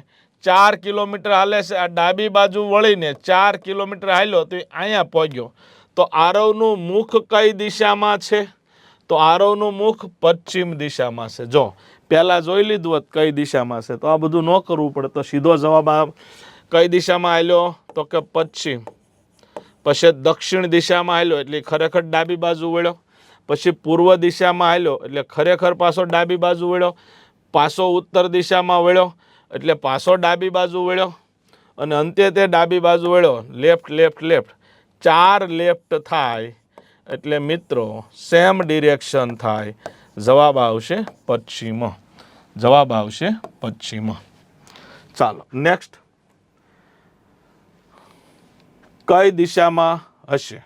4 કિલોમીટર હાલે છે. આ ડાબી બાજુ વળીને 4 કિલોમીટર હાલ્યો તો અહીંયા પહોંચ્યો. તો આરવનું મુખ કઈ દિશામાં છે? તો આરવનું મુખ પશ્ચિમ દિશામાં છે. જો પહેલા જોઈ લીધું હોત કઈ દિશામાં છે તો આ બધું ન કરવું પડે. તો સીધો જવાબ કઈ દિશામાં હાલ્યો? તો કે પશ્ચિમ. પછી દક્ષિણ દિશામાં હાલ્યો એટલે ખરેખર ડાબી બાજુ વળ્યો. પછી પૂર્વ દિશામાં હાલ્યો એટલે ખરેખર પાછો ડાબી બાજુ વળ્યો. પાછો ઉત્તર દિશામાં વળ્યો એટલે પાછો ડાબી બાજુ વળ્યો. અને અંતે તે ડાબી બાજુ વળ્યો. લેફ્ટ 4 લેફ્ટ થાય એટલે મિત્રો સેમ ડિરેક્શન થાય. જવાબ આવશે પશ્ચિમ. જવાબ આવશે પશ્ચિમ. ચાલો નેક્સ્ટ. કઈ દિશામાં હશે?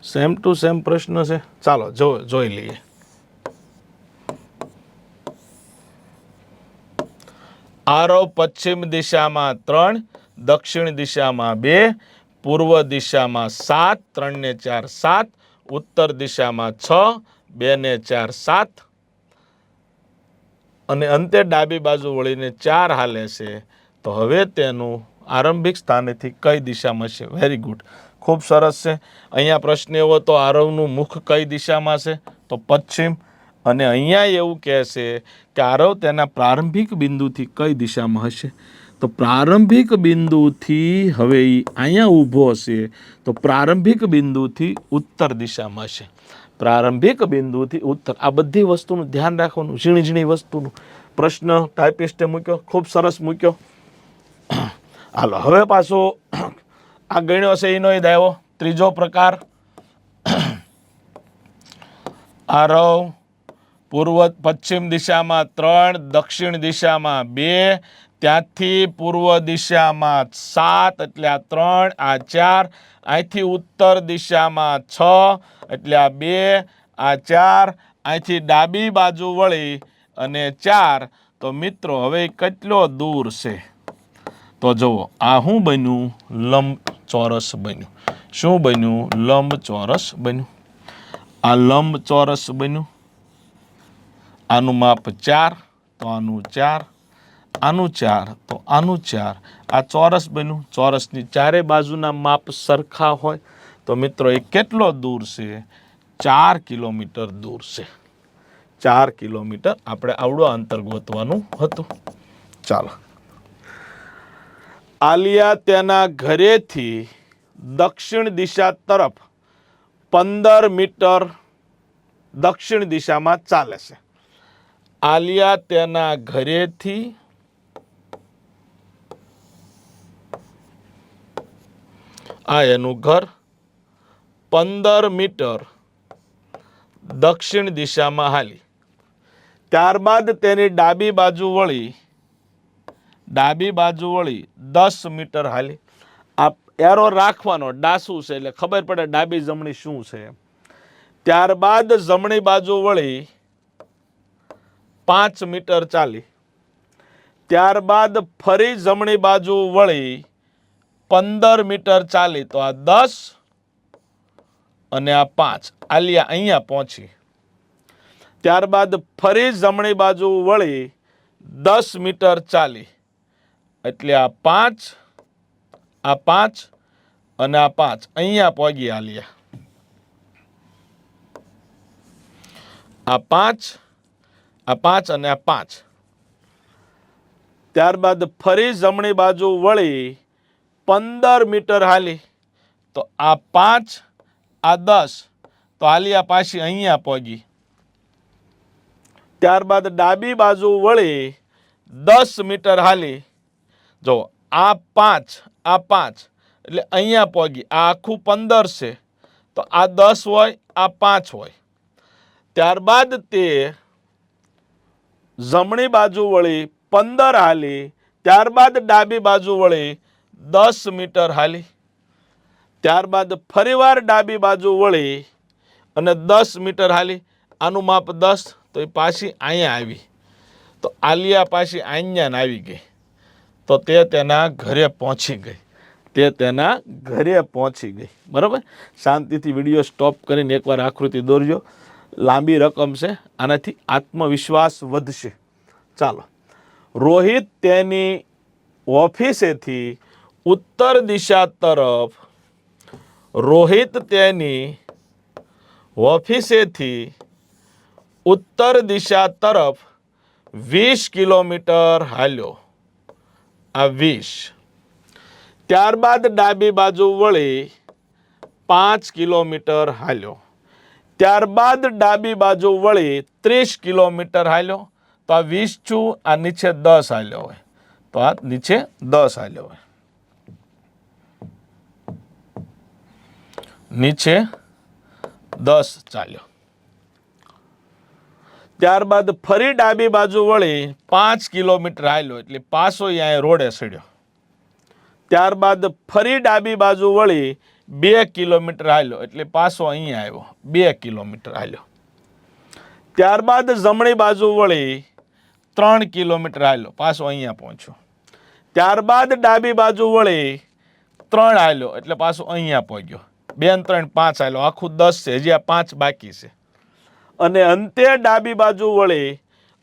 સેમ ટુ સેમ પ્રશ્ન છે. ચાલો જોઈ લઈએ. આરવ પશ્ચિમ દિશામાં 3, દક્ષિણ દિશામાં 2, પૂર્વ દિશામાં 7, 3 ને 4 7, ઉત્તર દિશામાં 6, 2 ને 4 7 અને અંતે ડાબી બાજુ વળીને 4 હાલે છે. તો હવે તેનું આરંભિક સ્થાનેથી કઈ દિશામાં છે? વેરી ગુડ, ખૂબ સરસ છે. અહીંયા પ્રશ્ન એવો તો આરવનું મુખ કઈ દિશામાં છે? તો પશ્ચિમ. અને અહીંયા એવું કહે છે કે આરવ તેના પ્રારંભિક બિંદુથી કઈ દિશામાં હશે? તો પ્રારંભિક બિંદુથી હવે અહીંયા ઊભો છે તો પ્રારંભિક બિંદુથી ઉત્તર દિશામાં હશે. પ્રારંભિક બિંદુથી ઉત્તર. આ બધી વસ્તુનું ધ્યાન રાખવાનું, ઝીણી ઝીણી વસ્તુનું. પ્રશ્ન ટાઈપિસ્ટે મૂક્યો, ખૂબ સરસ મૂક્યો. હાલો હવે પાછો આ ગણ્યો છે એનો જ આવ્યો ત્રીજો પ્રકાર. આરવ પશ્ચિમ દિશામાં 3, દક્ષિણ દિશામાં 2, ત્યાંથી પૂર્વ દિશામાં 7 એટલે આ 3, આ 4, અહીંથી ઉત્તર દિશામાં 6 એટલે આ 2, આ 4, અહીંથી ડાબી બાજુ વળી અને 4. તો મિત્રો હવે કેટલો દૂર છે? તો જુઓ આ શું બન્યું? લંબચોરસ બન્યું. શું બન્યું? લંબચોરસ બન્યું. આ લંબચોરસ બન્યું. આનું માપ 4 તો આનું 4, આનું 4 તો આનું 4. આ ચોરસ બન્યું. ચોરસની ચારે બાજુના માપ સરખા હોય તો મિત્રો એ કેટલો દૂર છે? 4 કિલોમીટર દૂર છે. 4 કિલોમીટર આપણે આવડું અંતર ગોતવાનું હતું. ચાલો. આલિયા તેના ઘરેથી દક્ષિણ દિશા તરફ 15 મીટર દક્ષિણ દિશામાં ચાલે છે. આલિયા તેના ઘરેથી આ એનું ઘર 15 મીટર દક્ષિણ દિશામાં હાલી. ત્યારબાદ તેની ડાબી બાજુ વળી 10 મીટર હાલી. આ એરો રાખવાનો, ડાસું છે એટલે ખબર પડે ડાબી જમણી શું છે. ત્યારબાદ જમણી બાજુ વળી 5 મીટર ચાલી. ત્યારબાદ ફરી જમણી બાજુ વળી 15 મીટર ચાલી. તો આ 10 અને આ 5. આલિયા અહીંયા પહોંચી. ત્યારબાદ ફરી જમણી બાજુ વળી 10 મીટર ચાલી. એટલે આ 5 અને આ 5 અહીંયા પહોંચી આલિયા. આ 5 અને આ 5. ત્યારબાદ ફરી જમણી બાજુ વળી 15 મીટર હાલી. તો આ 5 આ 10 તો આલિયા પાછી અહીંયા પહોંચી. ત્યારબાદ ડાબી બાજુ વળી 10 મીટર હાલી. જો આ 5 એટલે અહીંયા પહોંચી. આ આખું 15 છે તો આ 10 હોય, આ 5 હોય. ત્યારબાદ તે જમણી બાજુ વળી 15 હાલી. ત્યારબાદ ડાબી બાજુ વળી 10 મીટર હાલી. ત્યારબાદ ફરીવાર ડાબી બાજુ વળી અને 10 મીટર હાલી. આનું માપ 10 તો એ પાછી અહીંયા આવી. તો આલિયા પાછી અહીંયા આવી ગઈ. તો તે તેના ઘરે પહોંચી ગઈ. બરાબર. શાંતિથી વિડીયો સ્ટોપ કરીને એકવાર આકૃતિ દોરજો. લાંબી રકમ છે, આનાથી આત્મવિશ્વાસ વધશે. ચાલો. રોહિત તેની ઓફિસેથી ઉત્તર દિશા તરફ 20 કિલોમીટર હાલ્યો. આ 20. ત્યારબાદ ડાબી બાજુ વળી 5 કિલોમીટર હાલ્યો. ત્યારબાદ ડાબી બાજુ વળી 30 કિલોમીટર હાલ્યો. તો આ 20 છું, આ નીચે 10 હાલ્યો હોય. તો આ નીચે 10 હાલ્યો હોય. નીચે 10 ચાલ્યો. ત્યારબાદ ફરી ડાબી બાજુ વળી 5 કિલોમીટર હાલ્યો એટલે પાછો અહીંયા રોડે ચડ્યો. ત્યારબાદ ફરી ડાબી બાજુ વળી 2 કિલોમીટર હાલ્યો એટલે પાછો અહીંયા આવ્યો. 2 કિલોમીટર હાલ્યો. ત્યારબાદ જમણી બાજુ વળી 3 કિલોમીટર હાલ્યો, પાછો અહીંયા પહોંચ્યો. ત્યારબાદ ડાબી બાજુ વળી 3 હાલ્યો એટલે પાછો અહીંયા પહોંચ્યો. 2 અને 3 5 હાલ્યો, આખું 10 છે. હજી આ 5 બાકી છે. અને અંતે ડાબી બાજુ વળી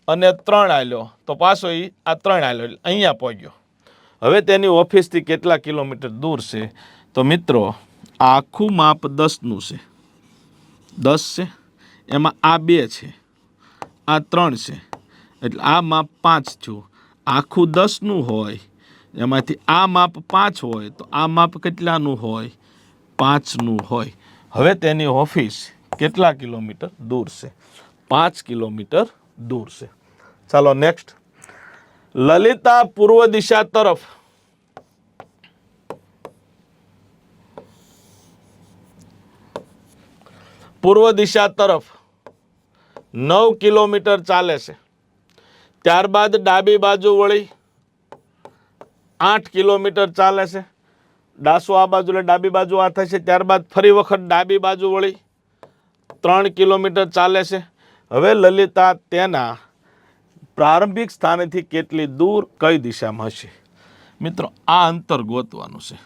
અને 3 હાલ્યો તો પાછો આ 3 હાલ્યો એટલે અહીંયા પહોંચ્યો. હવે તેની ઓફિસથી કેટલા કિલોમીટર દૂર છે? તો મિત્રો આ આખું માપ 10નું છે. 10 છે, એમાં આ 2 છે, આ 3 છે, એટલે આ માપ 5 થયું. આખું 10નું હોય, એમાંથી આ માપ 5 હોય તો આ માપ કેટલાનું હોય? 5નું હોય. હવે તેની ઓફિસ કેટલા કિલોમીટર દૂર છે? 5 કિલોમીટર દૂર છે. ચાલો નેક્સ્ટ. લલિતા પૂર્વ દિશા તરફ 9 કિલોમીટર ચાલે છે. ત્યારબાદ ડાબી બાજુ વળી 8 કિલોમીટર ચાલે છે. ડાસુ આ બાજુ એટલે ડાબી બાજુ આ થશે. ત્યારબાદ ફરી વખત ડાબી બાજુ વળી 3 કિલોમીટર ચાલે છે. હવે લલિતા તેના પ્રારંભિક સ્થાનેથી કેટલી દૂર કઈ દિશામાં હશે? મિત્રો આ અંતર ગોતવાનું છે.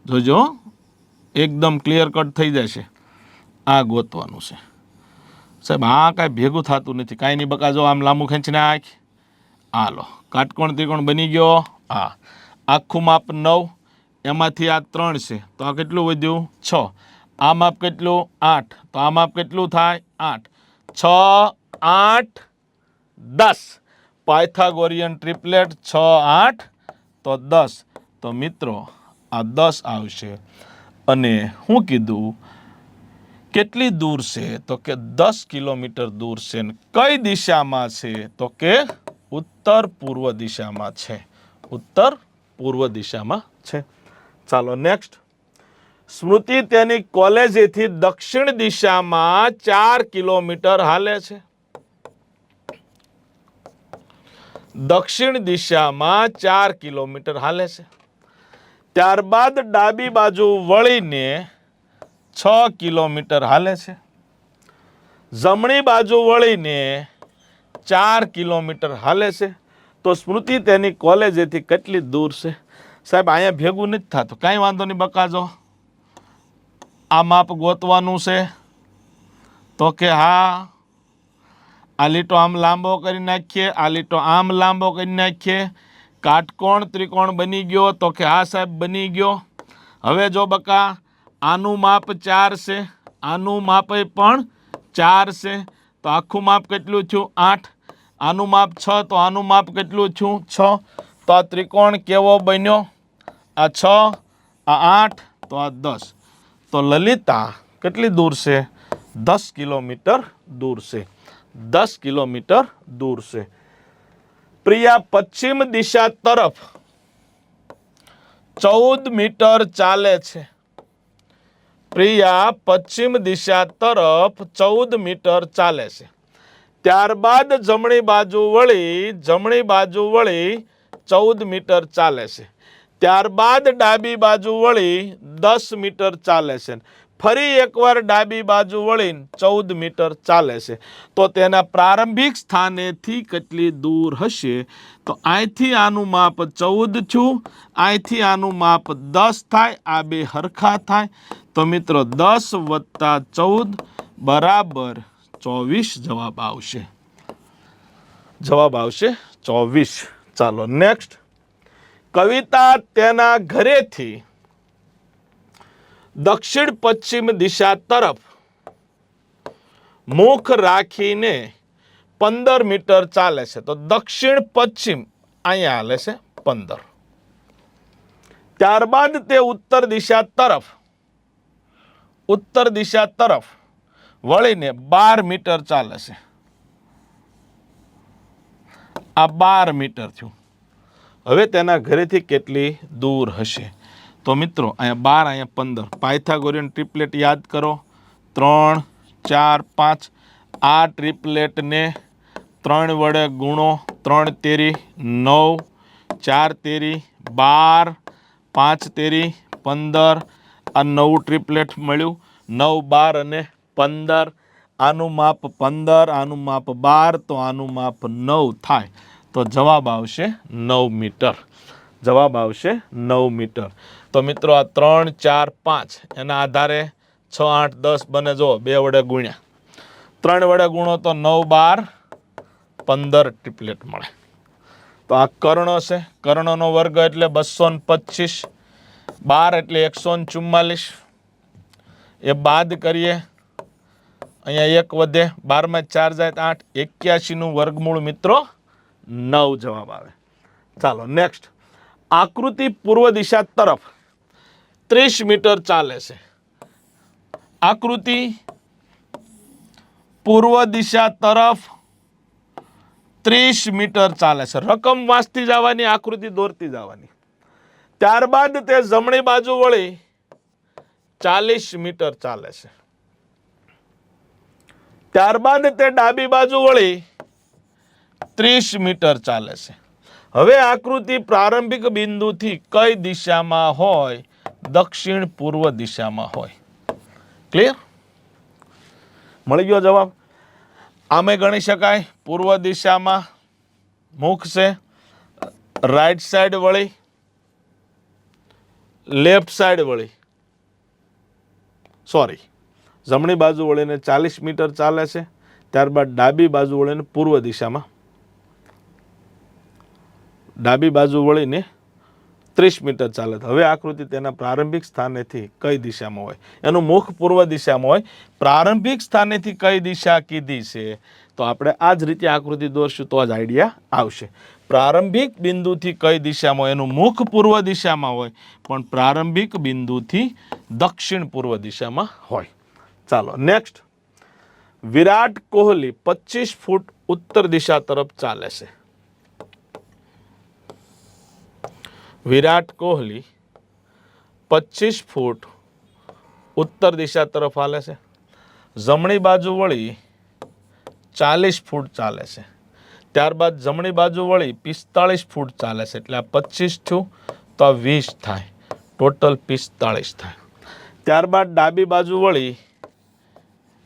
જોજો એકદમ ક્લિયર કટ થઈ જશે. આ ગોતવાનું છે સાહેબ. આ કાંઈ ભેગું થતું નથી. કાંઈ નહીં બકા. જો આમ લાંબુ ખેંચી નાખ. હાલો કાટકોણ ત્રિકોણ બની ગયો. હા, આખું માપ 9, એમાંથી આ 3 છે તો આ કેટલું વધ્યું? 6. આ માપ કેટલું? 8. તો આ માપ કેટલું થાય? 8. 6, 8, 10. પાયથાગોરિયન ટ્રિપલેટ 6, 8 તો 10. તો મિત્રો આ 10 આવશે. અને શું કીધું? કેટલી દૂર છે? તો કે 10 કિલોમીટર દૂર છે. કઈ દિશામાં છે? તો કે ઉત્તર પૂર્વ દિશામાં છે. ઉત્તર પૂર્વ દિશામાં છે. ચાલો નેક્સ્ટ. સ્મૃતિ તેની કોલેજેથી દક્ષિણ દિશામાં 4 કિલોમીટર હાલે છે. દક્ષિણ દિશામાં 4 કિલોમીટર હાલે છે. ત્યારબાદ ડાબી બાજુ વળીને 6 કિલોમીટર હાલે છે. જમણી બાજુ વળીને 4 કિલોમીટર હાલે છે. તો સ્મૃતિ તેની કોલેજેથી કેટલી દૂર છે? સાહેબ અહીંયા ભેગું નથી થતું. કાંઈ વાંધો નહીં બકાજો. આ માપ ગોતવાનું છે. તો કે હા, આ લીટો આમ લાંબો કરી નાખીએ, આ લીટો આમ લાંબો કરી નાખીએ. કાટકોણ ત્રિકોણ બની ગયો. તો કે હા સાહેબ બની ગયો. હવે જો બકા આનું માપ 4 છે, આનું માપ પણ 4 છે. તો આખું માપ કેટલું થયું? 8. આનું માપ 6 તો આનું માપ કેટલું થયું? 6. તો આ ત્રિકોણ કેવો બન્યો? આ 6, આ 8 તો આ 10. તો લલિતા કેટલી દૂર છે? 10 કિલોમીટર દૂર છે. 10 કિલોમીટર દૂર છે. પ્રિયા પશ્ચિમ દિશા તરફ 14 મીટર ચાલે છે. પ્રિયા પશ્ચિમ દિશા તરફ 14 મીટર ચાલે છે. ત્યારબાદ જમણી બાજુ વળી 14 મીટર ચાલે છે. ત્યારબાદ ડાબી બાજુ વળી 10 મીટર ચાલે છે. ફરી એકવાર ડાબી બાજુ વળીને 14 મીટર ચાલે છે. તો તેના પ્રારંભિક સ્થાનેથી કેટલી દૂર હશે? તો અહીંથી આનું માપ 14 થયું, અહીંથી આનું માપ 10 થાય. આ બે હરખા થાય. તો મિત્રો 10 + 14 બરાબર 24 જવાબ આવશે. જવાબ આવશે 24. ચાલો નેક્સ્ટ. કવિતા તેના ઘરેથી દક્ષિણ પશ્ચિમ દિશા તરફ મુખ રાખીને 15 મીટર ચાલે છે. તો દક્ષિણ પશ્ચિમ અહીંયા હાલે છે 15. ત્યારબાદ તે ઉત્તર દિશા તરફ વળીને 12 મીટર ચાલે છે. આ 12 મીટર થયું. હવે તેના ઘરેથી કેટલી દૂર હશે? તો મિત્રો અહીંયા 12, અહીંયા 15. પાયથાગોરિયન ટ્રિપલેટ યાદ કરો. 3, 4, 5. આ ટ્રિપલેટને 3 વડે ગુણો. 3 તેરી 9, 4 તેરી 12, 5 તેરી 15. આ નવું ટ્રિપલેટ મળ્યું. 9, 12 અને 15. આનું માપ 15, આનું માપ 12. તો આનું માપ 9 થાય. તો જવાબ આવશે 9 મીટર. જવાબ આવશે 9 મીટર. તો મિત્રો આ 3, 4, 5 એના આધારે 6, 8, 10 બને. જો 2 વડે ગુણ્યા. 3 વડે ગુણો તો 9, 12, 15 ટ્રિપલેટ મળે. તો આ કર્ણ છે. કર્ણનો વર્ગ એટલે 225. 12 એટલે 144. એ બાદ કરીએ. અહીંયા 1 વધે. 12 માં 4 જાય 8. 81નું વર્ગમૂળ મિત્રો 9 જવાબ આવે. ચાલો નેક્સ્ટ. આકૃતિ પૂર્વ દિશા તરફ 30 મીટર ચાલે છે. આકૃતિ પૂર્વ દિશા તરફ 30 મીટર ચાલે છે. રકમ વાંચતી જવાની, આકૃતિ દોરતી જવાની. ત્યારબાદ તે જમણી બાજુ વળી 40 મીટર ચાલે છે. ત્યારબાદ તે ડાબી બાજુ વળી 30 મીટર ચાલે છે. હવે આકૃતિ પ્રારંભિક બિંદુથી કઈ દિશામાં હોય? દક્ષિણ પૂર્વ દિશામાં હોય. ક્લિયર? મળી ગયો જવાબ. આમે ગણી શકાય. પૂર્વ દિશામાં મુખ છે. રાઈટ સાઈડ વળી લેફ્ટ સાઈડ વળી, સોરી, જમણી બાજુ વળીને 40 મીટર ચાલે છે. ત્યારબાદ ડાબી બાજુ વળીને પૂર્વ દિશામાં, ડાબી બાજુ વળીને 30 મીટર ચાલે. હવે આકૃતિ તેના પ્રારંભિક સ્થાનેથી કઈ દિશામાં હોય? એનું મુખ પૂર્વ દિશામાં હોય. પ્રારંભિક સ્થાનેથી કઈ દિશા કીધી છે? તો આપણે આ જ રીતે આકૃતિ દોરશું તો જ આઈડિયા આવશે. પ્રારંભિક બિંદુથી કઈ દિશામાં હોય? એનું મુખ પૂર્વ દિશામાં હોય, પણ પ્રારંભિક બિંદુથી દક્ષિણ પૂર્વ દિશામાં હોય. ચાલો નેક્સ્ટ. વિરાટ કોહલી 25 ફૂટ ઉત્તર દિશા તરફ ચાલે છે. વિરાટ કોહલી 25 ફૂટ ઉત્તર દિશા તરફ હાલે છે. જમણી બાજુ વળી 40 ફૂટ ચાલે છે. ત્યારબાદ જમણી બાજુ વળી 45 ફૂટ ચાલે છે. એટલે આ 25 થયું તો આ 20 થાય, ટોટલ 45 થાય. ત્યારબાદ ડાબી બાજુ વળી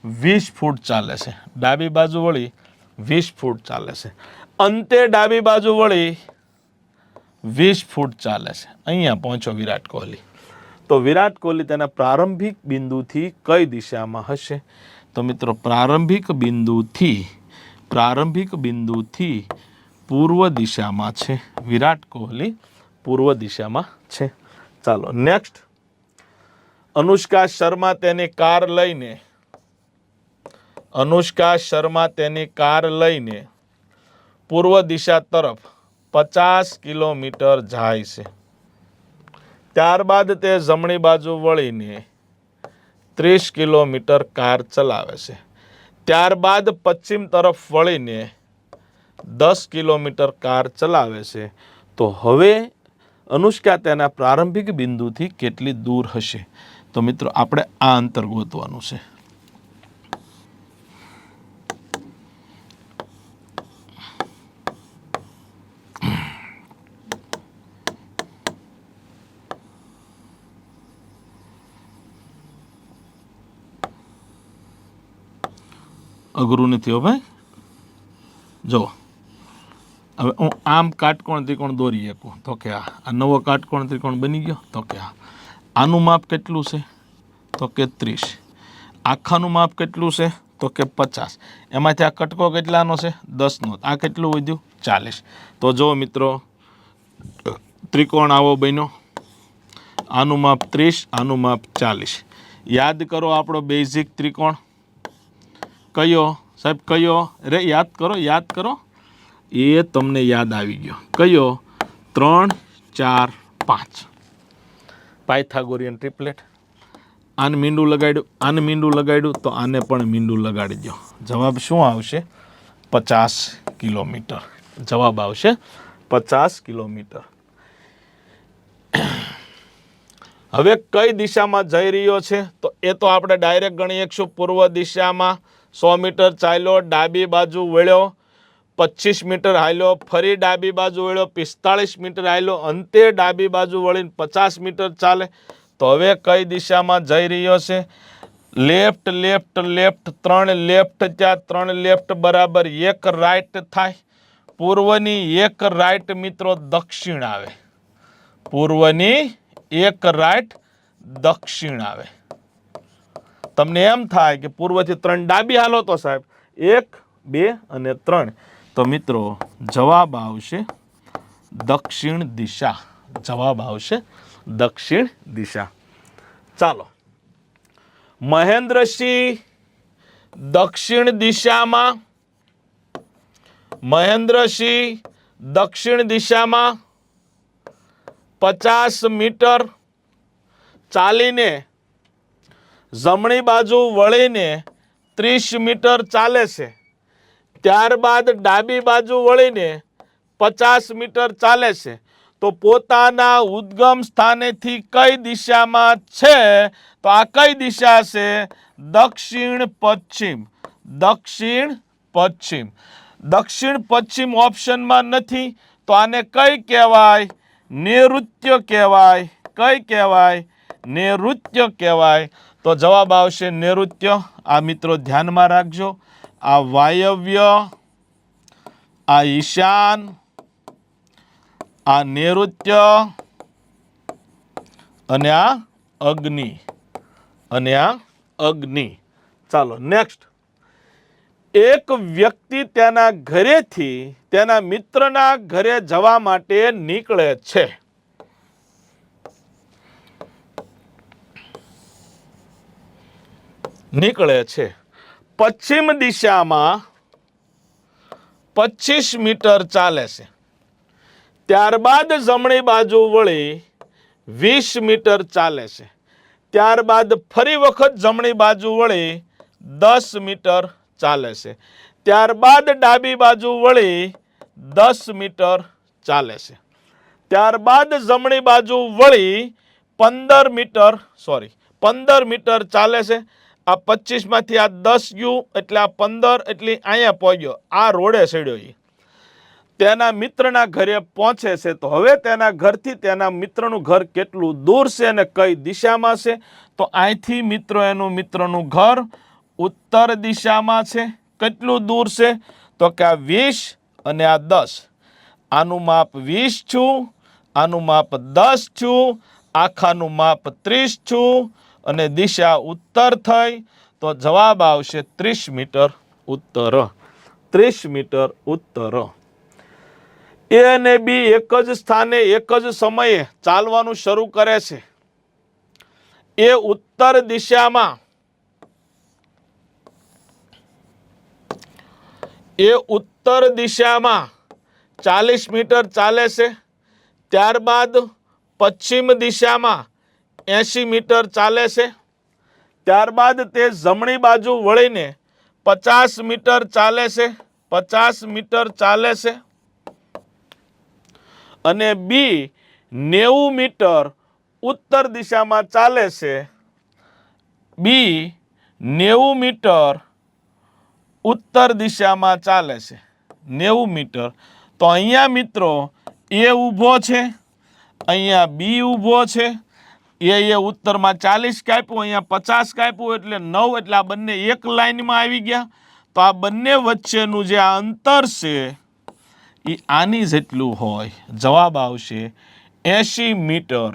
20 ફૂટ ચાલે છે. ડાબી બાજુ વળી 20 ફૂટ ચાલે છે. અંતે ડાબી બાજુ વળી 20 ફૂટ ચાલે છે. અહીંયા પહોંચો વિરાટ કોહલી. તો વિરાટ કોહલી તેના પ્રારંભિક બિંદુથી કઈ દિશામાં હશે? તો મિત્રો પ્રારંભિક બિંદુથી પૂર્વ દિશામાં છે. વિરાટ કોહલી પૂર્વ દિશામાં છે. ચાલો નેક્સ્ટ. અનુષ્કા શર્મા તેની કાર લઈને પૂર્વ દિશા તરફ 50 કિલોમીટર જાય છે. ત્યારબાદ તે જમણી બાજુ વળીને 30 કિલોમીટર કાર ચલાવે છે. ત્યારબાદ પશ્ચિમ તરફ વળીને 10 કિલોમીટર કાર ચલાવે છે. તો હવે અનુષ્કા તેના પ્રારંભિક બિંદુથી કેટલી દૂર હશે? તો મિત્રો આપણે આ અંતર ગોતવાનું છે. અઘરું નથી હો ભાઈ. જો હવે હું આમ કાટકોણ ત્રિકોણ દોરી શકું તો કે આ નવો કાટકોણ ત્રિકોણ બની ગયો તો કે આનું માપ કેટલું છે? તો કે 30. આખાનું માપ કેટલું છે? તો કે 50. એમાંથી આ કટકો કેટલાનો છે? 10નો. આ કેટલું વધ્યું? 40. તો જો મિત્રો ત્રિકોણ આવો બન્યો. આનું માપ 30, આનું માપ 40. યાદ કરો આપણો બેઝિક ત્રિકોણ કયો સાહેબ? કયો? રે યાદ કરો. એ તમને યાદ આવી ગયો. કયો? 3, 4, 5. Pythagorean triplet. આને મીંડું લગાડ્યું તો આને પણ મીંડું લગાડી દો. જવાબ શું આવશે? 50 કિલોમીટર. જવાબ આવશે 50 કિલોમીટર. હવે કઈ દિશામાં જઈ રહ્યો છે? તો એ તો આપણે ડાયરેક્ટ ગણી શકશું. પૂર્વ દિશામાં 100 મીટર ચાલ્યો, ડાબી બાજુ વળ્યો, 25 મીટર હાલ્યો, ફરી ડાબી બાજુ વળ્યો, 45 મીટર હાલ્યો, અંતે ડાબી બાજુ વળીને 50 મીટર ચાલે. તો હવે કઈ દિશામાં જઈ રહ્યો છે? લેફ્ટ, 3 લેફ્ટ, ત્યાં 3 લેફ્ટ બરાબર 1 રાઈટ થાય. પૂર્વની 1 રાઈટ મિત્રો દક્ષિણ આવે. પૂર્વની 1 રાઈટ દક્ષિણ આવે. તમને એમ થાય કે પૂર્વથી 3 ડાબી હાલો તો સાહેબ 1, 2 અને 3. તો મિત્રો જવાબ આવશે દક્ષિણ દિશા. જવાબ આવશે દક્ષિણ દિશા. ચાલો. મહેન્દ્રસિંહ દક્ષિણ દિશામાં 50 મીટર ચાલીને જમણી બાજુ વળીને 30 મીટર ચાલે છે. ત્યારબાદ ડાબી બાજુ વળીને 50 મીટર ચાલે છે. તો પોતાના ઉદ્ગમ સ્થાનેથી કઈ દિશામાં છે? તો આ કઈ દિશા છે? દક્ષિણ પશ્ચિમ ઓપ્શનમાં નથી. તો આને કઈ કહેવાય? નૈઋત્ય કહેવાય. કઈ કહેવાય? નૈઋત્ય કહેવાય. તો જવાબ આવશે નૈઋત્ય. આ મિત્રો ધ્યાનમાં રાખજો. આ વાયવ્ય, આ ઈશાન, આ નૈઋત્ય અને આ અગ્નિ, અને આ અગ્નિ. ચાલો નેક્સ્ટ. એક વ્યક્તિ તેના ઘરેથી તેના મિત્રના ઘરે જવા માટે નીકળે છે. પશ્ચિમ દિશામાં 25 મીટર ચાલે છે. ત્યારબાદ જમણી બાજુ વળી 20 મીટર ચાલે છે. ત્યારબાદ ફરી વખત જમણી બાજુ વળી 10 મીટર ચાલે છે. ત્યારબાદ ડાબી બાજુ વળી 10 મીટર ચાલે છે. ત્યારબાદ જમણી બાજુ વળી 15 મીટર ચાલે છે. આ 25 માંથી આ 10 ગયું એટલે આ 15 એટલે અહીંયા પહોંચ્યો, આ રોડે ચડ્યો. તેના મિત્રના ઘરે પહોંચે છે. તો હવે તેના ઘરથી તેના મિત્રનું ઘર કેટલું દૂર છે અને કઈ દિશામાં છે? તો અહીંથી એનું મિત્રનું ઘર ઉત્તર દિશામાં છે. કેટલું દૂર છે? તો કે આ 20 અને આ 10. આનું માપ 20 છું, આનું માપ 10 છું, આખાનું માપ 30 છું અને દિશા ઉત્તર થઈ. તો જવાબ આવશે 30 મીટર ઉત્તર. 30 મીટર ઉત્તર. એ અને બી એક જ સ્થાને એક જ સમયે ચાલવાનું શરૂ કરે છે. એ ઉત્તર દિશામાં 40 મીટર ચાલે છે. ત્યારબાદ પશ્ચિમ દિશામાં 80 મીટર ચાલે છે. ત્યારબાદ તે જમણી બાજુ વળીને 50 મીટર ચાલે છે. 50 મીટર ચાલે છે. અને બી 90 મીટર ઉત્તર દિશામાં ચાલે છે. બી 90 મીટર ઉત્તર દિશામાં ચાલે છે. 90 મીટર. તો અહીંયા મિત્રો એ ઊભો છે, અહીંયા બી ઊભો છે. એ ઉત્તરમાં 40 કાપ્યું, અહીંયા 50 કાપ્યું એટલે 9, એટલે આ બંને એક લાઈનમાં આવી ગયા. તો આ બંને વચ્ચેનું જે આ અંતર છે એ આની જેટલું હોય. જવાબ આવશે 80 મીટર.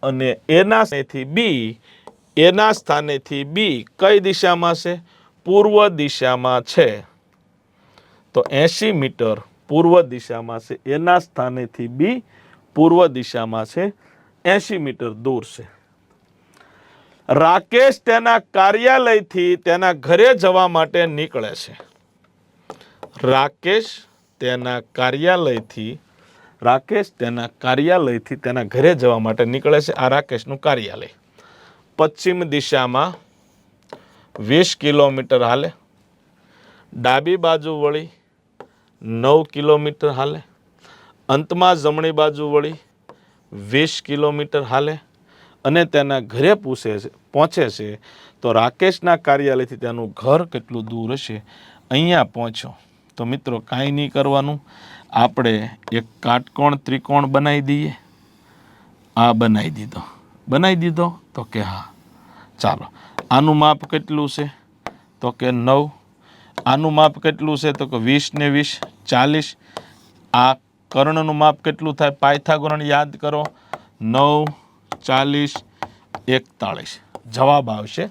અને એના સ્થાનેથી બી કઈ દિશામાં છે? પૂર્વ દિશામાં છે. તો 80 મીટર પૂર્વ દિશામાં છે. એના સ્થાનેથી બી પૂર્વ દિશામાં છે, 80 મીટર દૂર છે. રાકેશ તેના કાર્યાલયથી તેના ઘરે જવા માટે નીકળે છે. રાકેશ તેના કાર્યાલયથી તેના ઘરે જવા માટે નીકળે છે. આ રાકેશનું કાર્યાલય. પશ્ચિમ દિશામાં 20 કિલોમીટર હાલે. ડાબી બાજુ વળી 9 કિલોમીટર હાલે. અંતમાં જમણી બાજુ વળી 20 કિલોમીટર હાલે અને તેના ઘરે પહોંચે છે. તો રાકેશના કાર્યાલયથી તેનું ઘર કેટલું દૂર હશે? અહીંયા પહોંચ્યો. તો મિત્રો કાંઈ નહીં કરવાનું, આપણે એક કાટકોણ ત્રિકોણ બનાવી દઈએ. આ બનાવી દીધો તો કે હા. ચાલો, આનું માપ કેટલું છે? તો કે 9. આનું માપ કેટલું છે? તો કે 20 ને 20 40. આ કર્ણનું માપ કેટલું થાય? પાયથાગોરસ યાદ કરો. 9 40 41. જવાબ આવશે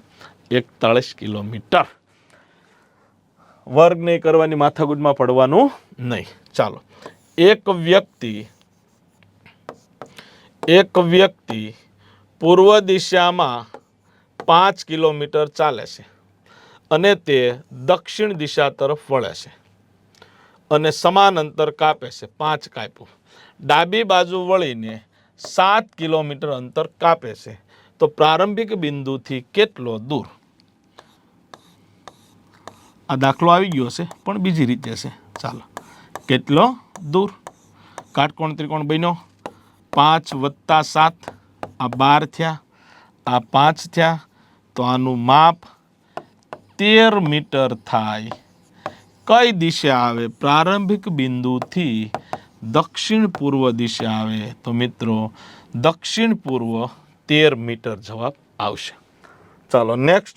41 કિલોમીટર. વર્ગ નહીં કરવાની, માથાકૂટમાં પડવાનું નહીં. ચાલો, એક વ્યક્તિ પૂર્વ દિશામાં 5 કિલોમીટર ચાલે છે અને તે દક્ષિણ દિશા તરફ વળે છે અને સમાન અંતર કાપે છે. 5 કાપ્યું. ડાબી બાજુ વળીને 7 કિલોમીટર અંતર કાપે છે. તો પ્રારંભિક બિંદુથી કેટલો દૂર? આ દાખલો આવી ગયો છે પણ બીજી રીતે છે. ચાલો, કેટલો દૂર? કાટકોણ ત્રિકોણ બન્યો. 5 + 7 આ 12 થયા, આ 5 થયા. તો આનું માપ 13 મીટર થાય. કઈ દિશા આવે? પ્રારંભિક બિંદુથી દક્ષિણ પૂર્વ દિશા આવે. તો મિત્રો દક્ષિણ પૂર્વ 13 મીટર જવાબ આવશે. ચાલો નેક્સ્ટ.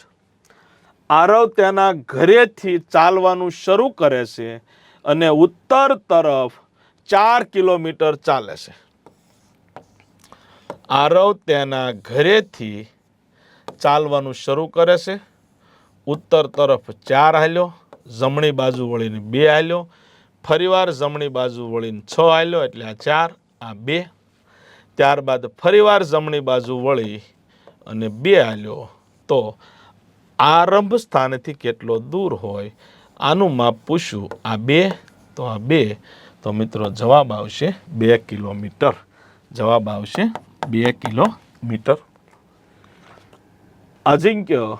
આરવ તેના ઘરેથી ચાલવાનું શરૂ કરે છે અને ઉત્તર તરફ 4 કિલોમીટર ચાલે છે. આરવ તેના ઘરેથી ચાલવાનું શરૂ કરે છે. ઉત્તર તરફ 4 હાલ્યો, જમણી બાજુ વળીને 2 હાલ્યો, ફરીવાર જમણી બાજુ વળીને 6 હાલ્યો, એટલે આ 4, આ 2. ત્યારબાદ ફરીવાર જમણી બાજુ વળી અને 2 હાલ્યો. તો આરંભ સ્થાનેથી કેટલો દૂર હોય આનું માપ પૂછ્યું. આ 2, તો આ 2. તો મિત્રો જવાબ આવશે 2 કિલોમીટર. જવાબ આવશે 2 કિલોમીટર. અજિંક્ય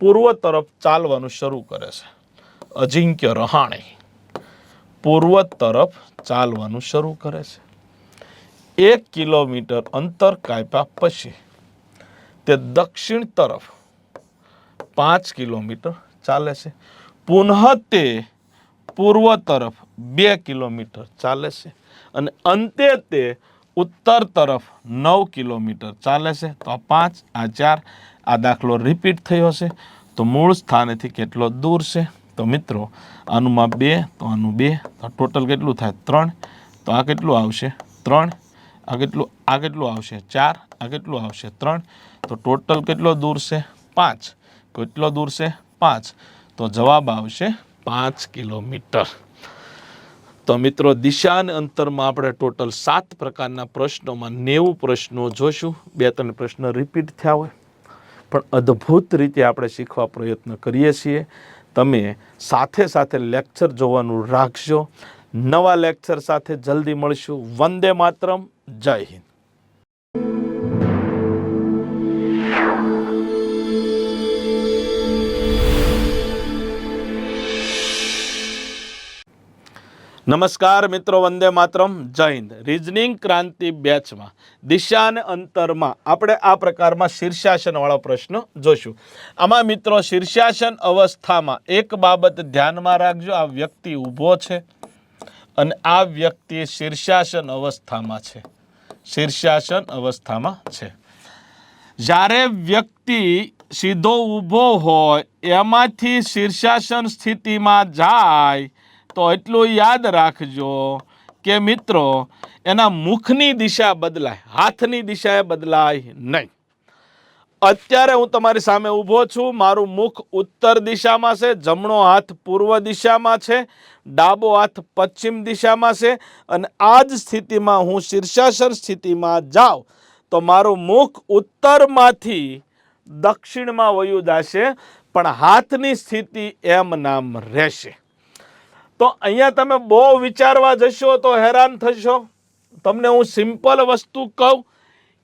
પૂર્વ તરફ ચાલવાનું શરૂ કરે છે. અજિંક્ય રહાણે પૂર્વ તરફ ચાલવાનું શરૂ કરે છે. 1 કિલોમીટર અંતર કાપ્યા પછી તે દક્ષિણ તરફ 5 કિલોમીટર ચાલે છે. પુનઃ તે પૂર્વ તરફ 2 કિલોમીટર ચાલે છે અને અંતે તે ઉત્તર તરફ 9 કિલોમીટર ચાલે છે. તો આ 5, આ 4, આ દાખલો રિપીટ થયો છે. તો મૂળ સ્થાનેથી કેટલો દૂર છે? તો મિત્રો આનું માપ 2, તો આનું 2, તો ટોટલ કેટલું થાય? 3. તો આ કેટલું આવશે? 3. આ કેટલું આવશે? 4. આ કેટલું આવશે? 3. તો ટોટલ કેટલો દૂર છે? 5. કેટલો દૂર છે? 5. તો જવાબ આવશે 5 કિલોમીટર. તો મિત્રો દિશા અને અંતરમાં આપણે ટોટલ 7 પ્રકારના પ્રશ્નોમાં 90 પ્રશ્નો જોશું. 2-3 પ્રશ્ન રિપીટ થયા હોય પણ અદ્ભુત રીતે આપણે શીખવા પ્રયત્ન કરીએ છીએ. તમે સાથે સાથે લેક્ચર જોવાનું રાખજો. નવા લેક્ચર સાથે જલ્દી મળશું. વંદે માતરમ. જય હિન્દ. નમસ્કાર મિત્રો, વંદે માતરમ, જય હિન્દ. રીઝનિંગ ક્રાંતિ બેચમાં દિશા અને અંતરમાં આપણે આ પ્રકારમાં શીર્ષાસનવાળો પ્રશ્ન જોશું. આમાં મિત્રો શીર્ષાસન અવસ્થામાં એક બાબત ધ્યાનમાં રાખજો. આ વ્યક્તિ ઊભો છે અને આ વ્યક્તિ શીર્ષાસન અવસ્થામાં છે. શીર્ષાસન અવસ્થામાં છે. જ્યારે વ્યક્તિ સીધો ઊભો હોય એમાંથી શીર્ષાસન સ્થિતિમાં જાય તો એટલું યાદ રાખજો કે મિત્રો એના મુખની દિશા બદલાય, હાથની દિશા બદલાય નહીં. અત્યારે હું તમારી સામે ઊભો છું. મારું મુખ ઉત્તર દિશામાં છે, જમણો હાથ પૂર્વ દિશામાં છે, ડાબો હાથ પશ્ચિમ દિશામાં છે અને આ જ સ્થિતિમાં હું શીર્ષાસન સ્થિતિમાં જાઉં તો મારું મુખ ઉત્તરમાંથી દક્ષિણમાં વયું જશે પણ હાથની સ્થિતિ એમ નામ રહેશે. તો અહીંયા તમે બહુ વિચારવા જશો તો હેરાન થશો. તમને હું સિમ્પલ વસ્તુ કહું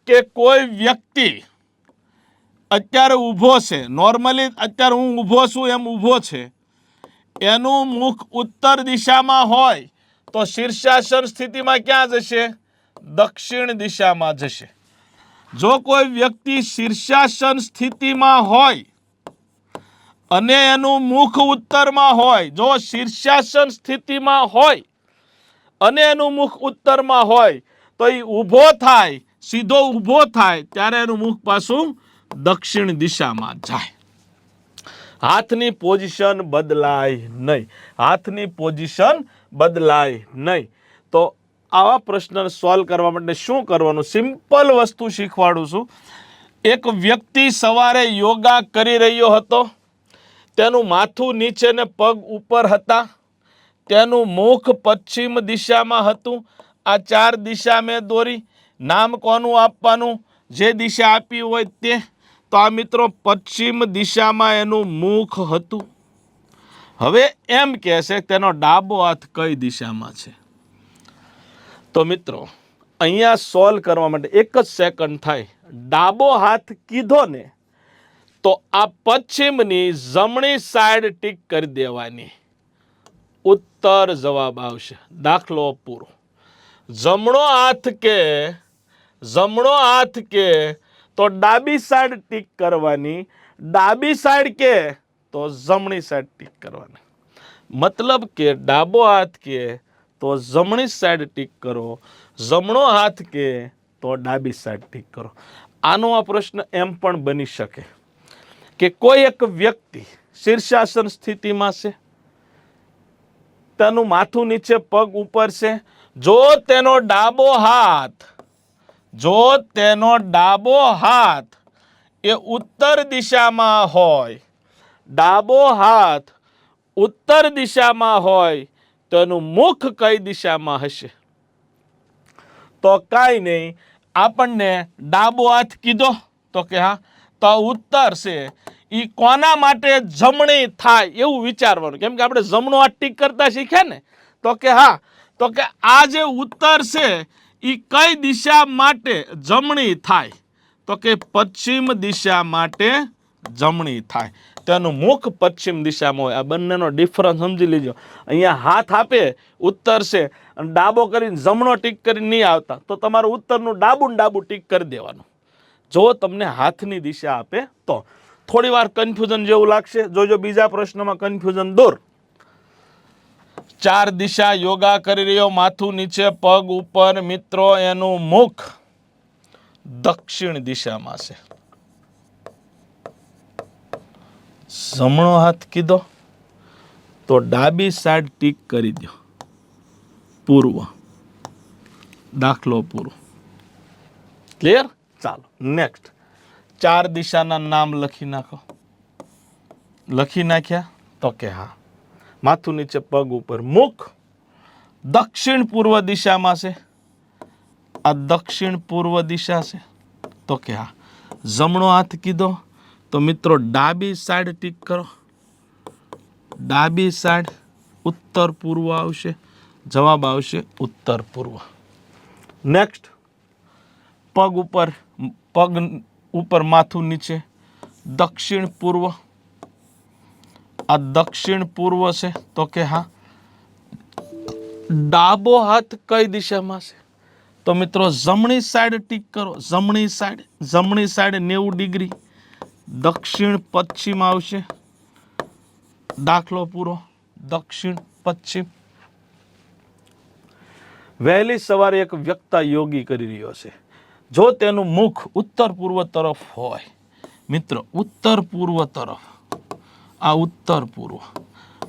કે કોઈ વ્યક્તિ અત્યારે ઊભો છે, નોર્મલી અત્યારે હું ઊભો છું એમ ઊભો છે, એનું મુખ ઉત્તર દિશામાં હોય તો શીર્ષાસન સ્થિતિમાં ક્યાં જશે? દક્ષિણ દિશામાં જશે. જો કોઈ વ્યક્તિ શીર્ષાસન સ્થિતિમાં હોય અને એનું મુખ ઉત્તરમાં હોય, જો શીર્ષાસન સ્થિતિમાં હોય અને એનું મુખ ઉત્તરમાં હોય તો એ ઊભો થાય, સીધો ઊભો થાય ત્યારે એનું મુખ પાછું દક્ષિણ દિશામાં જાય. હાથની પોઝિશન બદલાય નહીં. હાથની પોઝિશન બદલાય નહીં. તો આવા પ્રશ્ન સોલ્વ કરવા માટે શું કરવાનું? સિમ્પલ વસ્તુ શીખવાડું છું. એક વ્યક્તિ સવારે યોગા કરી રહ્યો હતો. તેનું માથું નીચે ને પગ ઉપર હતા. તેનું મુખ પશ્ચિમ દિશામાં હતું. આ 4 દિશા મેં દોરી. નામ કોનું આપવાનું? જે દિશા આપી હોય તે. તો આ મિત્રો પશ્ચિમ દિશામાં એનું મુખ હતું. હવે એમ કહેશે તેનો ડાબો હાથ કઈ દિશામાં છે? તો મિત્રો અહીંયા સોલ્વ કરવા માટે 1 જ સેકન્ડ થાય. ડાબો હાથ કીધો ને તો આ પશ્ચિમની જમણી સાઈડ ટીક કરી દેવાની. ઉત્તર જવાબ આવશે. દાખલો પૂરો. જમણો હાથ કે તો ડાબી સાઈડ ટીક કરવાની. ડાબી સાઈડ કે તો જમણી સાઈડ ટીક કરવાની. મતલબ કે ડાબો હાથ કે તો જમણી સાઈડ ટીક કરો, જમણો હાથ કે તો ડાબી સાઈડ ટીક કરો. આનો આ પ્રશ્ન એમ પણ બની શકે કે કોઈ એક વ્યક્તિ શીર્ષાસન સ્થિતિમાં છે, તેનું માથું નીચે પગ ઉપર છે. જો તેનો ડાબો હાથ જો તેનો ડાબો હાથ એ ઉત્તર દિશામાં હોય, ડાબો હાથ ઉત્તર દિશામાં હોય તો એનું મુખ કઈ દિશામાં હશે? તો કાંઈ નહીં, આપણને ડાબો હાથ કીધો તો કે હા, તો ઉત્તર છે એ કોના માટે જમણી થાય એવું વિચારવાનું, કેમ કે આપણે જમણો હાથ ટીક કરતા શીખ્યા ને. તો કે હા, તો કે આ જે ઉત્તર છે એ કઈ દિશા માટે જમણી થાય? તો કે પશ્ચિમ દિશા માટે જમણી થાય. તેનું મુખ પશ્ચિમ દિશામાં હોય. આ બંનેનો ડિફરન્સ સમજી લીજો. અહીંયા હાથ આપે ઉત્તર છે અને ડાબો કરીને જમણો ટીક કરીને નહીં આવતા તો તમારું ઉત્તરનું ડાબું ટીક કરી દેવાનું, જો તમને હાથની દિશા આપે તો. થોડી વાર કન્ફ્યુઝન જેવું લાગશે, જોજો બીજા પ્રશ્નમાં કન્ફ્યુઝન દૂર. 4 દિશા યોગા કરી રહ્યો, માથું નીચે પગ ઉપર. મિત્રો એનું મુખ દક્ષિણ દિશામાં છે. જમણો હાથ કીધો તો ડાબી સાઈડ ટીક કરી દો, પૂર્વ. દાખલો પૂરો. ક્લિયર? ચાલો નેક્સ્ટ. 4 દિશાના નામ લખી નાખો. લખી નાખ્યા? તો કે હા. માથું નીચે પગ ઉપર. મુખ દક્ષિણ પૂર્વ દિશામાં છે. આ દક્ષિણ પૂર્વ દિશા છે તો કે હા. જમણો હાથ કીધો તો મિત્રો ડાબી સાઈડ ટીક કરો. ડાબી સાઈડ ઉત્તર પૂર્વ આવશે. જવાબ આવશે ઉત્તર પૂર્વ. નેક્સ્ટ. પગ ઉપર માથું નીચે દક્ષિણ પૂર્વ. આ દક્ષિણ પૂર્વ છે તો કે હા. ડાબો હાથ કઈ દિશામાં છે? તો મિત્રો જમણી સાઈડ ટીક કરો. જમણી સાઈડ 90 ડિગ્રી દક્ષિણ પશ્ચિમ આવશે. દાખલો પૂરો. દક્ષિણ પશ્ચિમ. વહેલી સવારે એક વ્યક્તિ યોગી કરી રહ્યો છે. જો તેનું મુખ ઉત્તર પૂર્વ તરફ હોય, મિત્રો ઉત્તર પૂર્વ તરફ, આ ઉત્તર પૂર્વ,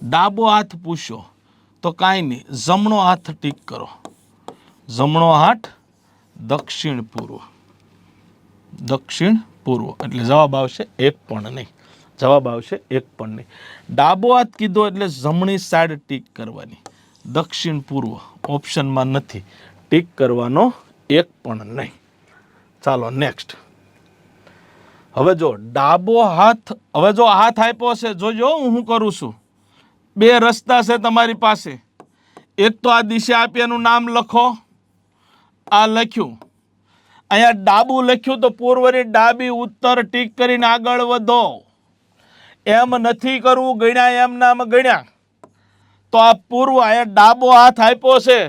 ડાબો હાથ પૂછો તો કાંઈ નહીં, જમણો હાથ ટીક કરો. જમણો હાથ દક્ષિણ પૂર્વ. દક્ષિણ પૂર્વ એટલે જવાબ આવશે એક પણ નહીં. જવાબ આવશે એક પણ નહીં. ડાબો હાથ કીધો એટલે જમણી સાઈડ ટીક કરવાની. દક્ષિણ પૂર્વ ઓપ્શનમાં નથી, ટીક કરવાનો એક પણ નહીં. ચાલો નેક્સ્ટ. હવે જો ડાબો હાથ, હવે જો હાથ આપ્યો છે, જોજો હું કરું છું. 2 રસ્તા છે તમારી પાસે. એક તો આ દિશા આપી એનું નામ લખો. આ લખ્યું. અહીંયા ડાબું લખ્યું તો પૂર્વની ડાબી ઉત્તર ટીક કરીને આગળ વધો. એમ નથી કરવું, ગણ્યા એમ નામ ગણ્યા તો આ પૂર્વ. અહીંયા ડાબો હાથ આપ્યો છે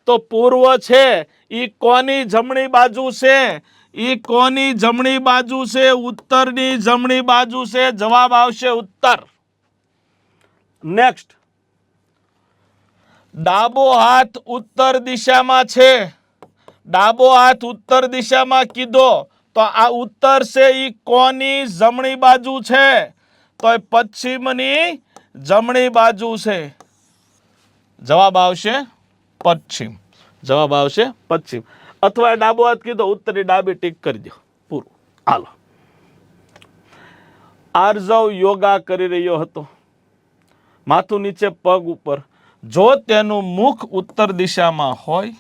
તો પૂર્વ છે એ કોની જમણી બાજુ છે? એ કોની જમણી બાજુ છે? ઉત્તરની જમણી બાજુ છે. જવાબ આવશે ઉત્તર. નેક્સ્ટ. ડાબો હાથ ઉત્તર દિશામાં છે. ડાબો હાથ ઉત્તર દિશામાં કીધો તો આ ઉત્તર છે એ કોની જમણી બાજુ છે? તો એ પશ્ચિમની જમણી બાજુ છે. જવાબ આવશે પશ્ચિમ. જવાબ આવશે પશ્ચિમ. અથવા ડાબો હાથ કીધો ઉત્તરની ડાબી ટીક કરી દો, પૂરું. હાલો. આર્જવ યોગા કરી રહ્યો હતો. માથું નીચે પગ ઉપર. જો તેનું મુખ ઉત્તર દિશામાં હોય,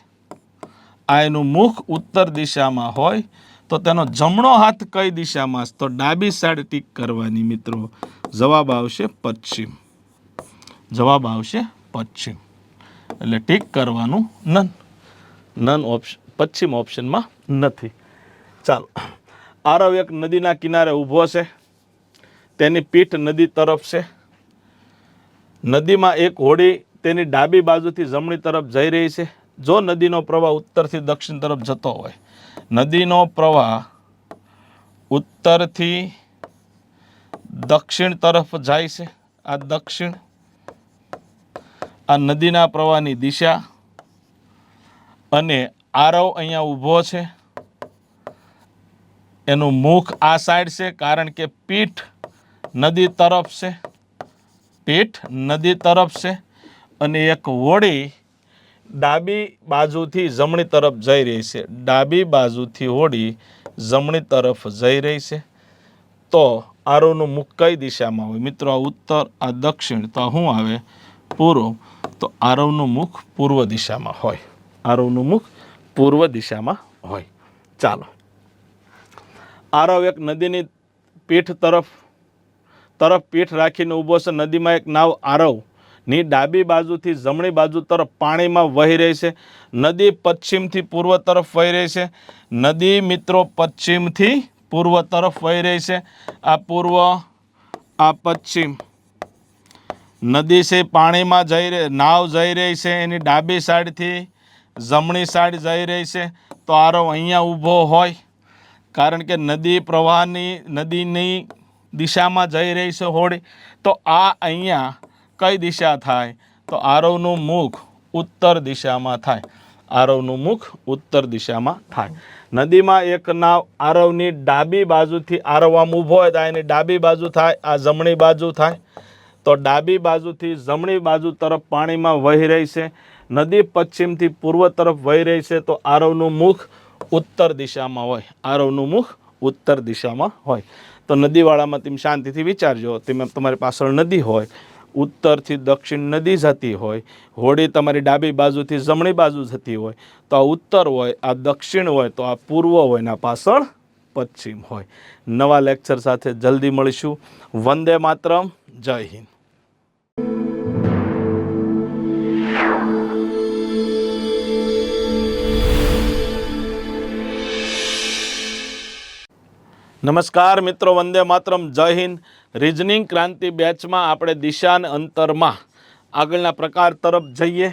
આ એનું મુખ ઉત્તર દિશામાં હોય તો તેનો જમણો હાથ કઈ દિશામાં? તો ડાબી સાઈડ ટીક કરવાની મિત્રો. જવાબ આવશે પશ્ચિમ. જવાબ આવશે પશ્ચિમ એટલે ટીક કરવાનું નન ઓપ્શન, પશ્ચિમ ઓપ્શનમાં નથી. ચાલો. આરવ એક નદીના કિનારે ઊભો છે. તેની પીઠ નદી તરફ છે. નદીમાં એક હોડી તેની ડાબી બાજુથી જમણી તરફ જઈ રહી છે. જો નદીનો પ્રવાહ ઉત્તરથી દક્ષિણ તરફ જતો હોય, નદીનો પ્રવાહ ઉત્તરથી દક્ષિણ તરફ જાય છે. આ દક્ષિણ. આ નદીના પ્રવાહની દિશા. અને આરવ અહીંયા ઊભો છે. એનું મુખ આ સાઈડ છે કારણ કે પીઠ નદી તરફ છે. પીઠ નદી તરફ છે. અને એક હોડી ડાબી બાજુથી જમણી તરફ જઈ રહી છે, ડાબી બાજુથી હોડી જમણી તરફ જઈ રહી છે, તો આરોનું મુખ કઈ દિશામાં હોય? મિત્રો આ ઉત્તર, આ દક્ષિણ, તો શું આવે? પૂર્વ. તો આરવનું મુખ પૂર્વ દિશામાં હોય, આરવનું મુખ પૂર્વ દિશામાં હોય. ચાલો, આરવ એક નદીની પીઠ તરફ પીઠ રાખીને ઊભો છે. નદીમાં એક નાવ આરવની ડાબી બાજુથી જમણી બાજુ તરફ પાણીમાં વહી રહી છે. નદી પશ્ચિમથી પૂર્વ તરફ વહી રહી છે. નદી મિત્રો પશ્ચિમથી પૂર્વ તરફ વહી રહી છે. આ પૂર્વ, આ પશ્ચિમ. નદી છે પાણીમાં જઈ રહી, નાવ જઈ રહી છે, એની ડાબી સાઈડથી જમણી સાઈડ જઈ રહી છે. તો આરવ અહીંયા ઊભો હોય, કારણ કે નદી પ્રવાહની, નદીની દિશામાં જઈ રહી છે હોડી. તો આ અહીંયા કઈ દિશા થાય? તો આરવનું મુખ ઉત્તર દિશામાં થાય, આરવનું મુખ ઉત્તર દિશામાં થાય. નદીમાં એક નાવ આરવની ડાબી બાજુથી, આરવ આમ ઊભો હોય તો એની ડાબી બાજુ થાય, આ જમણી બાજુ થાય. તો ડાબી બાજુથી જમણી બાજુ તરફ પાણીમાં વહી રહી છે. નદી પશ્ચિમથી પૂર્વ તરફ વહી રહી છે. તો આરવનું મુખ ઉત્તર દિશામાં હોય, આરવનું મુખ ઉત્તર દિશામાં હોય. તો નદીવાળામાં તમે શાંતિથી વિચારજો, તમે તમારી પાછળ નદી હોય, ઉત્તરથી દક્ષિણ નદી જતી હોય, હોડી તમારી ડાબી બાજુથી જમણી બાજુ જતી હોય, તો આ ઉત્તર હોય, આ દક્ષિણ હોય, તો આ પૂર્વ હોય ને આ પાછળ પશ્ચિમ હોય. નવા લેક્ચર સાથે જલ્દી મળીશું. વંદે માતરમ. જય હિન્દ. નમસ્કાર મિત્રો, વંદે માતરમ, જય હિન્દ. રિઝનિંગ ક્રાંતિ બેચમાં આપણે દિશા અને અંતરમાં આગળના પ્રકાર તરફ જઈએ.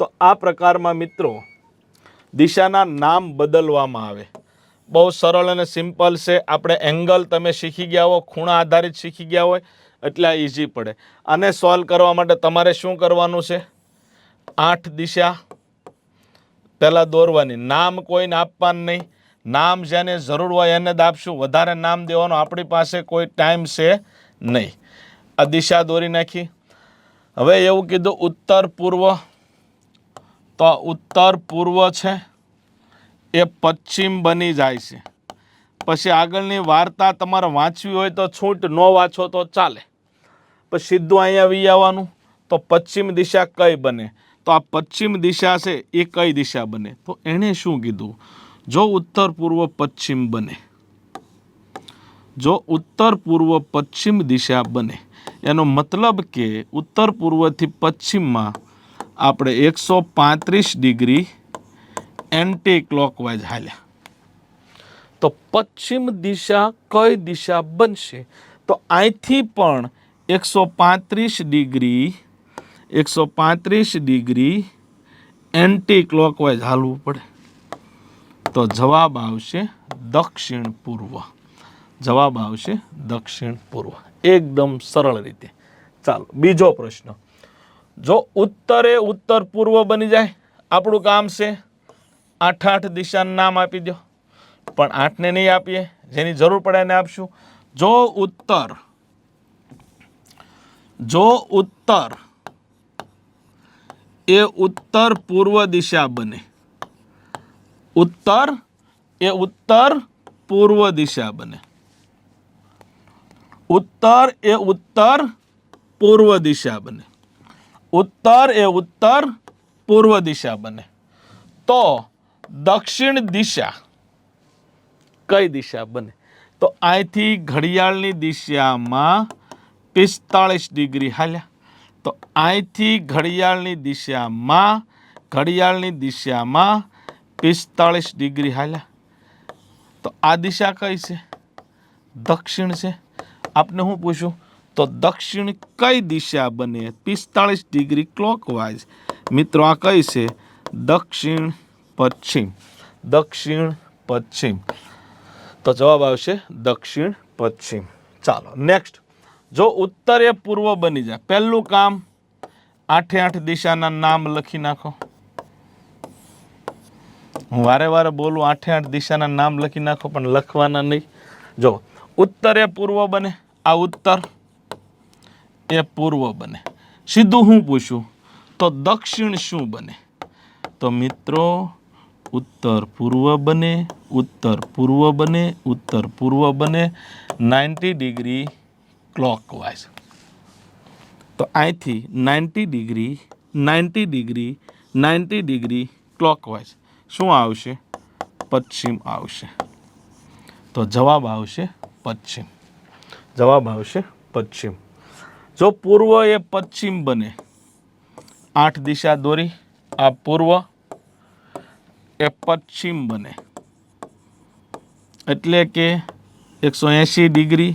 તો આ પ્રકારમાં મિત્રો દિશાના નામ બદલવામાં આવે. બહુ સરળ અને સિમ્પલ છે. આપણે એંગલ તમે શીખી ગયા હો, ખૂણા આધારિત શીખી ગયા હોય એટલે આ ઇઝી પડે. આને સોલ્વ કરવા માટે તમારે શું કરવાનું છે? 8 દિશા પહેલાં દોરવાની. નામ કોઈને આપવાનું નહીં, નામ જેને જરૂર હોય એને જ આપશું, વધારે નામ દેવાનો આપણી પાસે કોઈ ટાઈમ છે નહીં. આ દિશા દોરી નાખી. હવે એવું કીધું ઉત્તર પૂર્વ, તો ઉત્તર પૂર્વ છે એ પશ્ચિમ બની જાય છે. પછી આગળની વાર્તા તમારે વાંચવી હોય તો છૂટ, ન વાંચો તો ચાલે. પછી સીધું અહીંયા વી આવવાનું. તો પશ્ચિમ દિશા કઈ બને? તો આ પશ્ચિમ દિશા છે એ કઈ દિશા બને? તો એણે શું કીધું? જો ઉત્તર પૂર્વ પશ્ચિમ બને, જો ઉત્તર પૂર્વ પશ્ચિમ દિશા બને, એનો મતલબ કે ઉત્તર પૂર્વથી પશ્ચિમમાં આપણે 135 ડિગ્રી એન્ટી ક્લોકવાઇઝ હાલ્યા. તો પશ્ચિમ દિશા કઈ દિશા બનશે? તો અહીંથી પણ 135 ડિગ્રી એન્ટી ક્લોકવાઇઝ હાલવું પડે. તો જવાબ આવશે દક્ષિણ પૂર્વ. જવાબ આવશે દક્ષિણ પૂર્વ. એકદમ સરળ રીતે. ચાલો બીજો પ્રશ્ન. જો ઉત્તરે ઉત્તર પૂર્વ બની જાય, આપણું કામ છે 8 દિશાનું નામ આપી દો. પણ 8ને નહીં આપીએ, જેની જરૂર પડે એને આપશું. જો ઉત્તર એ ઉત્તર પૂર્વ દિશા બને, ઉત્તર એ ઉત્તર પૂર્વ દિશા બને, ઉત્તર એ ઉત્તર પૂર્વ દિશા બને, ઉત્તર એ ઉત્તર પૂર્વ દિશા બને, તો દક્ષિણ દિશા કઈ દિશા બને? તો અહીંથી ઘડિયાળની દિશામાં 45 ડિગ્રી હાલ્યા. તો અહીંથી ઘડિયાળની દિશામાં 45 ડિગ્રી હાલ્યા. તો આ દિશા કઈ છે? દક્ષિણ છે. આપને હું પૂછું, તો દક્ષિણ કઈ દિશા બને? 45 ડિગ્રી ક્લોકવાઇઝ. મિત્રો આ કઈ છે? દક્ષિણ પશ્ચિમ. દક્ષિણ પશ્ચિમ. તો જવાબ આવશે દક્ષિણ પશ્ચિમ. ચાલો નેક્સ્ટ. જો ઉત્તર એ પૂર્વ બની જાય, પહેલું કામ 8 દિશાના નામ લખી નાખો. હું વારે વારે બોલું 8 દિશાના નામ લખી નાખો, પણ લખવાના નહીં. જો ઉત્તર એ પૂર્વ બને, આ ઉત્તર એ પૂર્વ બને. સીધું હું પૂછું, તો દક્ષિણ શું બને? તો મિત્રો ઉત્તર પૂર્વ બને, ઉત્તર પૂર્વ બને, ઉત્તર પૂર્વ બને 90 ડિગ્રી ક્લોકવાઇઝ. તો અહીંથી 90 ડિગ્રી 90 ડિગ્રી 90 ડિગ્રી ક્લોકવાઇઝ શું આવશે? પશ્ચિમ આવશે. તો જવાબ આવશે પશ્ચિમ. જવાબ આવશે પશ્ચિમ. જો પૂર્વ એ પશ્ચિમ બને, 8 દિશા દોરી, આ પૂર્વ એ પશ્ચિમ બને એટલે કે 180 ડિગ્રી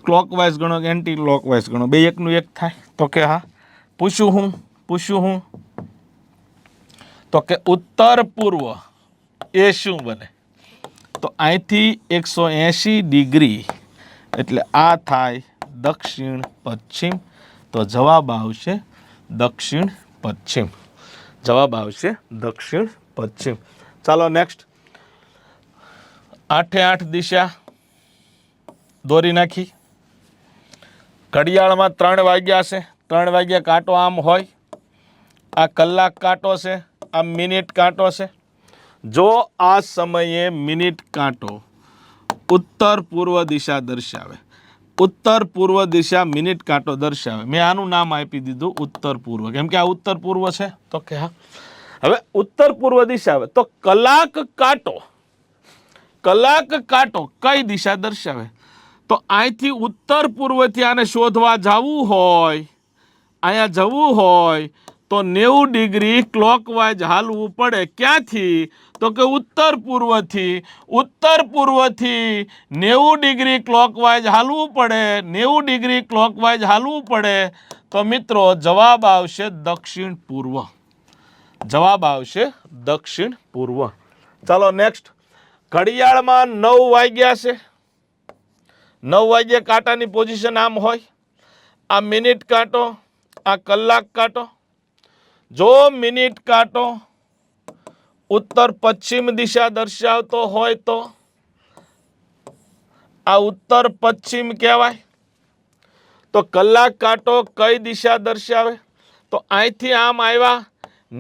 ક્લોકવાઇઝ ગણો કે એન્ટી ક્લોકવાઇઝ ગણો, બે એકનું એક થાય. તો કે હા. પૂછું હું તો કે ઉત્તર પૂર્વ એ શું બને? તો અહીંથી 180 ડિગ્રી એટલે આ થાય દક્ષિણ પશ્ચિમ. તો જવાબ આવશે દક્ષિણ પશ્ચિમ. જવાબ આવશે દક્ષિણ પશ્ચિમ. ચાલો નેક્સ્ટ. 8 દિશા દોરી નાખી. ઘડિયાળમાં 3 વાગ્યા છે. 3 વાગ્યા કાંટો આમ હોય, આ કલાક કાંટો છે, આ મિનિટ કાંટો છે. જો આ સમયે મિનિટ કાંટો ઉત્તર પૂર્વ દિશા દર્શાવે, ઉત્તર પૂર્વ દિશા મિનિટ કાંટો દર્શાવે, મેં આનું નામ આપી દીધું ઉત્તર પૂર્વ, કેમ કે આ ઉત્તર પૂર્વ છે. તો કે હા. હવે ઉત્તર પૂર્વ દિશા આવે તો કલાક કાંટો કઈ દિશા દર્શાવે? તો અહીંથી ઉત્તર પૂર્વથી આને શોધવા જવું હોય, અહીંયા જવું હોય તો 90 ડિગ્રી ક્લોકવાઇઝ હાલવું પડે. ક્યાંથી? તો કે ઉત્તર પૂર્વથી. ઉત્તર પૂર્વથી 90 ડિગ્રી ક્લોકવાઇઝ હાલવું પડે. 90 ડિગ્રી ક્લોકવાઇઝ હાલવું પડે. તો મિત્રો જવાબ આવશે દક્ષિણ પૂર્વ. જવાબ આવશે દક્ષિણ પૂર્વ. ચાલો નેક્સ્ટ. ઘડિયાળમાં 9 વાગ્યા છે. 9 વાગ્યે કાંટાની પોઝિશન આમ હોય, આ મિનિટ કાંટો, આ કલાક કાંટો. જો મિનિટ કાંટો ઉત્તર પશ્ચિમ દિશા દર્શાવતો હોય તો આ ઉત્તર પશ્ચિમ કહેવાય. તો કલાક કાંટો કઈ દિશા દર્શાવે? તો અહીંથી આમ આવ્યા,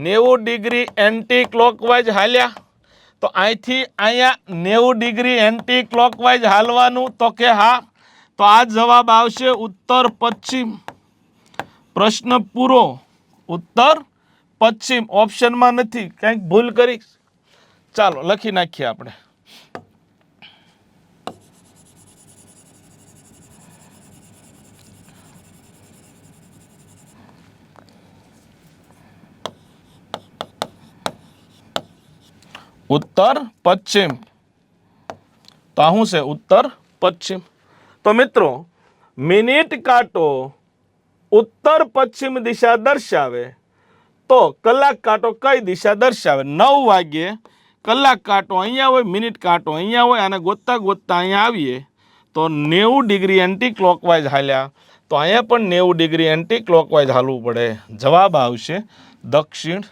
90 ડિગ્રી એન્ટી ક્લોકવાઇઝ હાલ્યા. તો અહીંથી અહીંયા 90 ડિગ્રી એન્ટી ક્લોકવાઇઝ હાલવાનું. તો કે હા. તો આ જવાબ આવશે ઉત્તર પશ્ચિમ. પ્રશ્ન પૂરો. ઉત્તર પશ્ચિમ ઓપ્શનમાં નથી, કંઈક ભૂલ કરી. ચાલો લખી નાખીએ આપણે. ઉત્તર પશ્ચિમ. તો આ શું છે? ઉત્તર પશ્ચિમ. તો મિત્રો મિનિટ કાંટો ઉત્તર પશ્ચિમ દિશા દર્શાવે તો કલાક કાંટો કઈ દિશા દર્શાવે? 9 વાગ્યે કલાક કાંટો અહીંયા હોય, મિનિટ કાંટો અહીંયા હોય, અને ગોતતા અહીંયા આવીએ તો 90 ડિગ્રી એન્ટી ક્લોકવાઇઝ હાલ્યા. તો અહીંયા પણ 90 ડિગ્રી એન્ટી ક્લોકવાઇઝ હાલવું પડે. જવાબ આવશે દક્ષિણ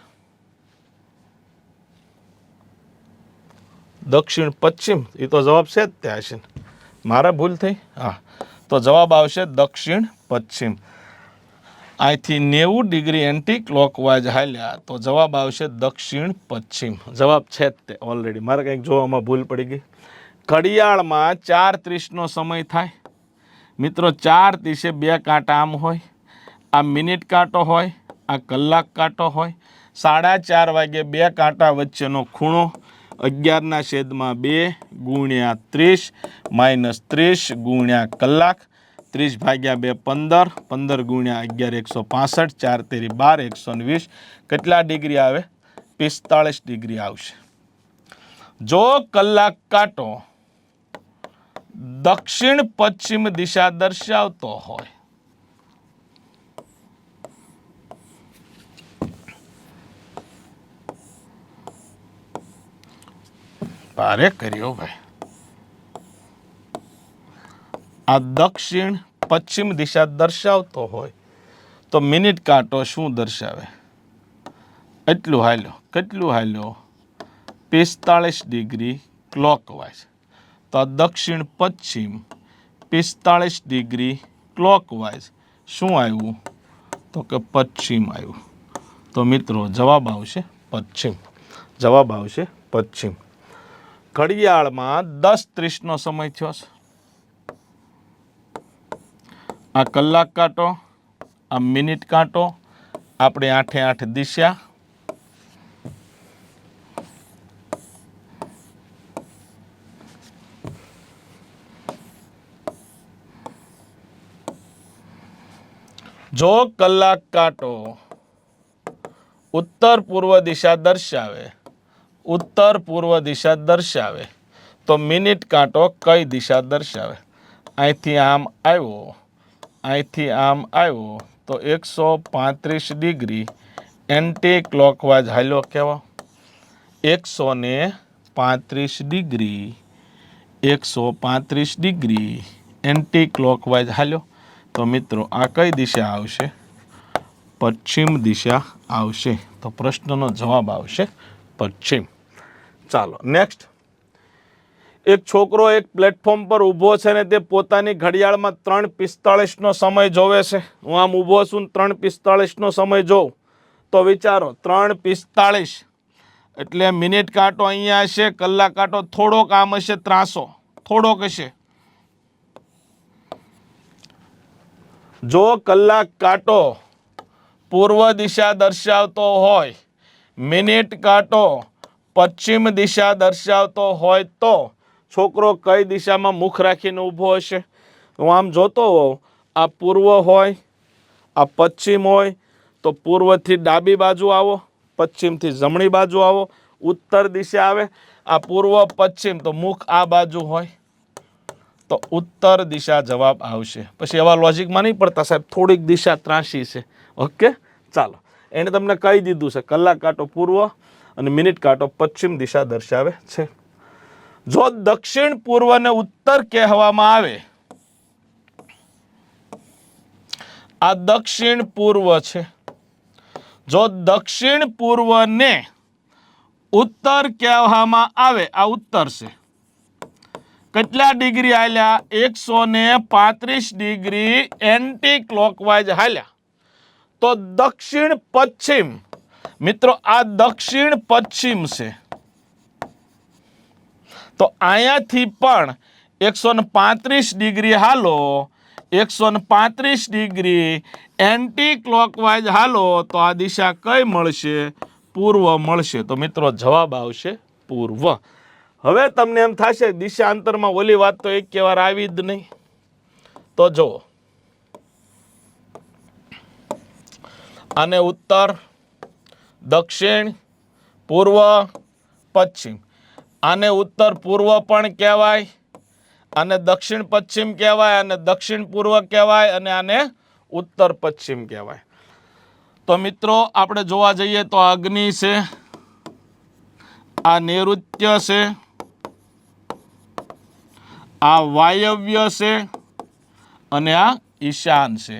પશ્ચિમ. એ તો જવાબ છે જ ત્યાં છે, મારા ભૂલ થઈ. હા, તો જવાબ આવશે દક્ષિણ પશ્ચિમ. અહીંથી 90 ડિગ્રી એન્ટી ક્લોકવાઇઝ હાલ્યા તો જવાબ આવશે દક્ષિણ પશ્ચિમ. જવાબ છે જ તે ઓલરેડી, મારે કંઈક જોવામાં ભૂલ પડી ગઈ. ઘડિયાળમાં 4:30નો સમય થાય. મિત્રો 4:30 2 કાંટા આમ હોય, આ મિનિટ કાંટો હોય, આ કલાક કાંટો હોય. 4:30 વાગ્યે 2 કાંટા વચ્ચેનો ખૂણો 11/2 ગુણ્યા 30 માઇનસ 30 ગુણ્યા કલાક. 30/2 15, 15 ગુણ્યા 11 165, 4 તેરી 12 120. કેટલા ડિગ્રી આવે? 45 ડિગ્રી આવશે. જો કલાક કાંટો દક્ષિણ પશ્ચિમ દિશા દર્શાવતો હોય, ભારે કર્યો ભાઈ. આ દક્ષિણ પશ્ચિમ દિશા દર્શાવતો હોય તો મિનિટ કાંટો શું દર્શાવે? એટલું હાલ્યો. કેટલું હાલ્યો? 45 ડિગ્રી ક્લોકવાઇઝ. તો દક્ષિણ પશ્ચિમ 45 ડિગ્રી ક્લોકવાઇઝ શું આવ્યું? તો કે પશ્ચિમ આવ્યું. તો મિત્રો જવાબ આવશે પશ્ચિમ. જવાબ આવશે પશ્ચિમ. ઘડિયાળમાં 10:30નો સમય થયો છે. આ કલાક કાંટો, આ મિનિટ કાંટો, આપણે 8 દિશા. જો કલાક કાંટો ઉત્તર પૂર્વ દિશા દર્શાવે, ઉત્તર પૂર્વ દિશા દર્શાવે, તો મિનિટ કાંટો કઈ દિશા દર્શાવે? અહીંથી આમ આવ્યો, અહીંથી આમ આવ્યો તો 135 ડિગ્રી એન્ટી ક્લોકવાઇઝ હાલ્યો. કેવો? 135 ડિગ્રી, 135 ડિગ્રી એન્ટી ક્લોકવાઇઝ હાલ્યો. તો મિત્રો આ કઈ દિશા આવશે? પશ્ચિમ દિશા આવશે. તો પ્રશ્નનો જવાબ આવશે પશ્ચિમ. ચાલો નેક્સ્ટ. એક છોકરો એક પ્લેટફોર્મ પર ઊભો છે ને તે પોતાની ઘડિયાળમાં 3:45નો સમય જોવે છે. હું આમ ઊભો છું, 3:45નો સમય જોઉં તો વિચારો 3:45 એટલે મિનિટ કાંટો અહીંયા હશે, કલાક કાંટો થોડોક આમ હશે, ત્રાસો થોડોક હશે. જો કલાક કાંટો પૂર્વ દિશા દર્શાવતો હોય, મિનિટ કાંટો પશ્ચિમ દિશા દર્શાવતો હોય, તો છોકરો કઈ દિશામાં મુખ રાખીને ઊભો હશે? હું આમ જોતો હોઉં, આ પૂર્વ હોય, આ પશ્ચિમ હોય, તો પૂર્વથી ડાબી બાજુ આવો, પશ્ચિમથી જમણી બાજુ આવો, ઉત્તર દિશા આવે. આ પૂર્વ પશ્ચિમ તો મુખ આ બાજુ હોય, તો ઉત્તર દિશા જવાબ આવશે. પછી એવા લોજિકમાં નહીં પડતા સાહેબ, થોડીક દિશા ત્રાસી છે. ઓકે, ચાલો એને તમને કહી દીધું છે કલાક કાંટો પૂર્વ અને મિનિટ કાંટો પશ્ચિમ દિશા દર્શાવે છે. જો દક્ષિણ પૂર્વને ઉત્તર કહેવામાં આવે, આ દક્ષિણ પૂર્વ છે. જો દક્ષિણ પૂર્વને ઉત્તર કહેવામાં આવે, આ ઉત્તર છે. કેટલા ડિગ્રી હાલ્યા? 135 ડિગ્રી એન્ટી ક્લોકવાઇઝ હાલ્યા. તો દક્ષિણ પશ્ચિમ, મિત્રો આ દક્ષિણ પશ્ચિમ છે. તો અહીંયાથી પણ 135 ડિગ્રી હાલો, 135 ડિગ્રી એન્ટી ક્લોકવાઇઝ હાલો, તો આ દિશા કઈ મળશે? પૂર્વ મળશે. તો મિત્રો જવાબ આવશે પૂર્વ. હવે તમને એમ થશે દિશા અંતરમાં ઓલી વાત તો એક વાર આવી જ નહીં. તો જુઓ, આને ઉત્તર, દક્ષિણ, પૂર્વ, પશ્ચિમ. આને ઉત્તર પૂર્વ પણ કહેવાય, આને દક્ષિણ પશ્ચિમ કહેવાય, અને દક્ષિણ પૂર્વ કહેવાય, અને આને ઉત્તર પશ્ચિમ કહેવાય. તો મિત્રો આપણે જોવા જઈએ તો અગ્નિ છે, આ નૈઋત્ય છે, આ વાયવ્ય છે, અને આ ઈશાન છે.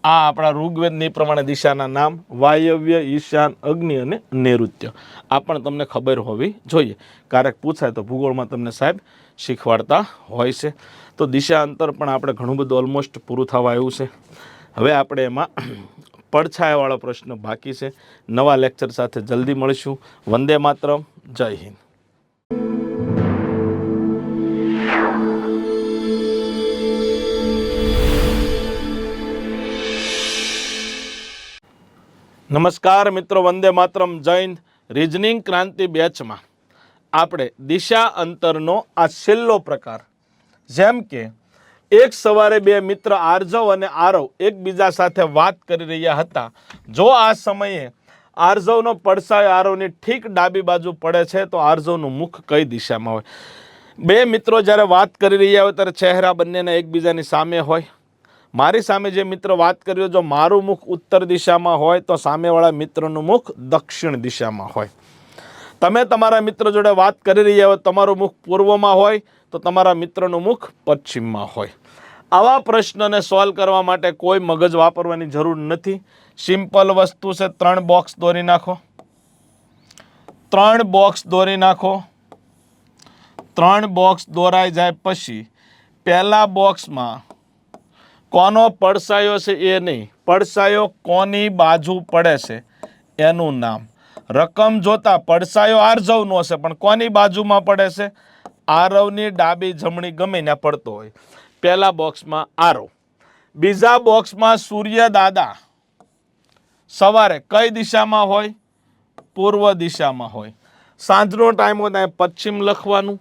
આ આપણા ઋગ્વેદની પ્રમાણે દિશાના નામ વાયવ્ય, ઈશાન, અગ્નિ અને નૈઋત્ય. આ પણ તમને ખબર હોવી જોઈએ. ક્યારેક પૂછાય તો ભૂગોળમાં તમને સાહેબ શીખવાડતા હોય છે. તો દિશા અંતર પણ આપણે ઘણું બધું ઓલમોસ્ટ પૂરું થવા આવ્યું છે. હવે આપણે એમાં પડછાયાવાળો પ્રશ્ન બાકી છે. નવા લેક્ચર સાથે જલ્દી મળીશું. વંદે માતરમ. જય હિન્દ. નમસ્કાર મિત્રો, વંદે માતરમ. જૈન રિઝનિંગ ક્રાંતિ બેચમાં આપણે દિશા અંતરનો આ છેલ્લો પ્રકાર, જેમ કે એક સવારે બે મિત્ર આર્જવ અને આરવ એકબીજા સાથે વાત કરી રહ્યા હતા. જો આ સમયે આર્જવનો પડછાયો આરવની ઠીક ડાબી બાજુ પડે છે, તો આર્જવનું મુખ કઈ દિશામાં હોય? બે મિત્રો જ્યારે વાત કરી રહ્યા હોય ત્યારે ચહેરા બંનેના એકબીજાની સામે હોય. મારી સામે જે મિત્ર વાત કર્યો, જો મારું મુખ ઉત્તર દિશામાં હોય તો સામેવાળા મિત્રનું મુખ દક્ષિણ દિશામાં હોય. તમે તમારા મિત્ર જોડે વાત કરી રહ્યા હોય, તમારું મુખ પૂર્વમાં હોય તો તમારા મિત્રનું મુખ પશ્ચિમમાં હોય. આવા પ્રશ્નને સોલ્વ કરવા માટે કોઈ મગજ વાપરવાની જરૂર નથી. સિમ્પલ વસ્તુ છે. 3 બોક્સ દોરી નાખો, 3 બોક્સ દોરી નાખો. 3 બોક્સ દોરાઈ જાય પછી પહેલા બોક્સમાં કોનો પડછાયો છે એ નહીં, પડછાયો કોની બાજુ પડે છે એનું નામ. રકમ જોતા પડસાયો આરજવનો હશે, પણ કોની બાજુમાં પડે છે? આરવની ડાબી જમણી ગમે ત્યાં પડતો હોય. પહેલા બોક્સમાં આરવ. બીજા બોક્સમાં સૂર્યદાદા સવારે કઈ દિશામાં હોય? પૂર્વ દિશામાં હોય. સાંજનો ટાઈમ હોય ત્યાં પશ્ચિમ લખવાનું,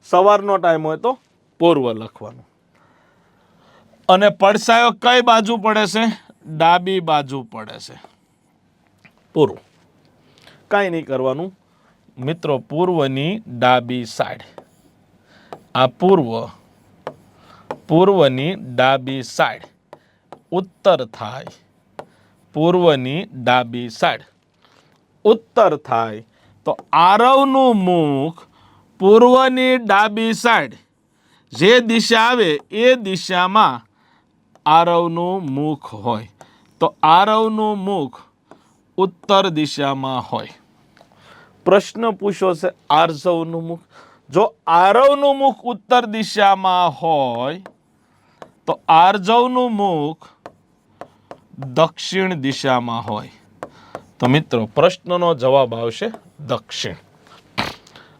સવારનો ટાઈમ હોય તો પૂર્વ લખવાનું. અને પડસાયો કઈ બાજુ પડે છે? ડાબી બાજુ પડે છે. પૂર્વ. કાંઈ નહીં કરવાનું મિત્રો, પૂર્વની ડાબી સાઈડ. આ પૂર્વની ડાબી સાઈડ ઉત્તર થાય. પૂર્વની ડાબી સાઈડ ઉત્તર થાય તો આરવનું મુખ પૂર્વની ડાબી સાઈડ જે દિશા આવે એ દિશામાં આરવનું મુખ હોય. તો આરવનું મુખ ઉત્તર દિશામાં હોય. પ્રશ્ન પૂછ્યો છે આરજવનું મુખ. જો આરવનું મુખ ઉત્તર દિશામાં હોય તો આરજવનું મુખ દક્ષિણ દિશામાં હોય. તો મિત્રો પ્રશ્નનો જવાબ આવશે દક્ષિણ.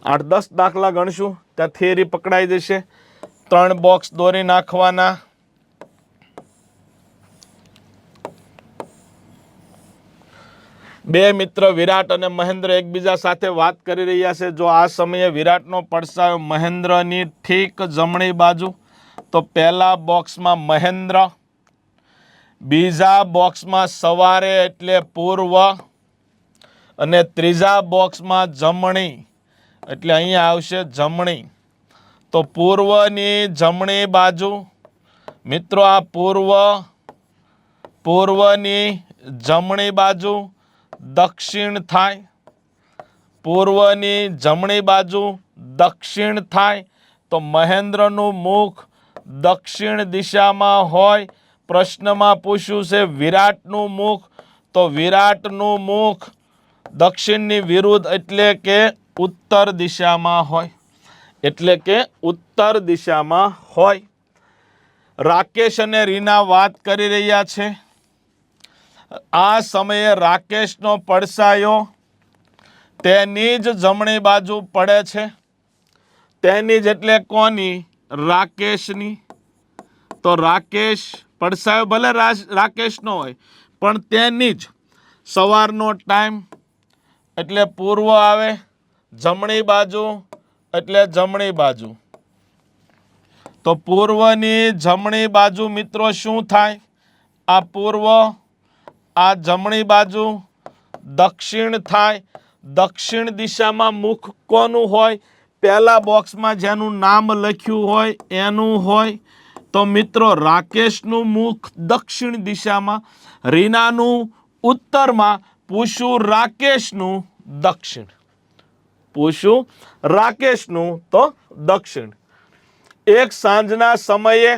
8-10 દાખલા ગણશું ત્યાં થિયરી પકડાઈ જશે. 3 બોક્સ દોરી નાખવાના. બે મિત્ર વિરાટ અને મહેન્દ્ર એકબીજા સાથે વાત કરી રહ્યા છે. જો આ સમયે વિરાટનો પડસાયો મહેન્દ્રની ઠીક જમણી બાજુ, તો પહેલા બોક્સમાં મહેન્દ્ર, બીજા બોક્સમાં સવારે એટલે પૂર્વ, અને ત્રીજા બોક્સમાં જમણી એટલે અહીંયા આવશે જમણી. તો પૂર્વની જમણી બાજુ મિત્રો, આ પૂર્વની જમણી બાજુ દક્ષિણ થાય. પૂર્વની જમણી બાજુ દક્ષિણ થાય તો મહેન્દ્રનું મુખ દક્ષિણ દિશામાં હોય. પ્રશ્નમાં પૂછ્યું છે વિરાટનું મુખ, તો વિરાટનું મુખ દક્ષિણની વિરુદ્ધ એટલે કે ઉત્તર દિશામાં હોય. એટલે કે ઉત્તર દિશામાં હોય. રાકેશ અને રીના વાત કરી રહ્યા છે. આ સમયે રાકેશનો પડસાયો તેની જ જમણી બાજુ પડે છે. તેની જ એટલે કોની? રાકેશની. તો રાકેશ પડસાયો ભલે રાકેશનો હોય પણ તેની જ. સવારનો ટાઈમ એટલે પૂર્વ આવે, જમણી બાજુ એટલે જમણી બાજુ. તો પૂર્વની જમણી બાજુ મિત્રો શું થાય? આ પૂર્વ, આ જમણી બાજુ દક્ષિણ થાય. દક્ષિણ દિશામાં મુખ કોનું હોય? પહેલા બોક્સમાં જેનું નામ લખ્યું હોય એનું હોય. તો મિત્રો રાકેશનું મુખ દક્ષિણ દિશામાં, રીનાનું ઉત્તરમાં, પૂછું રાકેશનું દક્ષિણ. પૂછું રાકેશનું તો દક્ષિણ. એક સાંજના સમયે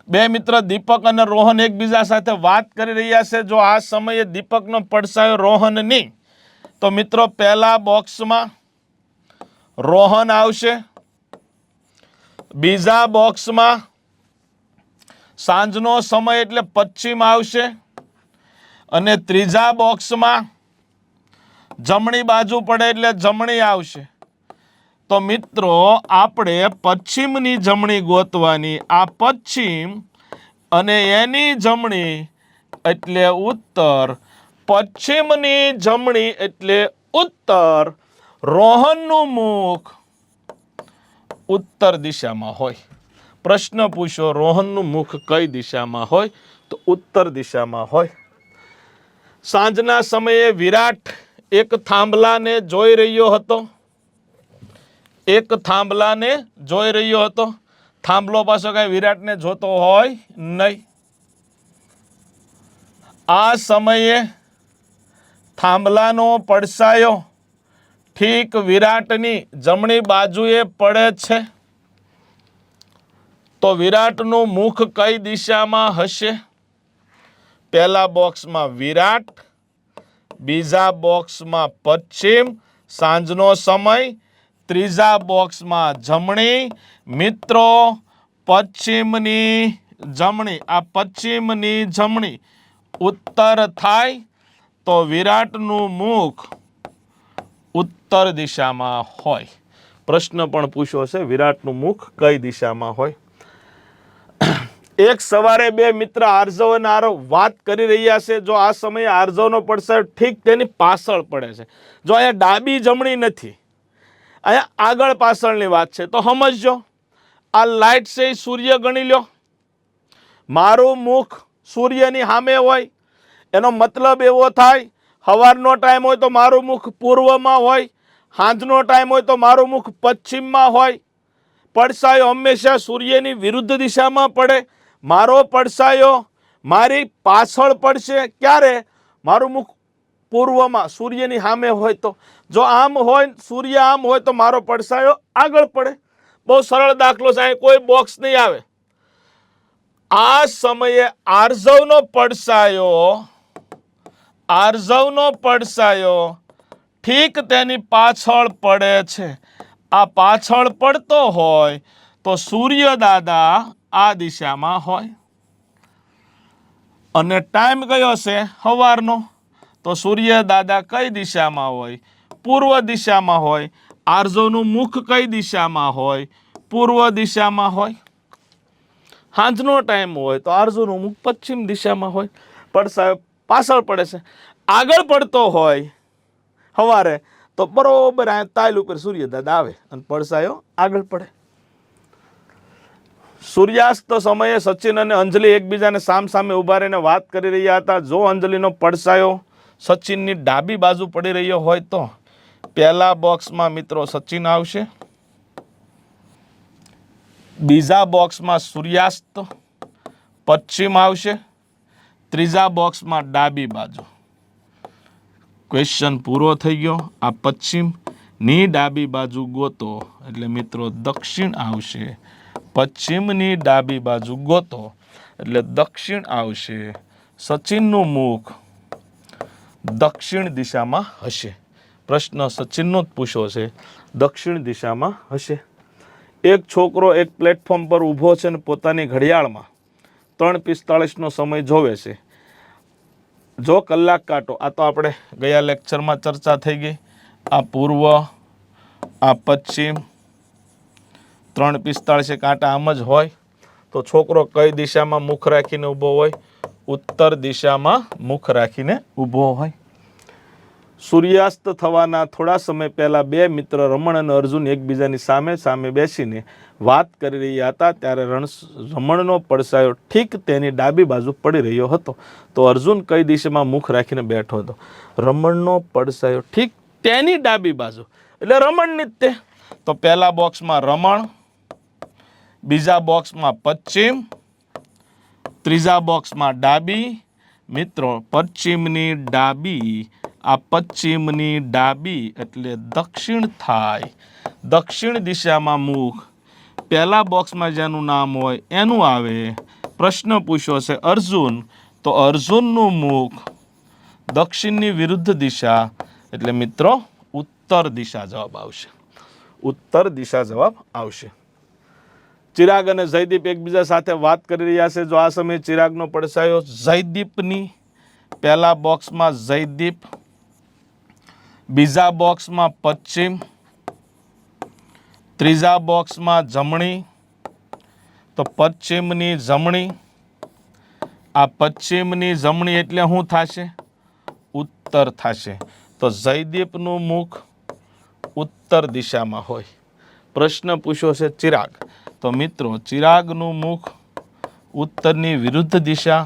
બે મિત્ર દીપક અને રોહન એકબીજા સાથે વાત કરી રહ્યા છે. જો આ સમયે દીપકનો પડસાયો રોહનની, તો મિત્રો પહેલા બોક્સમાં રોહન આવશે. બીજા બોક્સમાં સાંજનો સમય એટલે પશ્ચિમ આવશે. અને ત્રીજા બોક્સમાં જમણી બાજુ પડે એટલે જમણી આવશે. તો મિત્રો આપણે પશ્ચિમની જમણી ગોતવાની. આ પશ્ચિમ અને એની જમણી એટલે ઉત્તર. પશ્ચિમની જમણી એટલે ઉત્તર. રોહનનું મુખ ઉત્તર દિશામાં હોય. પ્રશ્ન પૂછો રોહનનું મુખ કઈ દિશામાં હોય? તો ઉત્તર દિશામાં હોય. સાંજના સમયે વિરાટ એક થાંભલાને જોઈ રહ્યો હતો. એક થાંભલાને જોઈ રહ્યો હતો. થાંભલો પાછો કઈ વિરાટને જોતો હોય નહીં. આ સમયે થાંભલાનો પડસાયો ઠીક વિરાટની જમણી બાજુએ પડે છે. તો વિરાટનું મુખ કઈ દિશામાં હશે? પહેલા બોક્સમાં વિરાટ, બીજા બોક્સમાં પશ્ચિમ, સાંજનો સમય, ત્રીજા બોક્સમાં જમણી. મિત્રો પશ્ચિમની જમણી, આ પશ્ચિમની જમણી ઉત્તર થાય. તો વિરાટનું મુખ ઉત્તર દિશામાં હોય. પ્રશ્ન પણ પૂછ્યો છે, વિરાટનું મુખ કઈ દિશામાં હોય. એક સવારે બે મિત્ર આર્જવ અને આરવ વાત કરી રહ્યા છે. જો આ સમયે આર્જવનો પડછાયો ઠીક તેની પાછળ પડે છે. જો અહીંયા ડાબી જમણી નથી, અહીંયા આગળ પાછળની વાત છે. તો સમજજો, આ લાઈટ છે એ સૂર્ય ગણી લ્યો. મારું મુખ સૂર્યની સામે હોય એનો મતલબ એવો થાય, સવારનો ટાઈમ હોય તો મારું મુખ પૂર્વમાં હોય, સાંજનો ટાઈમ હોય તો મારું મુખ પશ્ચિમમાં હોય. પડછાયો હંમેશા સૂર્યની વિરુદ્ધ દિશામાં પડે. મારો પડછાયો મારી પાછળ પડશે ક્યારે? મારું મુખ પૂર્વમાં સૂર્યની સામે હોય તો. જો આમ હોય, સૂર્ય આમ હોય તો મારો પડછાયો આગળ પડે. બહુ સરળ દાખલો છે, કોઈ બોક્સ નહીં આવે. આ સમયે આર્જવનો પડછાયો ઠીક તેની પાછળ પડે છે. આ પાછળ પડતો હોય તો સૂર્ય દાદા આ દિશામાં હોય. અને ટાઈમ કયો છે? સવારનો. તો સૂર્ય દાદા કઈ દિશામાં હોય? પૂર્વ દિશામાં હોય. આર્જવનું મુખ કઈ દિશામાં હોય? પૂર્વ દિશામાં હોય. સાંજનો ટાઈમ હોય તો આર્જવનું મુખ પશ્ચિમ દિશામાં હોય. પડછાયો પાછળ પડે છે. આગળ પડતો હોય સવારે તો બરોબર આ તાલ ઉપર સૂર્ય દાદા આવે અને પડછાયો આગળ પડે. સૂર્યાસ્ત સમયે સચિન અને અંજલિ એકબીજાને સામસામે ઉભા રહીને વાત કરી રહ્યા હતા. જો અંજલિનો પડછાયો સચિનની ડાબી બાજુ પડી રહ્યો હોય તો પહેલા બોક્સમાં મિત્રો સચિન આવશે, બીજા બોક્સમાં સૂર્યાસ્ત પશ્ચિમ આવશે, ત્રીજા બોક્સમાં ડાબી બાજુ. ક્વેશ્ચન પૂરો થઈ ગયો. આ પશ્ચિમની ડાબી બાજુ ગોતો એટલે મિત્રો દક્ષિણ આવશે. પશ્ચિમની ડાબી બાજુ ગોતો એટલે દક્ષિણ આવશે. સચિનનું મુખ દક્ષિણ દિશામાં હશે. પ્રશ્ન સચિનનો જ પૂછ્યો છે, દક્ષિણ દિશામાં હશે. એક છોકરો એક પ્લેટફોર્મ પર ઊભો છે અને પોતાની ઘડિયાળમાં 3:45નો સમય જોવે છે. જો કલાક કાંટો, આ તો આપણે ગયા લેક્ચરમાં ચર્ચા થઈ ગઈ. આ પૂર્વ, આ પશ્ચિમ, 3:45 કાંટા આમ જ હોય. તો છોકરો કઈ દિશામાં મુખ રાખીને ઊભો હોય? ઉત્તર દિશામાં મુખ રાખીને ઊભો હોય. સૂર્યાસ્ત થવાના થોડા સમય પહેલા બે મિત્ર રમણ અને અર્જુન એકબીજાની સામે સામે બેસીને વાત કરી રહ્યા હતા. ત્યારે રમણનો પડછાયો ઠીક તેની ડાબી બાજુ પડી રહ્યો હતો. તો અર્જુન કઈ દિશામાં મુખ રાખીને બેઠો હતો? રમણનો પડછાયો ઠીક તેની ડાબી બાજુ એટલે રમણની જ તે. તો પહેલા બોક્સમાં રમણ, બીજા બોક્સમાં પશ્ચિમ, ત્રીજા બોક્સમાં ડાબી. મિત્રો પશ્ચિમની ડાબી, આ પશ્ચિમની ડાબી એટલે દક્ષિણ થાય. દક્ષિણ દિશામાં મુખ પહેલા બોક્સમાં જેનું નામ હોય એનું આવે. પ્રશ્ન પૂછ્યો છે અર્જુન, તો અર્જુનનું મુખ દક્ષિણની વિરુદ્ધ દિશા એટલે મિત્રો ઉત્તર દિશા જવાબ આવશે. ઉત્તર દિશા જવાબ આવશે. ચિરાગ અને જયદીપ એકબીજા સાથે વાત કરી રહ્યા છે. જો આ સમયે ચિરાગનો પડછાયો જયદીપની પહેલા બોક્સમાં જયદીપ, બીજા બોક્સમાં પશ્ચિમ, ત્રીજા બોક્સમાં જમણી. તો પશ્ચિમની જમણી, આ પશ્ચિમની જમણી એટલે શું થશે? ઉત્તર થશે. તો જયદીપનું મુખ ઉત્તર દિશામાં હોય. પ્રશ્ન પૂછ્યો છે ચિરાગ, તો મિત્રો ચિરાગનું મુખ ઉત્તરની વિરુદ્ધ દિશા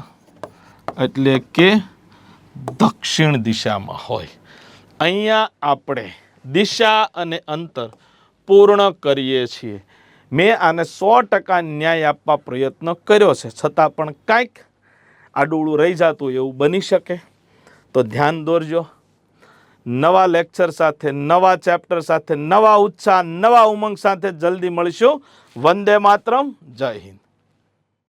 એટલે કે દક્ષિણ દિશામાં હોય. અહીંયા આપણે દિશા અને અંતર પૂર્ણ કરીએ છીએ. મેં આને 100% ન્યાય આપવા પ્રયત્ન કર્યો છે, છતાં પણ કાંઈક આડું રહી જતું એવું બની શકે. તો ધ્યાન દોરજો. નવા લેક્ચર સાથે, નવા ચેપ્ટર સાથે, નવા ઉત્સાહ, નવા ઉમંગ સાથે જલ્દી મળીશું. વંદે માતરમ. જય હિન્દ.